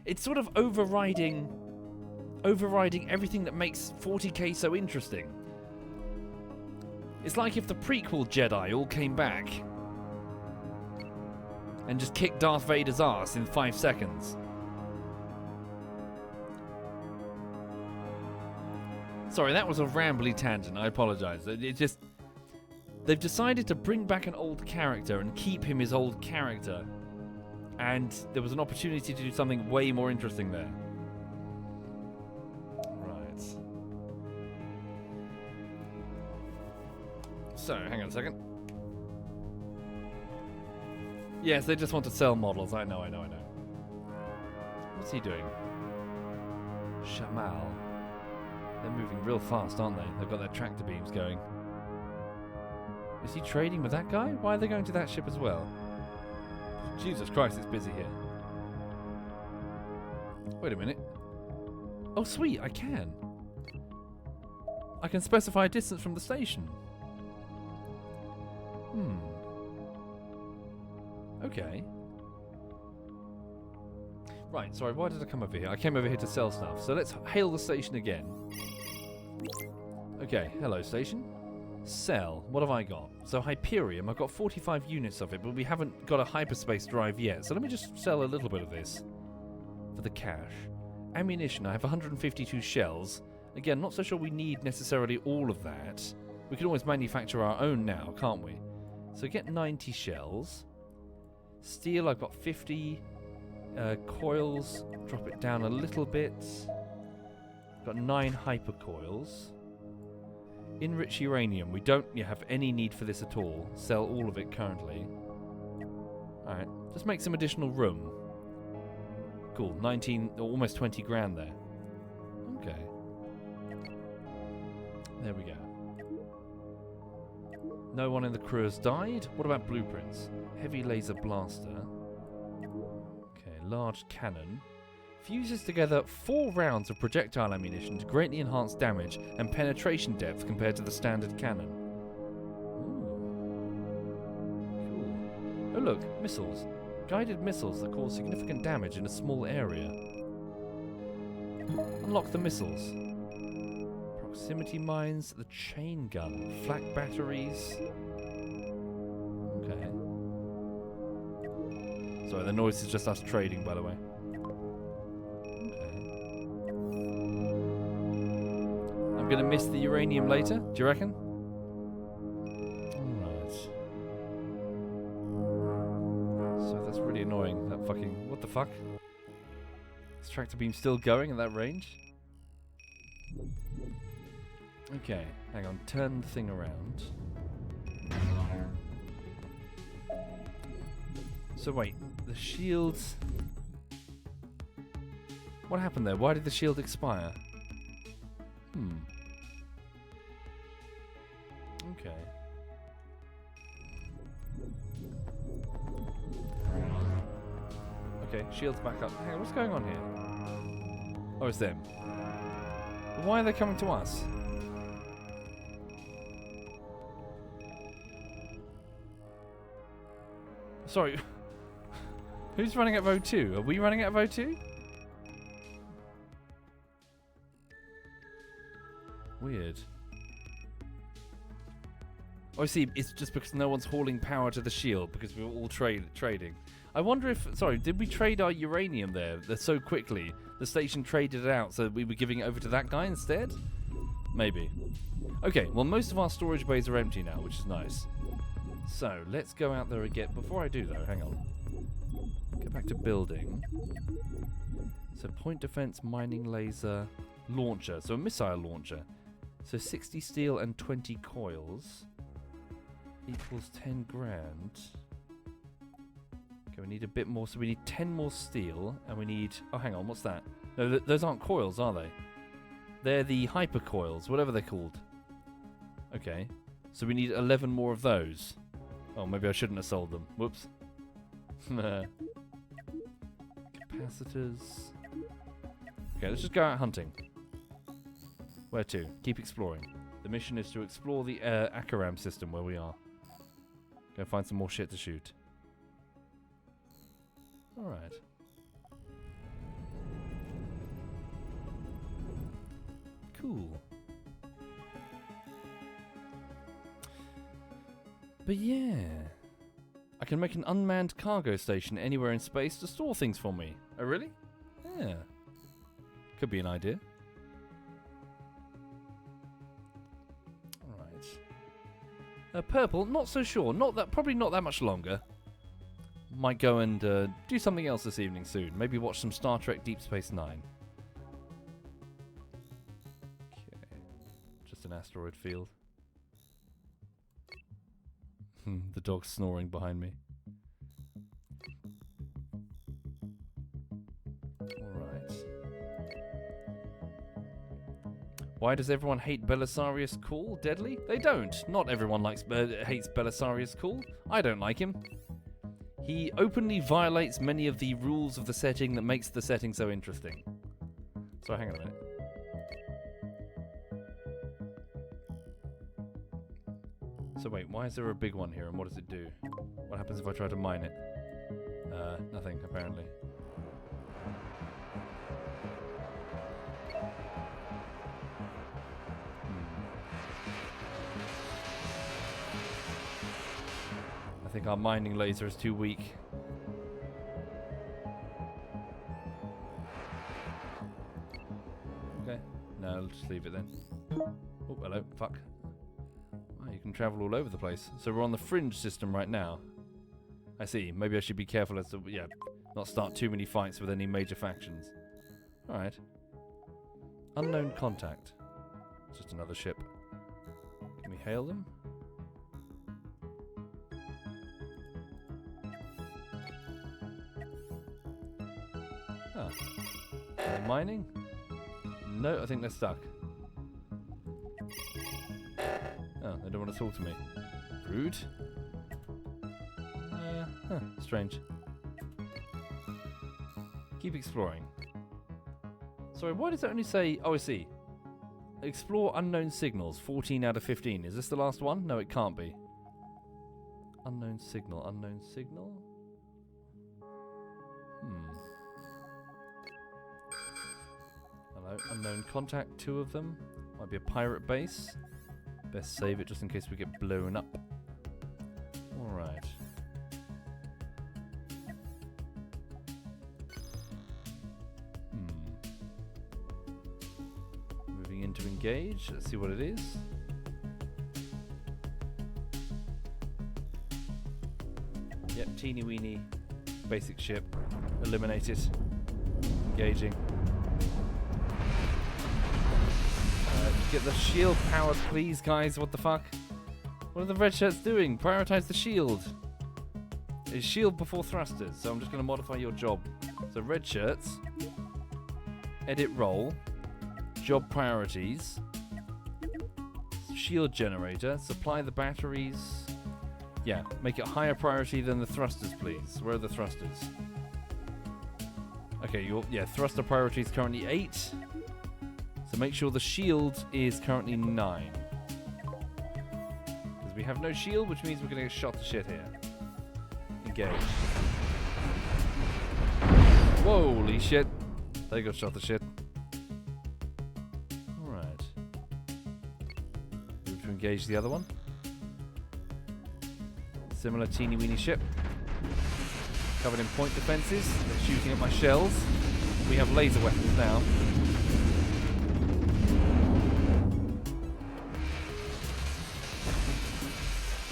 it's sort of overriding everything that makes 40k so interesting. It's like if the prequel Jedi all came back and just kicked Darth Vader's ass in 5 seconds. Sorry, that was a rambly tangent, I apologise. They've decided to bring back an old character and keep him his old character. And there was an opportunity to do something way more interesting there. Right. So, hang on a second. Yes, they just want to sell models. I know. What's he doing? Shamal. They're moving real fast, aren't they? They've got their tractor beams going. Is he trading with that guy? Why are they going to that ship as well? Jesus Christ, it's busy here. Wait a minute. Oh, sweet, I can. I can specify a distance from the station. Okay. Right, sorry, why did I come over here? I came over here to sell stuff. So let's hail the station again. Okay, hello station. Sell. What have I got? So Hyperium, I've got 45 units of it, but we haven't got a hyperspace drive yet. So let me just sell a little bit of this for the cash. Ammunition, I have 152 shells. Again, not so sure we need necessarily all of that. We can always manufacture our own now, can't we? So get 90 shells. Steel, I've got 50. Coils, drop it down a little bit. Got 9 hypercoils. Enrich uranium. We don't have any need for this at all. Sell all of it currently. Alright, just make some additional room. Cool, 19, almost 20 grand there. Okay. There we go. No one in the crew has died. What about blueprints? Heavy laser blaster. Okay, large cannon. Fuses together 4 rounds of projectile ammunition to greatly enhance damage and penetration depth compared to the standard cannon. Ooh. Cool. Oh look, missiles. Guided missiles that cause significant damage in a small area. Unlock the missiles. Proximity mines, the chain gun, flak batteries. Okay. Sorry, the noise is just us trading, by the way. I'm gonna miss the uranium later, do you reckon? Alright. So that's really annoying, that fucking... What the fuck? Is tractor beam still going at that range? Okay, hang on, turn the thing around. So wait, the shields... What happened there? Why did the shield expire? Okay. Okay, shield's back up. Hang on, what's going on here? Oh, it's them. But why are they coming to us? Sorry. Who's running at vote 2? Are we running at vote 2? Weird. Oh, I see. It's just because no one's hauling power to the shield because we were all trading. I wonder if... Sorry, did we trade our uranium there so quickly? The station traded it out so we were giving it over to that guy instead? Maybe. Okay, well, most of our storage bays are empty now, which is nice. So, let's go out there again. Before I do, though, hang on. Go back to building. So, point defense, mining laser, launcher. So, a missile launcher. So, 60 steel and 20 coils equals 10 grand. Okay, we need a bit more. So, we need 10 more steel, and we need... Oh, hang on, what's that? No, those aren't coils, are they? They're the hyper coils, whatever they're called. Okay. So, we need 11 more of those. Oh, maybe I shouldn't have sold them. Whoops. Capacitors. Okay, let's just go out hunting. Where to? Keep exploring. The mission is to explore the Akaram system where we are. Go find some more shit to shoot. Alright. Cool. But yeah, I can make an unmanned cargo station anywhere in space to store things for me. Oh, really? Yeah. Could be an idea. Alright. Purple, not so sure. Probably not that much longer. Might go and do something else this evening soon. Maybe watch some Star Trek Deep Space Nine. Okay. Just an asteroid field. The dog's snoring behind me. Alright. Why does everyone hate Belisarius Cool? Deadly? They don't. Not everyone hates Belisarius Cool. I don't like him. He openly violates many of the rules of the setting that makes the setting so interesting. So hang on a minute. So wait, why is there a big one here and what does it do? What happens if I try to mine it? Nothing, apparently. I think our mining laser is too weak. Okay, no, I'll just leave it then. Oh, hello, fuck. You can travel all over the place. So we're on the fringe system right now. I see. Maybe I should be careful as to... Yeah. Not start too many fights with any major factions. Alright. Unknown contact. Just another ship. Can we hail them? Ah. Are they mining? No, I think they're stuck. Oh, they don't want to talk to me. Rude. Strange. Keep exploring. Sorry, why does it only say... Oh, I see. Explore unknown signals, 14 out of 15. Is this the last one? No, it can't be. Unknown signal, unknown signal? Hello, unknown contact, 2 of them. Might be a pirate base. Best save it just in case we get blown up. Alright. Moving into engage. Let's see what it is. Yep, teeny weeny basic ship. Eliminate it. Engaging. Get the shield powered, please, guys. What the fuck? What are the red shirts doing? Prioritize the shield. It's shield before thrusters, so I'm just going to modify your job. So red shirts. Edit role. Job priorities. Shield generator. Supply the batteries. Yeah, make it higher priority than the thrusters, please. Where are the thrusters? Okay, thruster priority is currently 8. So make sure the shield is currently 9. Because we have no shield, which means we're going to get shot to shit here. Engage. Holy shit. They got shot to shit. Alright. Move to engage the other one. Similar teeny weeny ship. Covered in point defenses. They're shooting at my shells. We have laser weapons now.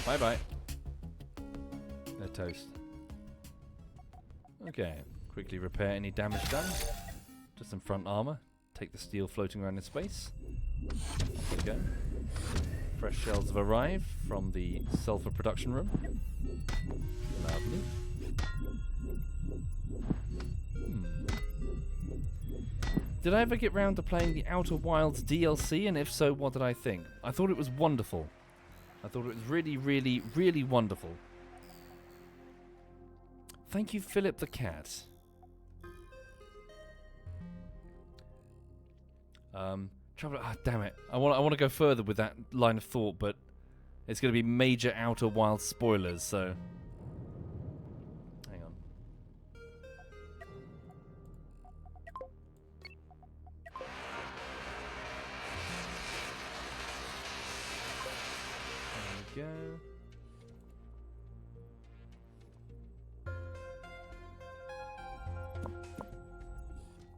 Bye-bye. They're toast. Okay. Quickly repair any damage done. Just some front armor. Take the steel floating around in space. There we go. Fresh shells have arrived from the sulfur production room. Lovely. Did I ever get round to playing the Outer Wilds DLC? And if so, what did I think? I thought it was wonderful. I thought it was really, really, really wonderful. Thank you, Philip the Cat. Damn it. I want to go further with that line of thought, but it's going to be major Outer Wilds spoilers, so... Hang on. There we go.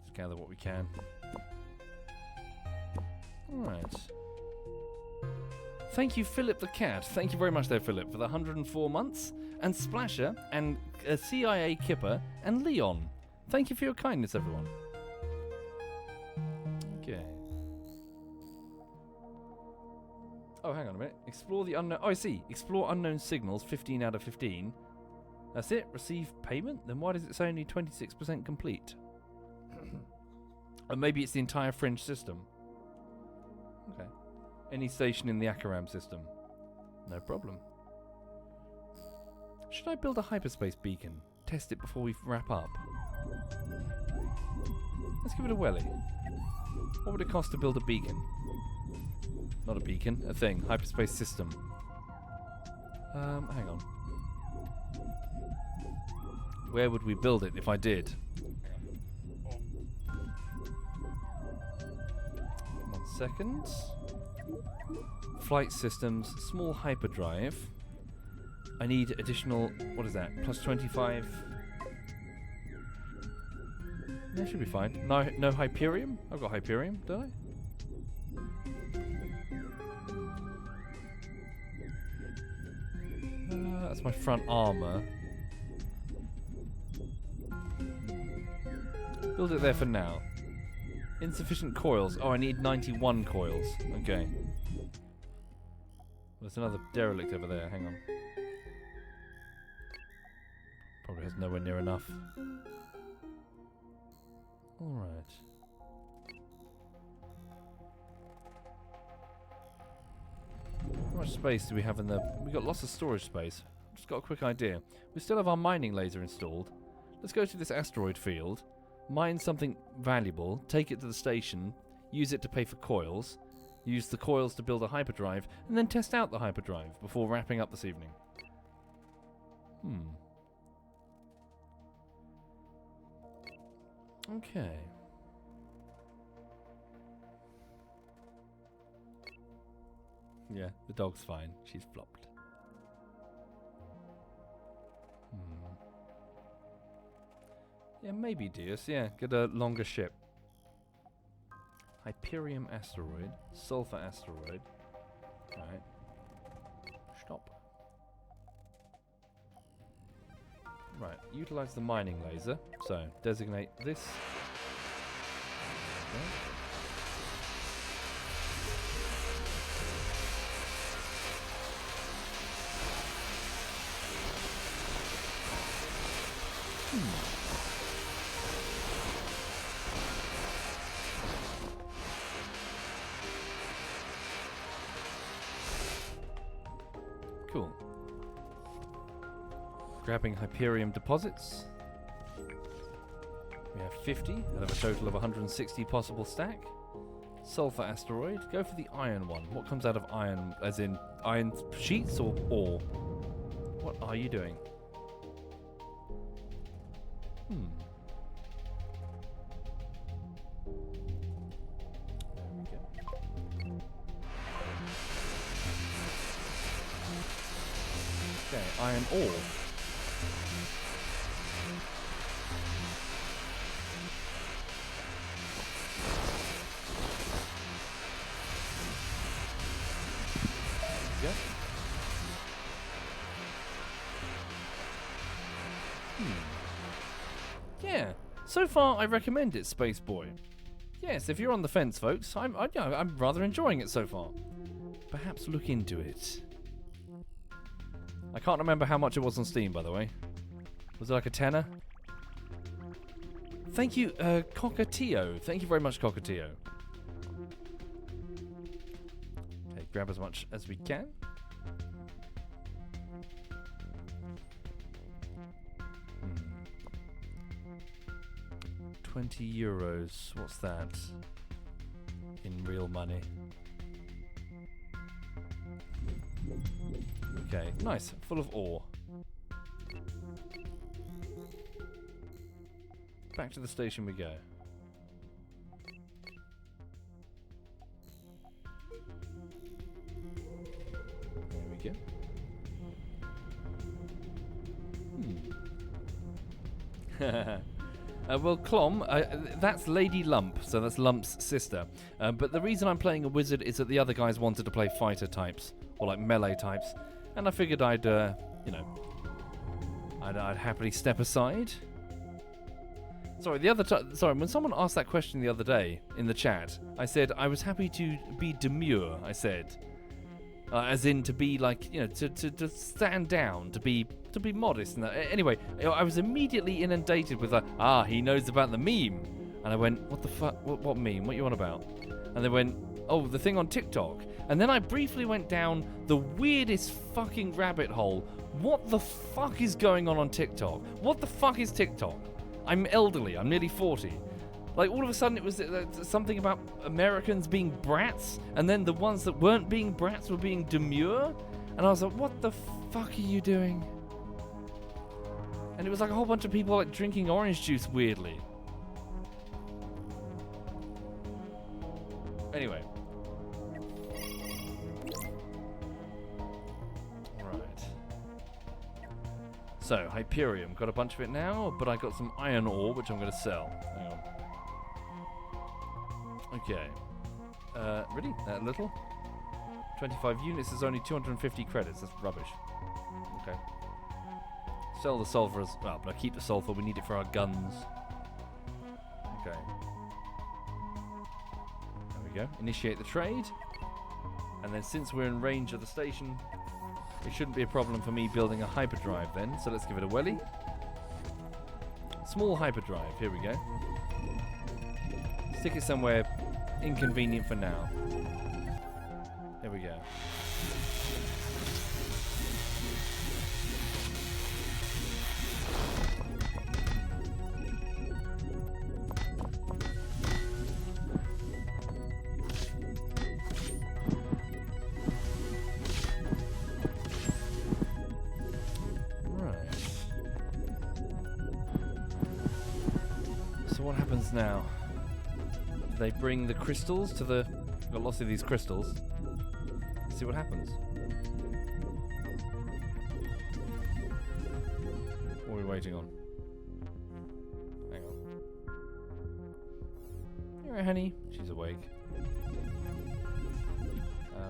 Let's gather what we can. Alright. Thank you, Philip the Cat. Thank you very much there, Philip, for the 104 months. And Splasher, and CIA Kipper, and Leon. Thank you for your kindness, everyone. Okay. Oh, hang on a minute. Explore the unknown... Oh, I see. Explore unknown signals, 15 out of 15. That's it? Receive payment? Then why does it say only 26% complete? Or maybe it's the entire Fringe system. Okay. Any station in the Akaram system. No problem. Should I build a hyperspace beacon? Test it before we wrap up. Let's give it a welly. What would it cost to build a beacon? Not a beacon, a thing. Hyperspace system. Hang on. Where would we build it if I did? 1 second. Flight systems, small hyperdrive. I need additional, what is that? Plus 25. That should be fine. No Hyperium? I've got Hyperium, don't I? That's my front armor. Build it there for now. Insufficient coils. Oh, I need 91 coils. Okay. There's another derelict over there. Hang on. Probably has nowhere near enough. Alright. How much space do we have in the... We've got lots of storage space. Just got a quick idea. We still have our mining laser installed. Let's go to this asteroid field, mine something valuable, take it to the station, use it to pay for coils, use the coils to build a hyperdrive, and then test out the hyperdrive before wrapping up this evening. Okay. Yeah, the dog's fine. She's flopped. Yeah, maybe Deus. Yeah, get a longer ship. Hyperium asteroid. Sulfur asteroid. Right. Stop. Right, utilize the mining laser. So, designate this. Okay. Cool. Grabbing Hyperium deposits. We have 50 out of a total of 160 possible stack. Sulfur asteroid. Go for the iron one. What comes out of iron? As in iron sheets or ore? What are you doing? There we go. Okay, iron ore. There we go. Yeah, so far I recommend it, Space Boy. Yes, if you're on the fence, folks, I'm rather enjoying it so far. Perhaps look into it. I can't remember how much it was on Steam, by the way. Was it like a tenner? Thank you, Cockatio. Thank you very much, Cockatio. Okay, grab as much as we can. 20 euros. What's that? In real money. Okay, nice. Full of ore. Back to the station we go. There we go. Well, Clom, that's Lady Lump, so that's Lump's sister. But the reason I'm playing a wizard is that the other guys wanted to play fighter types, or like melee types, and I figured I'd happily step aside. Sorry, when someone asked that question the other day in the chat, I said I was happy to be demure. I said, as in to be like, to stand down, to be modest. And anyway, I was immediately inundated with he knows about the meme, and I went, what the fuck? What meme? What you on about? And they went, oh, the thing on TikTok. And then I briefly went down the weirdest fucking rabbit hole. What the fuck is going on TikTok? What the fuck is TikTok? I'm elderly. I'm nearly 40. Like, all of a sudden it was something about Americans being brats, and then the ones that weren't being brats were being demure. And I was like, what the fuck are you doing? And it was like a whole bunch of people like drinking orange juice weirdly. Anyway. So, Hyperium, got a bunch of it now, but I got some iron ore, which I'm going to sell. Hang on. Okay. Really? That little? 25 units is only 250 credits. That's rubbish. Okay. Sell the sulfur as well, but I keep the sulfur. We need it for our guns. Okay. There we go. Initiate the trade. And then since we're in range of the station, it shouldn't be a problem for me building a hyperdrive then. So let's give it a welly. Small hyperdrive. Here we go. Stick it somewhere inconvenient for now. There we go. What happens now? Do they bring the crystals to the... I've got lots of these crystals. Let's see what happens. What are we waiting on? Hang on. You alright, honey? She's awake.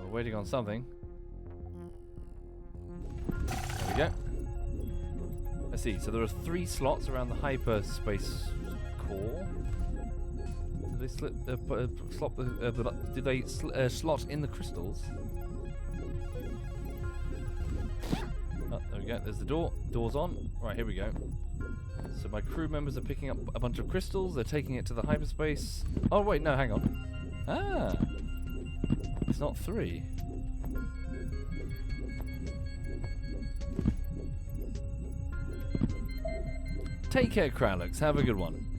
We're waiting on something. There we go. Let's see. So there are 3 slots around the hyperspace core. Do they slot in the crystals? Oh, there we go. There's the door. Door's on. Right, here we go. So my crew members are picking up a bunch of crystals. They're taking it to the hyperspace. Oh wait, no, hang on. Ah, it's not 3. Take care, Kralux. Have a good one.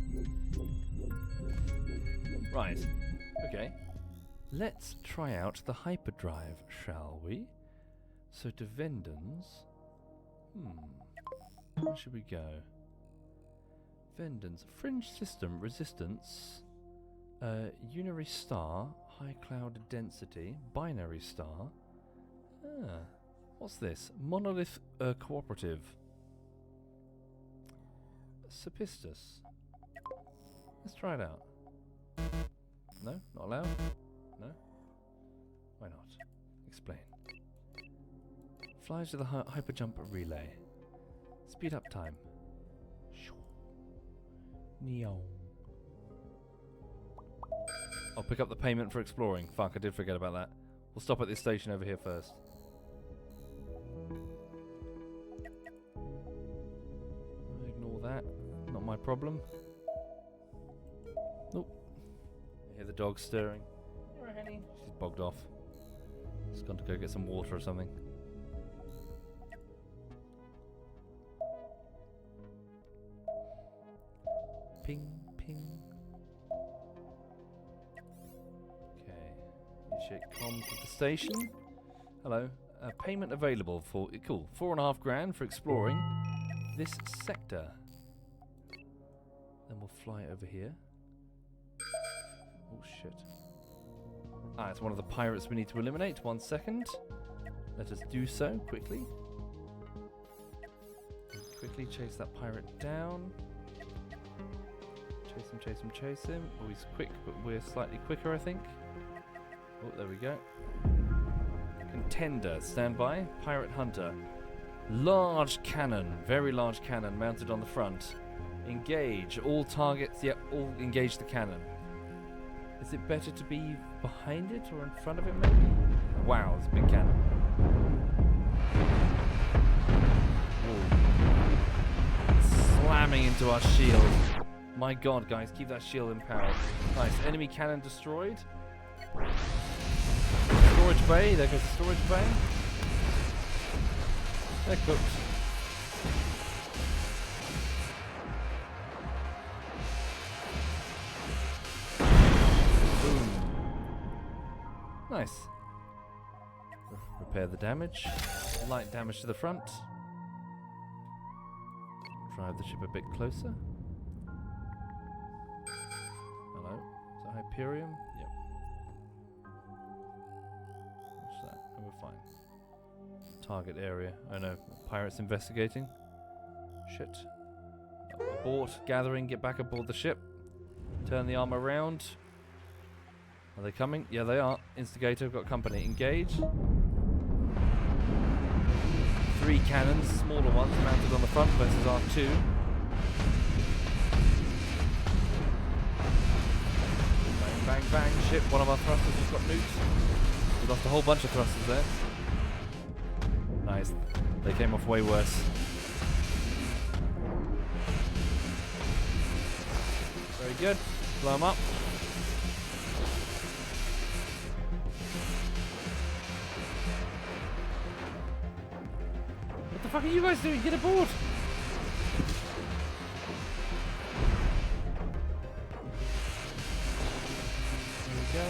Right. Okay. Let's try out the hyperdrive, shall we? So to Vendens. Where should we go? Vendens. Fringe system resistance. Unary star. High cloud density. Binary star. What's this? Monolith cooperative. Supistus. Let's try it out. No? Not allowed? No? Why not? Explain. Flies to the hyperjump relay. Speed up time. Neo. I'll pick up the payment for exploring. Fuck, I did forget about that. We'll stop at this station over here first. Ignore that. Not my problem. Nope. I hear the dog stirring. Alright, honey. She's bogged off. She's gone to go get some water or something. Ping, ping. Okay. Initiate comms with the station. Hello. Payment available for... Cool. 4.5 grand for exploring this sector. Then we'll fly over here. Oh shit. Ah, it's one of the pirates we need to eliminate. 1 second. Let us do so quickly. Quickly chase that pirate down. Chase him, chase him, chase him. Oh, he's quick, but we're slightly quicker, I think. Oh, there we go. Contender, stand by. Pirate hunter. Large cannon, very large cannon mounted on the front. Engage. All targets, yep, all engage the cannon. Is it better to be behind it or in front of it, maybe? Wow, it's a big cannon. Whoa. Slamming into our shield. My god, guys, keep that shield in power. Nice. Enemy cannon destroyed. Storage bay. There goes the storage bay. They're cooked. Boom. Nice. Repair the damage. Light damage to the front. Drive the ship a bit closer. Hello? Is that Hyperium? Yep. What's that? Oh, we're fine. Target area. Oh no. Pirates investigating. Shit. Abort. Gathering. Get back aboard the ship. Turn the arm around. Are they coming? Yeah, they are. Instigator. Got company. Engage. 3 cannons. Smaller ones mounted on the front versus R2. bang, shit, one of our thrusters just got nuked. We lost a whole bunch of thrusters there. Nice. They came off way worse. Very good. Blow them up. What the fuck are you guys doing? Get aboard! There we go.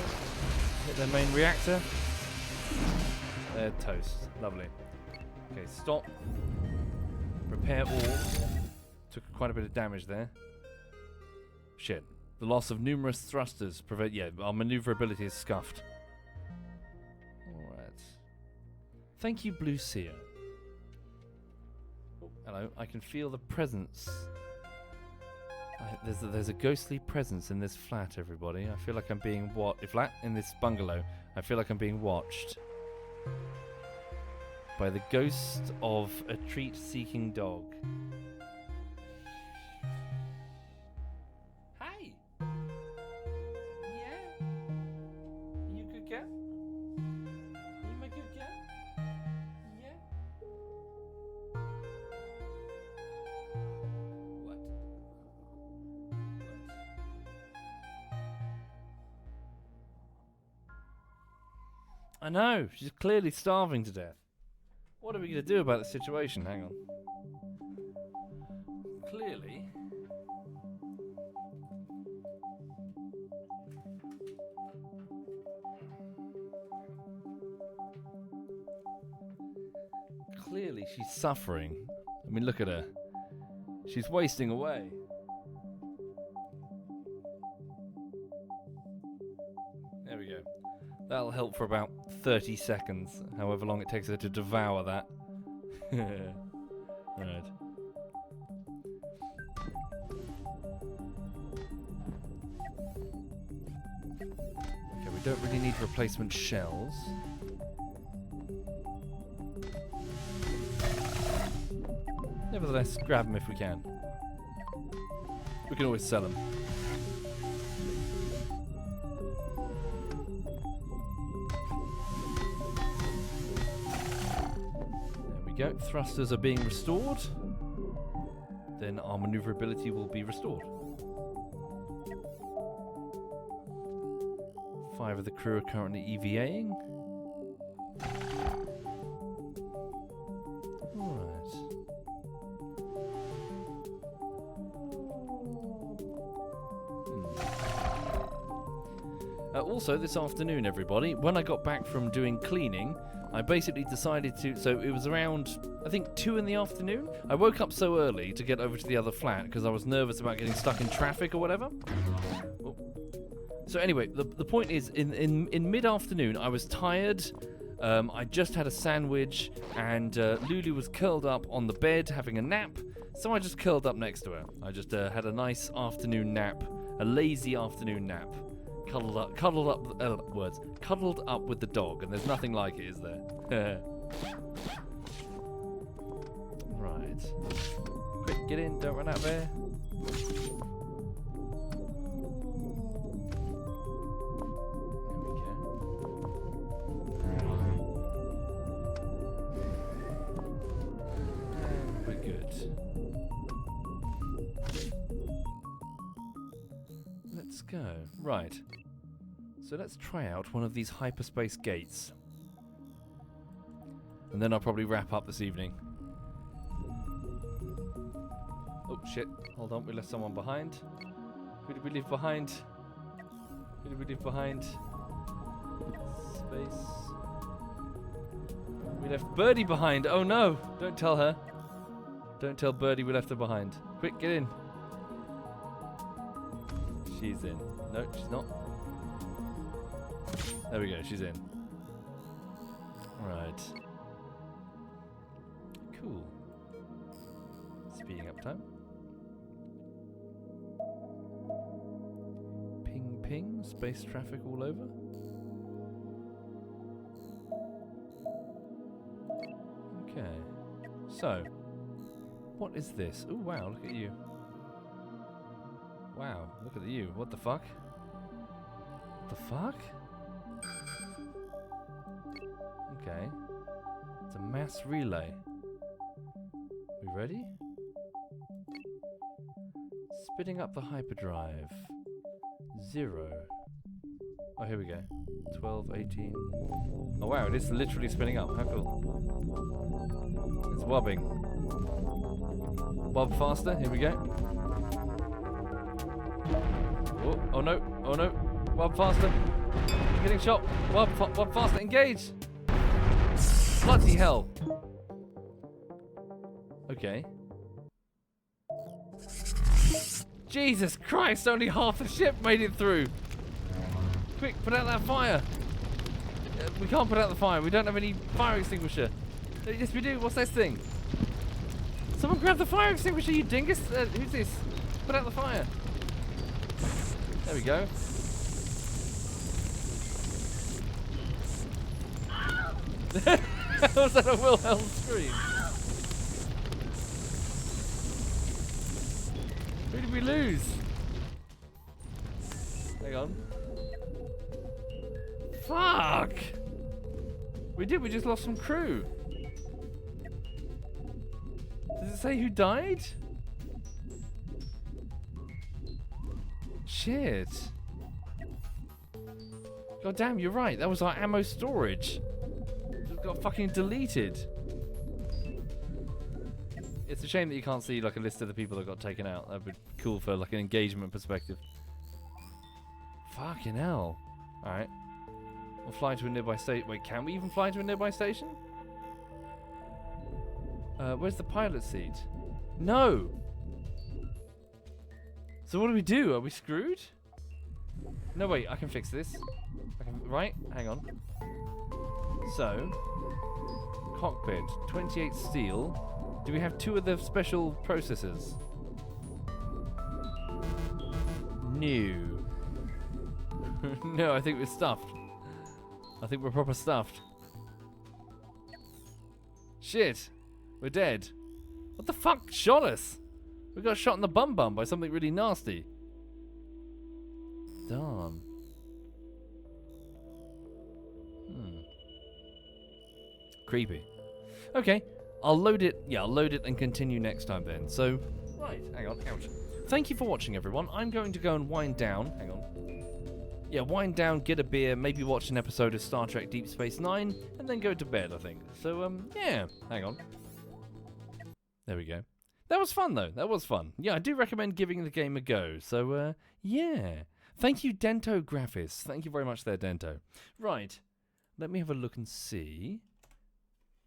Hit their main reactor. They're toast. Lovely. Okay, stop. Repair all. Took quite a bit of damage there. Shit. The loss of numerous thrusters prevent. Yeah, our maneuverability is scuffed. Alright. Thank you, Blue Seer. Oh, hello. I can feel the presence. There's a ghostly presence in this flat, everybody. I feel like I'm being flat in this bungalow. I feel like I'm being watched by the ghost of a treat-seeking dog. Hi. Yeah. You good cat? You my good cat? Yeah. What? I know. She's clearly starving to death. What are we going to do about the situation? Hang on. Clearly she's suffering. I mean, look at her. She's wasting away. There we go. That'll help for about 30 seconds, however long it takes her to devour that. Right. Okay, we don't really need replacement shells. Nevertheless, grab them if we can. We can always sell them. Go. Thrusters are being restored. Then our maneuverability will be restored. 5 of the crew are currently EVAing. Alright. Also, this afternoon, everybody, when I got back from doing cleaning, I basically decided to, so it was around, I think 2 in the afternoon. I woke up so early to get over to the other flat because I was nervous about getting stuck in traffic or whatever. Oh. So anyway, the point is, in mid-afternoon, I was tired. I just had a sandwich, and Lulu was curled up on the bed having a nap, so I just curled up next to her. I just had a nice afternoon nap, a lazy afternoon nap. Cuddled up with the dog, and there's nothing like it, is there? Right. Quick, get in, don't run out there. And we're good. Let's go. Right. So let's try out one of these hyperspace gates. And then I'll probably wrap up this evening. Oh shit, hold on, we left someone behind. Who did we leave behind? Who did we leave behind? Space. We left Birdie behind, oh no! Don't tell her. Don't tell Birdie we left her behind. Quick, get in. She's in. No, she's not. There we go, she's in. Right. Cool. Speeding up time. Ping ping, space traffic all over. Okay. So, what is this? Oh wow, look at you. Wow, look at you. What the fuck? The fuck? Okay. It's a mass relay. We ready? Spitting up the hyperdrive. 0. Oh, here we go. 12, 18. Oh wow, it is literally spinning up. How cool. It's wobbing. Wob faster. Here we go. Oh no. Oh no. Wob faster. I'm getting shot. Wob faster. Engage. Bloody hell. Okay. Jesus Christ, only half the ship made it through. Quick, put out that fire. We can't put out the fire. We don't have any fire extinguisher. Yes, we do. What's this thing? Someone grab the fire extinguisher, you dingus. Who's this? Put out the fire. There we go. Was that a Wilhelm scream? Who did we lose? Hang on. Fuck! We just lost some crew. Does it say who died? Shit. God damn, you're right. That was our ammo storage. It got fucking deleted. It's a shame that you can't see like a list of the people that got taken out. That'd be cool for like an engagement perspective. Fucking hell. Alright. We'll fly to a nearby station. Wait, can we even fly to a nearby station? Where's the pilot seat? No! So what do we do? Are we screwed? No, wait, I can fix this. Right? Hang on. So, cockpit, 28 steel. Do we have 2 of the special processors? No. No, I think we're stuffed. I think we're proper stuffed. Shit. We're dead. What the fuck shot us? We got shot in the bum by something really nasty. Darn. Creepy. Okay. I'll load it. Yeah, I'll load it and continue next time then. So, right. Hang on. Ouch. Thank you for watching, everyone. I'm going to go and wind down. Hang on. Yeah, wind down, get a beer, maybe watch an episode of Star Trek Deep Space Nine, and then go to bed, I think. So, yeah. Hang on. There we go. That was fun, though. That was fun. Yeah, I do recommend giving the game a go. So, yeah. Thank you, Dento Graphis. Thank you very much there, Dento. Right. Let me have a look and see.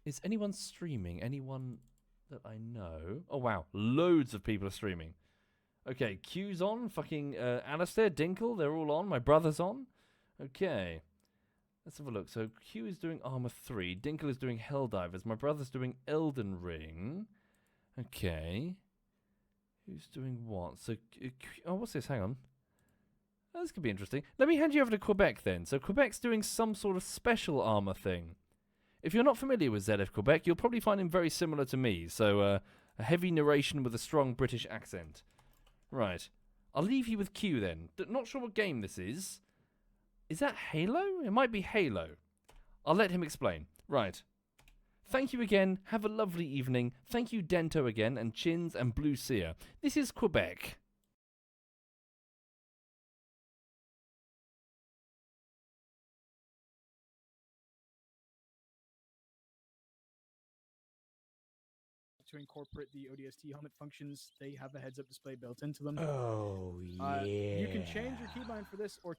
Is anyone streaming? Anyone that I know? Oh, wow. Loads of people are streaming. Okay, Q's on. Fucking Alistair, Dinkle, they're all on. My brother's on. Okay. Let's have a look. So, Q is doing Armor 3. Dinkle is doing Helldivers. My brother's doing Elden Ring. Okay. Who's doing what? So, oh, what's this? Hang on. Oh, this could be interesting. Let me hand you over to Quebec then. So, Quebec's doing some sort of special armor thing. If you're not familiar with ZF Quebec, you'll probably find him very similar to me. So, a heavy narration with a strong British accent. Right. I'll leave you with Q then. Not sure what game this is. Is that Halo? It might be Halo. I'll let him explain. Right. Thank you again. Have a lovely evening. Thank you, Dento, again, and Chins and Blue Seer. This is Quebec. To incorporate the ODST helmet functions, they have a heads-up display built into them. Oh, yeah. You can change your keybind for this or